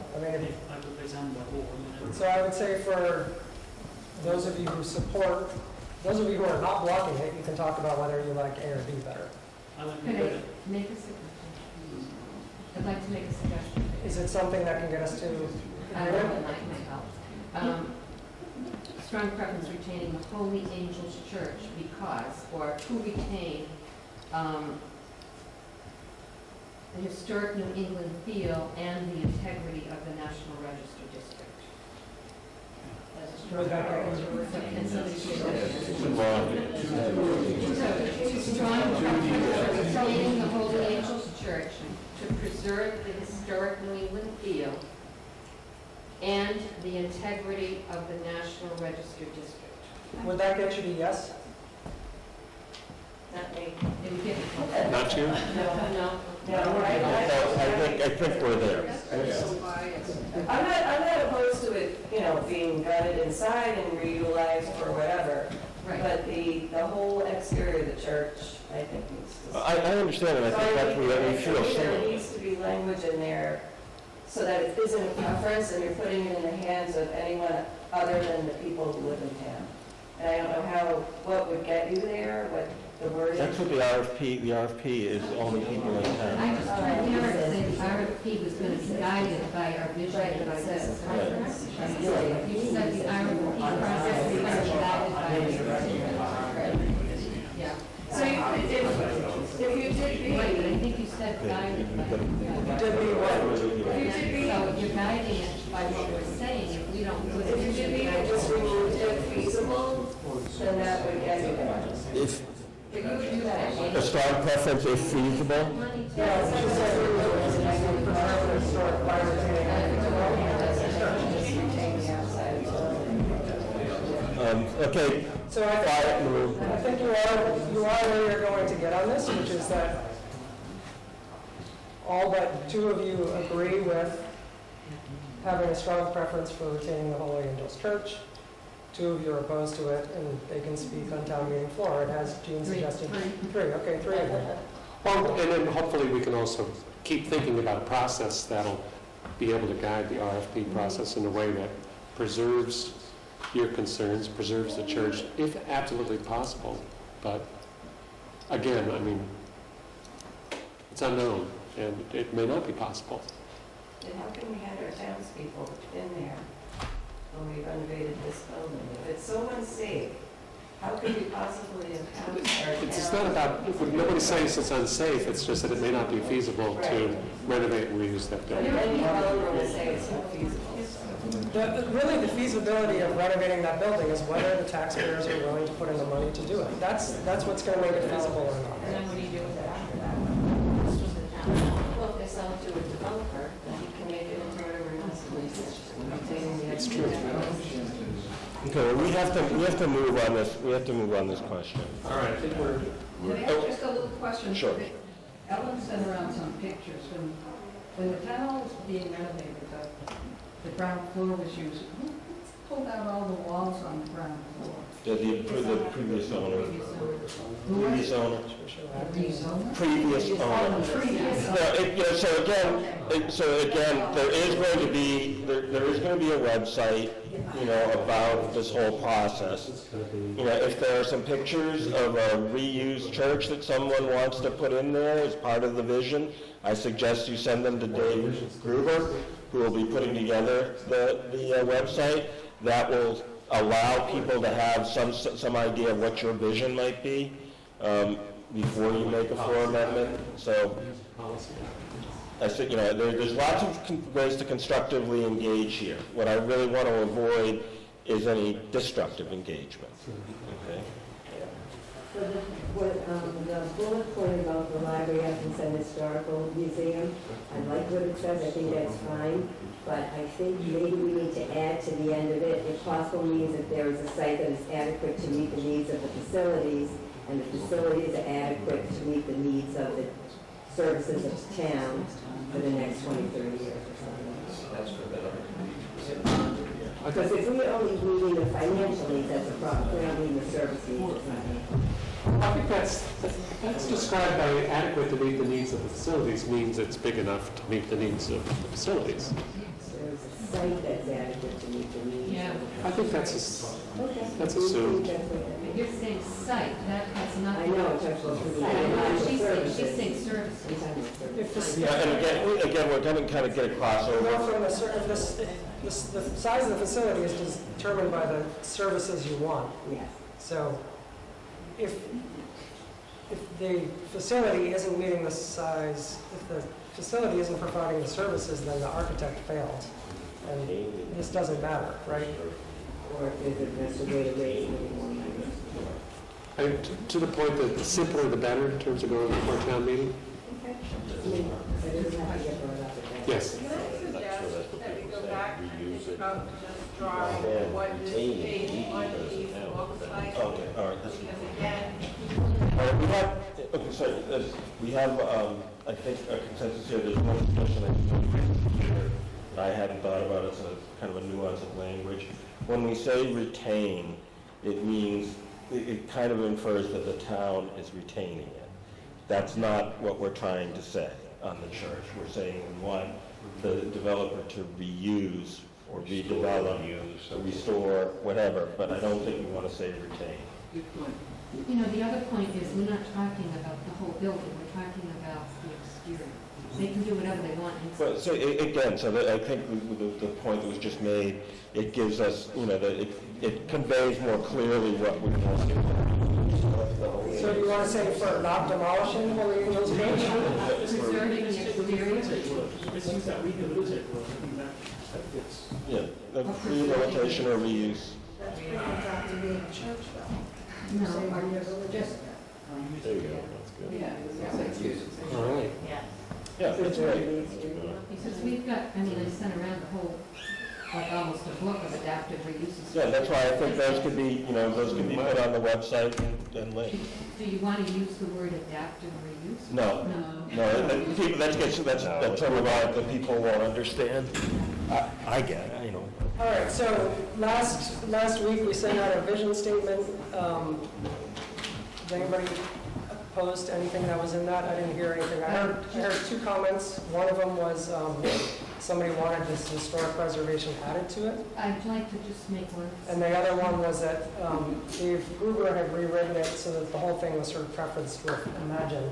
So I would say for those of you who support, those of you who are not blocking it, you can talk about whether you like A or B better. Could I make a suggestion? I'd like to make a suggestion. Is it something that can get us to agreement? Strong preference retaining the Holy Angels Church because, or to retain the historic New England feel and the integrity of the National Register District. And so strong preference retaining the Holy Angels Church to preserve the historic New England feel and the integrity of the National Register District. Would that get you to yes? Not me. Did we get Not you? No. I think we're there. I'm not opposed to it, being gutted inside and reutilized for whatever. Right. But the whole exterior of the church, I think needs to. I understand, and I think that's where we feel There similar. needs to be language in there so that it isn't a preference and you're putting it in the hands of anyone other than the people who live in town. And I don't know what would get you there, what the word is. That's what the RFP is, all the people in town. I just tried to hear it say the RFP was going to be guided by our vision and success. You said the RFP process was going to be guided by. Yeah. So if you did B, Right, but I think you said guided by. Did we what? if you did B, So you're guiding it by what we're saying. If we don't put it if you did B and just removed if feasible, then that would get you there. If If you would do that. a strong preference is feasible, Yeah, it's just like we were doing, like we preserve the historic by retaining the Holy Angels Church, just retain the outside. okay, So I think you are where you're going to get on this, which is that all but two of you agree with having a strong preference for retaining the Holy Angels Church. Two of you are opposed to it, and they can speak on town meeting floor. It has Jean suggested three. Okay, three of them. Well, and then hopefully we can also keep thinking about a process that'll be able to guide the RFP process in a way that preserves your concerns, preserves the church, if absolutely possible, but again, I mean, it's unknown, and it may not be possible. And how can we have our townspeople in there when we renovated this building? If it's so unsafe, how could we possibly have our It's not about, nobody's saying it's unsafe, it's just that it may not be feasible to renovate and reuse that building. Any developer will say it's not feasible. Really, the feasibility of renovating that building is whether the taxpayers are willing to put in the money to do it. That's what's going to make it feasible or not. And then what do you do with it after that? Well, if they sell it to a developer, then he can make it into whatever he wants to make it. It's true. Okay, well, we have to move on this, question. All right, I think we're, Can I ask just a little question? Sure. Ellen sent around some pictures. When the town hall was being renovated, the ground floor was used. Who pulled out all the walls on the ground floor? The previous owner. Previous owner. Previous owner? Previous owner. So again, there is going to be a website, about this whole process. If there are some pictures of a reused church that someone wants to put in there as part of the vision, I suggest you send them to Dave Gruber, who will be putting together the website. That will allow people to have some idea of what your vision might be before you make a floor amendment. So I said, there's lots of ways to constructively engage here. What I really want to avoid is any destructive engagement. Okay? So the bullet point about the library Athens and Historical Museum, I like what it says, I think that's fine, but I think maybe we need to add to the end of it, if possible, means that there is a site that is adequate to meet the needs of the facilities, and the facilities are adequate to meet the needs of the services of the town for the next 20, 30 years or something. That's for better. Because if we're only meeting the financial needs, that's a problem. If we're not meeting the service needs, it's not a I think that's described by adequate to meet the needs of the facilities means it's big enough to meet the needs of the facilities. There's a site that's adequate to meet the needs. Yeah. I think that's assumed. But you're saying site, that has nothing. I know, it's supposed to be. She's saying services. Yeah, and again, we're going to kind of get a crossover. Well, from the size of the facility is determined by the services you want. Yes. So if the facility isn't meeting the size, if the facility isn't providing the services, then the architect failed. And this doesn't matter, right? Or is it just a way to raise more money? To the point that the simpler the better in terms of going before town meeting? Okay. It doesn't have to get brought up again. Yes. Can I suggest that we go back and think about just drawing what this page one piece looks like? Okay, all right. Because again, We have, I think, a consensus here. There's one question I hadn't thought about. It's a kind of a nuance of language. When we say retain, it means, it kind of infers that the town is retaining it. That's not what we're trying to say on the church. We're saying we want the developer to reuse or redevelop, restore, whatever, but I don't think we want to say retain. The other point is, we're not talking about the whole building, we're talking about the exterior. They can do whatever they want inside. Well, so again, I think the point that was just made, it gives us, it conveys more clearly what we want to do. So you want to say for not demolishing Holy Angels Church? Preserving the exterior. Let's use that rehabilitate word. I think that fits. Yeah, the rehabilitation or reuse. That's pretty much to be a church, though. No, just, There you go, that's good. Yeah. All right. Yeah, that's great. because we've got, I sent around the whole, like almost a book of adaptive reuses. Yeah, that's why I think those could be, those could be put on the website and linked. Do you want to use the word adaptive reuse? No, that's a term that people won't understand. I get it, All right, so last week we sent out a vision statement. Is anybody opposed to anything that was in that. I didn't hear anything. I heard two comments. One of them was somebody wanted this historic preservation added to it. I'd like to just make one. And the other one was that Dave Gruber had rewritten it so that the whole thing was sort of preferenced with imagine.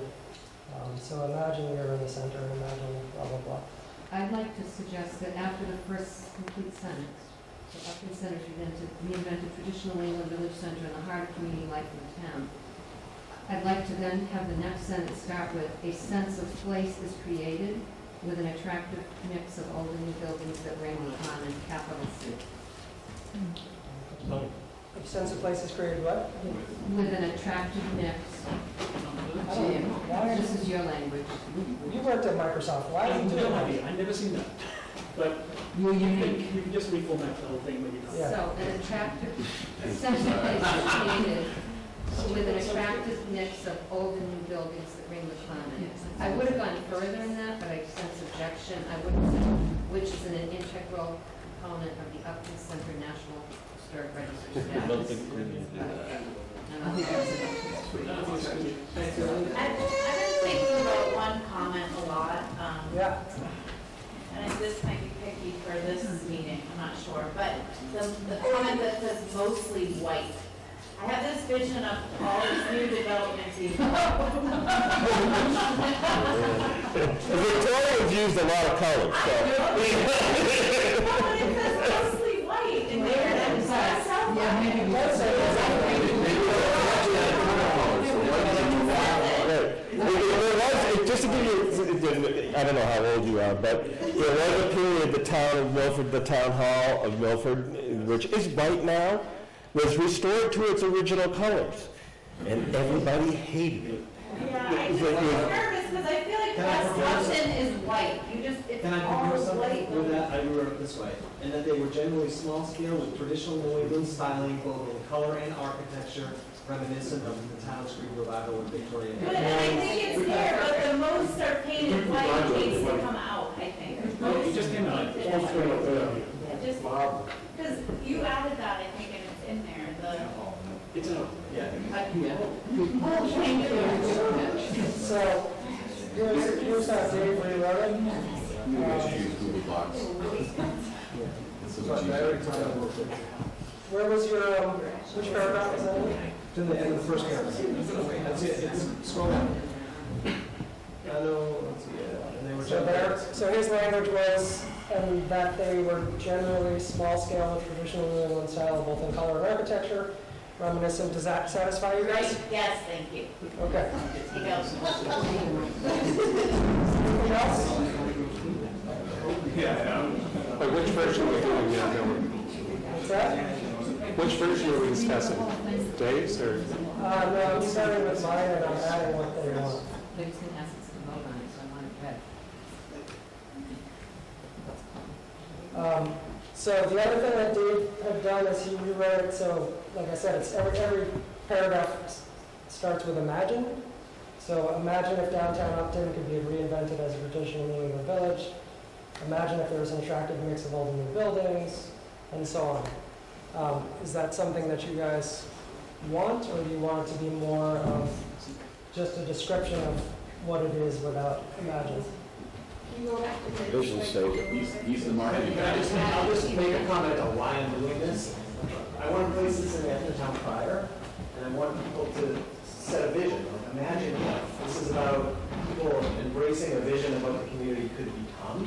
So imagine you're in the center, and imagine blah, blah, blah. I'd like to suggest that after the first complete sentence, the Upton Center reinvented traditional England village center in the heart of community life in the town. I'd like to then have the next sentence start with, a sense of place is created with an attractive mix of old and new buildings that ring upon in capital C. A sense of place is created what? With an attractive mix. This is your language. You worked at Microsoft. Why I did have you do no that? idea, I've never seen that. But You're you unique. can just reformat the whole thing when you come. Yeah. So an attractive, sense of place is created with an attractive mix of old and new buildings that ring the climate. I would have gone further in that, but I sense objection. I wouldn't say, which is an integral component of the Upton Center National Historic Register status. I think that's enough. I've been thinking about one comment a lot, Yeah. and this might be picky for this meeting, I'm not sure, but the comment that says mostly white. I have this vision of all these new developments being. Victoria's used a lot of color, so. Well, it says mostly white in there, and that sounds Yeah, maybe we should say just to give you, I don't know how old you are, but there was a period, the town of Milford, the town hall of Milford, which is white now, was restored to its original colors, and everybody hated it. Yeah, I just get nervous because I feel like West Upton is white. It's Can I all compare something white. with that? I grew up this way, and that they were generally small scale with traditional New England styling, both in color and architecture, reminiscent of the town's Greek revival in Victoria. Good, and I think it's there, but the most are painted white needs to come out, I think. It just came out. Just, because you added that, I think, and it's in there, It's out. Yeah. Oh, thank you. So, here's how Dave rewrote it. We actually use Google Docs. This is what you Where was your, which paragraph was that in? It's in the end of the first paragraph. That's it, it's, scroll down. I know, let's see, yeah, and they were. So there, so his language was, and that they were generally small scale with traditional New England style, both in color and architecture, reminiscent. Does that satisfy you guys? Right, yes, thank you. Okay. Take out some. Anything else? But which version are we doing now, Dylan? What's that? Which version are we discussing? Dave's or? No, I'm starting with mine and I'm adding what they want. They're just gonna ask us to vote on it, so I want it read. So the other thing that Dave had done is he rewrote it, so like I said, it's every paragraph starts with imagine. So imagine if downtown Upton could be reinvented as a traditional New England village. Imagine if there was an attractive mix of old and new buildings, and so on. Is that something that you guys want, or do you want it to be more of just a description of what it is without imagine? Vision statement. He's the marketing guy. I'll just make a comment on why I'm doing this. I want to place this in the Upton Town Crier, and I want people to set a vision. Like, imagine this is about people embracing a vision of what the community could become.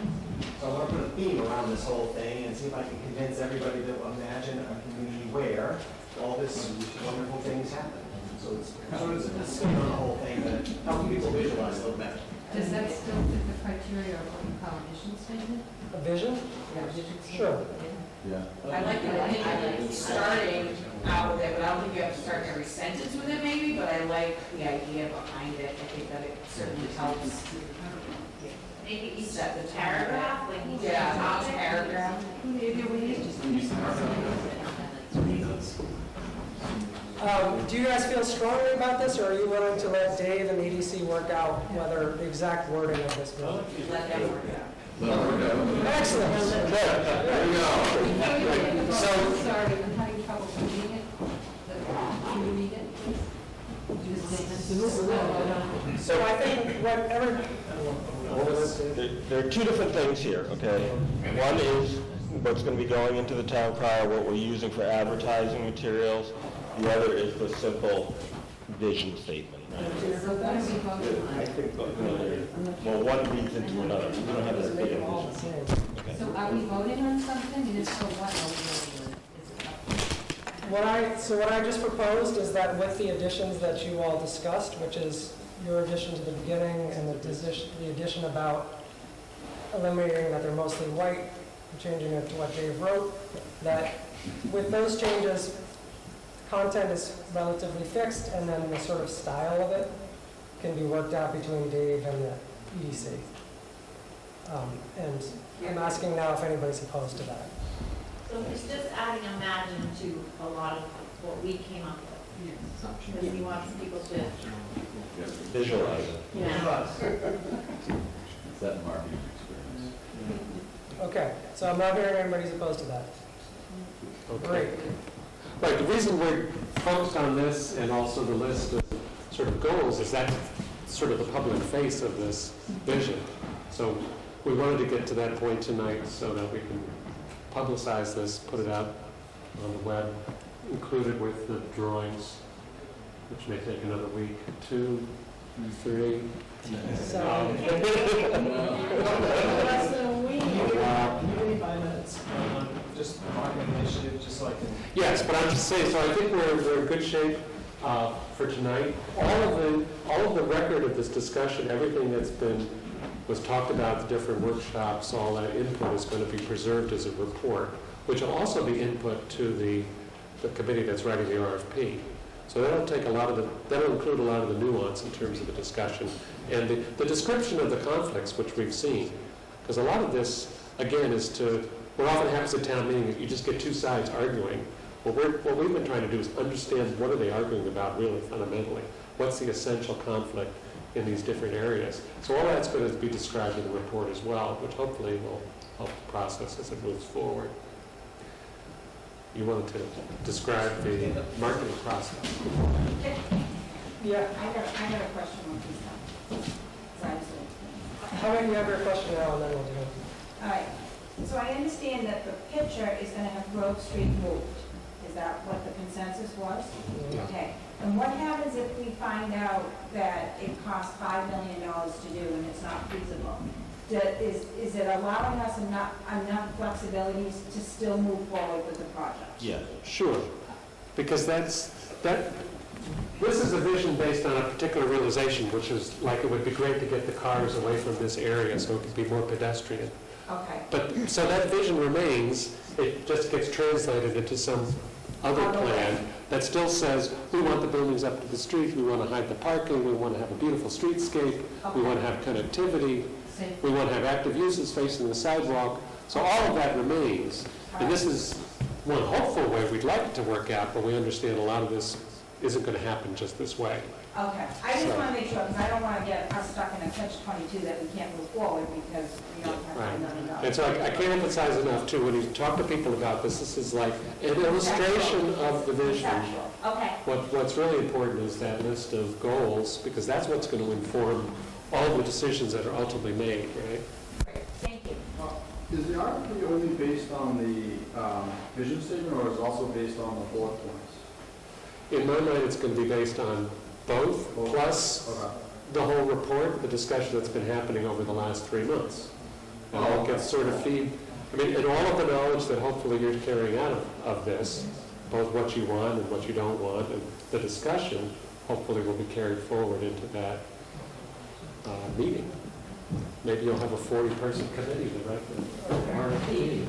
So I want to put a theme around this whole thing and see if I can convince everybody to imagine a community where all this wonderful things happen. So it's sort of a spin on the whole thing, that helping people visualize a little better. Does that still fit the criteria of what you call a mission statement? A vision? Yeah, vision statement. Sure. Yeah. I like the idea of starting out with it, but I don't think you have to start every sentence with it maybe, but I like the idea behind it. I think that it certainly helps. Maybe each of the paragraph, like each Yeah, top top paragraph. Maybe we just. Do you guys feel strongly about this, or are you willing to let Dave and the EDC work out whether the exact wording of this bill? Let them work it out. Excellent. Good. There we go. So, sorry, I'm having trouble reading it. Can you read it, please? So I think whatever, There are two different things here, okay? One is what's going to be going into the town crier, what we're using for advertising materials. The other is the simple vision statement. Right? I think, well, one leads into another. We don't have a big vision. Okay. So are we voting on something, and if so, what are we voting on? Is it up? what I just proposed is that with the additions that you all discussed, which is your addition to the beginning and the addition about eliminating that they're mostly white, and changing it to what Dave wrote, that with those changes, content is relatively fixed, and then the sort of style of it can be worked out between Dave and the EDC. And I'm asking now if anybody's opposed to that. So it's just adding imagine to a lot of what we came up with. Because we want people to Visualize it. It's that marketing experience. Okay, so I'm not hearing anybody's opposed to that. Great. Right, the reason we're focused on this and also the list of sort of goals is that's sort of the public face of this vision. So we wanted to get to that point tonight so that we can publicize this, put it out on the web, include it with the drawings, which may take another week, 2, 3. Less than a week. Give me 5 minutes on just marketing initiative, just so I can. Yes, but I'm just saying, so I think we're in good shape for tonight. All of the record of this discussion, everything that's was talked about at the different workshops, all that input is going to be preserved as a report, which will also be input to the committee that's writing the RFP. So that'll include a lot of the nuance in terms of the discussion and the description of the conflicts which we've seen. Because a lot of this, again, what often happens at town meeting is you just get two sides arguing. What we've been trying to do is understand what are they arguing about really fundamentally. What's the essential conflict in these different areas? So all that's going to be described in the report as well, which hopefully will help the process as it moves forward. You wanted to describe the marketing process. Yeah. I got a question on this stuff. How about you have your question now and then we'll do it. All right, so I understand that the picture is gonna have Grove Street moved. Is that what the consensus was? Yeah. Okay, and what happens if we find out that it costs $5 million to do and it's not feasible? Is it allowing us enough flexibility to still move forward with the project? Yeah, sure. Because this is a vision based on a particular realization, which is like it would be great to get the cars away from this area so it could be more pedestrian. Okay. But, so that vision remains, it just gets translated into some other plan that still says, we want the buildings up to the street, we want to hide the parking, we want to have a beautiful streetscape, we want to have connectivity, we want to have active uses facing the sidewalk. So all of that remains. And this is one hopeful way we'd like it to work out, but we understand a lot of this isn't going to happen just this way. Okay, I just want to make sure, because I don't want to get us stuck in a catch-22 that we can't move forward because we don't have $5 million. And so I can't emphasize enough, too, when you talk to people about this is like an illustration of the vision. Okay. What's really important is that list of goals, because that's what's going to inform all the decisions that are ultimately made, right? Great, thank you. Is the RFP only based on the vision statement, or is it also based on the bullet points? In my mind, it's going to be based on both, plus the whole report, the discussion that's been happening over the last 3 months. And all gets sort of and all of the knowledge that hopefully you're carrying out of this, both what you want and what you don't want, and the discussion hopefully will be carried forward into that meeting. Maybe you'll have a 40-person committee to write the RFP.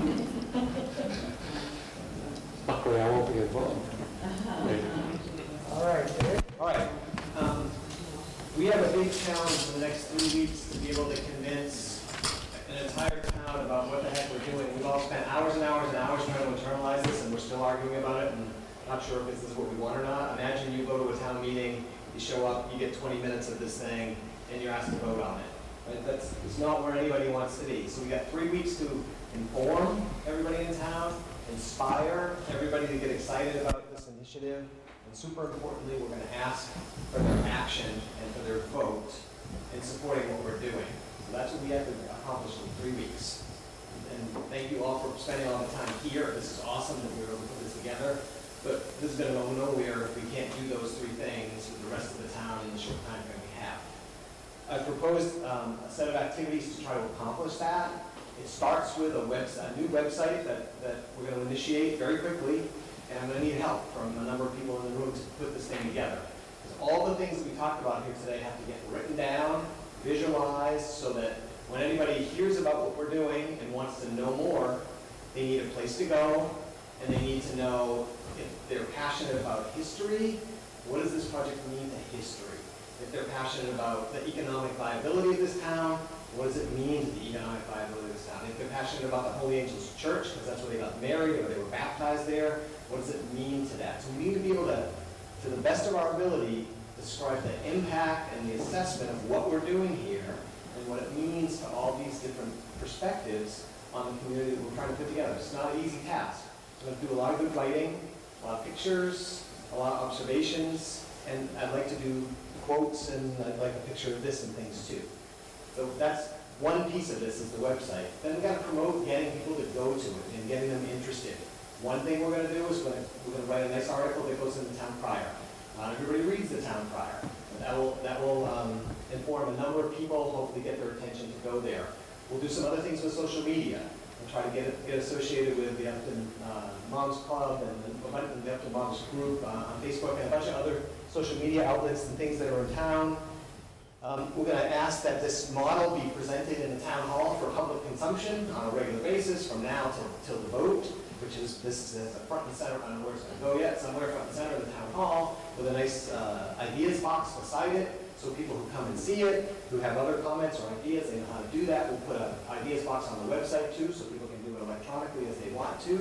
Luckily, I won't be involved. Maybe. All right. All right. We have a big challenge in the next 3 weeks to be able to convince an entire town about what the heck we're doing. We've all spent hours and hours and hours trying to internalize this, and we're still arguing about it and not sure if this is what we want or not. Imagine you go to a town meeting, you show up, you get 20 minutes of this thing, and you're asked to vote on it. Right? It's not where anybody wants to be. So we got 3 weeks to inform everybody in town, inspire everybody to get excited about this initiative, And super importantly, we're going to ask for their action and for their vote in supporting what we're doing. So that's what we have to accomplish in 3 weeks. And thank you all for spending all the time here. This is awesome that we were able to put this together. But this is going to go nowhere if we can't do those 3 things with the rest of the town in the short time frame we have. I've proposed a set of activities to try to accomplish that. It starts with a new website that we're going to initiate very quickly, and I'm going to need help from a number of people in the room to put this thing together. Because all the things that we talked about here today have to get written down, visualized, so that when anybody hears about what we're doing and wants to know more, they need a place to go, and they need to know if they're passionate about history, what does this project mean to history? If they're passionate about the economic viability of this town, what does it mean to the economic viability of this town? If they're passionate about the Holy Angels Church, because that's where they got married or they were baptized there, what does it mean to that? So we need to be able to the best of our ability, describe the impact and the assessment of what we're doing here and what it means to all these different perspectives on the community that we're trying to put together. It's not an easy task. So I'm going to do a lot of good writing, a lot of pictures, a lot of observations, and I'd like to do quotes, and I'd like a picture of this and things too. So that's one piece of this is the website. Then we've got to promote getting people to go to it and getting them interested. One thing we're going to do is we're going to write a nice article that goes in the town crier. Not everybody reads the town crier. That will inform a number of people, hopefully get their attention to go there. We'll do some other things with social media and try to get associated with the Upton Moms Club and the Upton Moms Group on Facebook and a bunch of other social media outlets and things that are in town. We're going to ask that this model be presented in the town hall for public consumption on a regular basis from now till the vote, which is this is the front and center. I don't know where it's going to go yet. Somewhere front and center of the town hall with a nice ideas box beside it, so people who come and see it, who have other comments or ideas, they know how to do that. We'll put an ideas box on the website too, so people can do it electronically as they want to.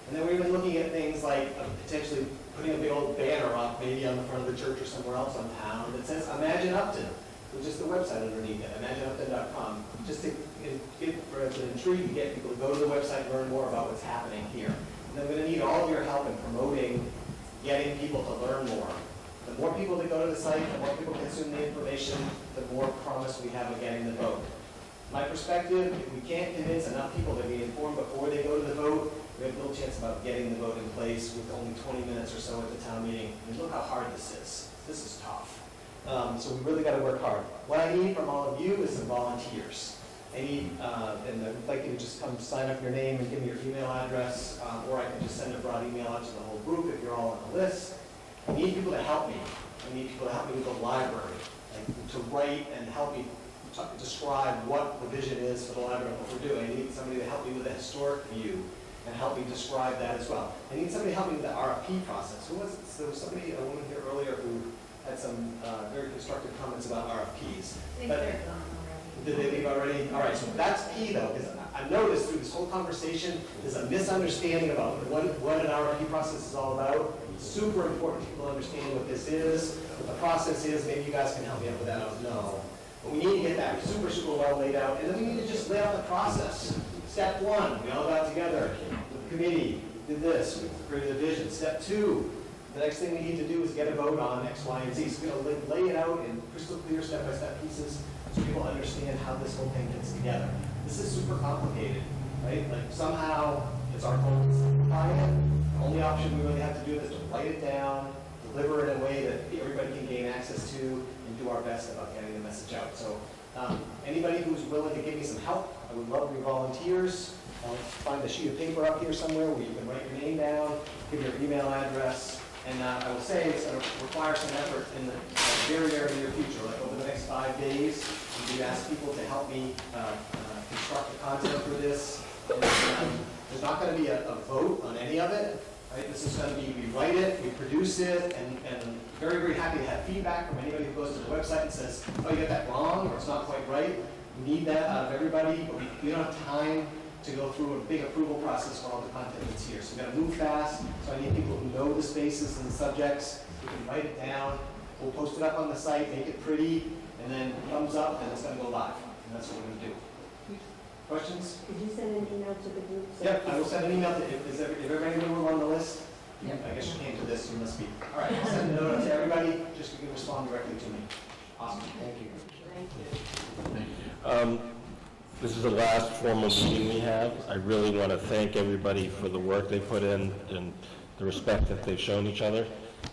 And then we're even looking at things like potentially putting a big old banner up, maybe on the front of the church or somewhere else on town that says Imagine Upton, with just the website underneath it, imagineupton.com, just to intrigue to get people to go to the website and learn more about what's happening here. And then we're going to need all of your help in promoting, getting people to learn more. The more people that go to the site, the more people consume the information, the more promise we have of getting the vote. My perspective, if we can't convince enough people to be informed before they go to the vote, we have little chance about getting the vote in place with only 20 minutes or so at the town meeting. I mean, look how hard this is. This is tough. So we really got to work hard. What I need from all of you is some volunteers. I need, and I'd like you to just come sign up your name and give me your email address, or I can just send a broad email out to the whole group if you're all on the list. I need people to help me. I need people to help me with the library, to write and help me describe what the vision is for the library and what we're doing. I need somebody to help me with the historic view and help me describe that as well. I need somebody to help me with the RFP process. Who was it? There was somebody, a woman here earlier who had some very constructive comments about RFPs. I think they're gone already. Did they leave already? All right, so that's key though, because I've noticed through this whole conversation, there's a misunderstanding about what an RFP process is all about. It's super important people understand what this is, what the process is. Maybe you guys can help me out with that, I don't know. But we need to get that super, super well laid out, and then we need to just lay out the process. Step 1, we all got together, the committee did this, we created a vision. Step 2, the next thing we need to do is get a vote on X, Y, and Z. So we're going to lay it out in crystal clear step-by-step pieces so people understand how this whole thing fits together. This is super complicated, right? Like somehow it's our goal to simplify it. The only option we really have to do is to write it down, deliver it in a way that everybody can gain access to, and do our best about getting the message out. So anybody who's willing to give me some help, I would love your volunteers. I'll find a sheet of paper up here somewhere where you can write your name down, give your email address, and I will say it's going to require some effort in the very, very near future. Like over the next 5 days, we ask people to help me construct the content for this. And, there's not going to be a vote on any of it. Right? This is going to be, we write it, we produce it, and very, very happy to have feedback from anybody who goes to the website and says, oh, you got that wrong, or it's not quite right. We need that out of everybody, but we don't have time to go through a big approval process for all the content that's here. So we've got to move fast, so I need people who know the spaces and the subjects, who can write it down. We'll post it up on the site, make it pretty, and then thumbs up, and it's going to go live. And that's what we're going to do. Questions? Could you send an email to the group? Yep, I will send an email to, if everybody in the room on the list? I guess you came to this, you must be. All right, I'll send a note to everybody, just you can respond directly to me. Awesome, thank you. This is the last formal meeting we have. I really want to thank everybody for the work they put in and the respect that they've shown each other.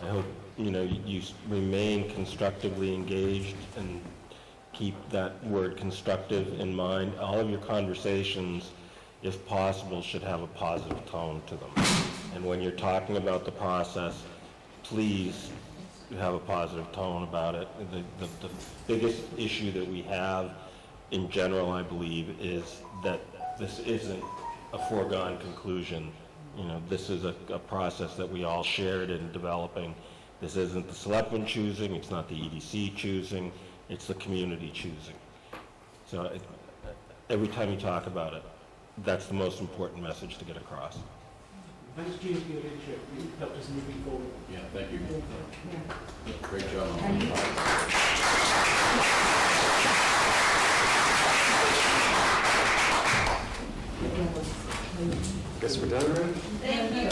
I hope, you remain constructively engaged and keep that word constructive in mind. All of your conversations, if possible, should have a positive tone to them. And when you're talking about the process, please have a positive tone about it. The biggest issue that we have in general, I believe, is that this isn't a foregone conclusion. This is a process that we all shared in developing. This isn't the selectmen choosing, it's not the EDC choosing, it's the community choosing. So every time you talk about it, that's the most important message to get across. Thanks, James, for your leadership. You helped us moving forward. Yeah, thank you. Great job. Guess we're done, right? Thank you.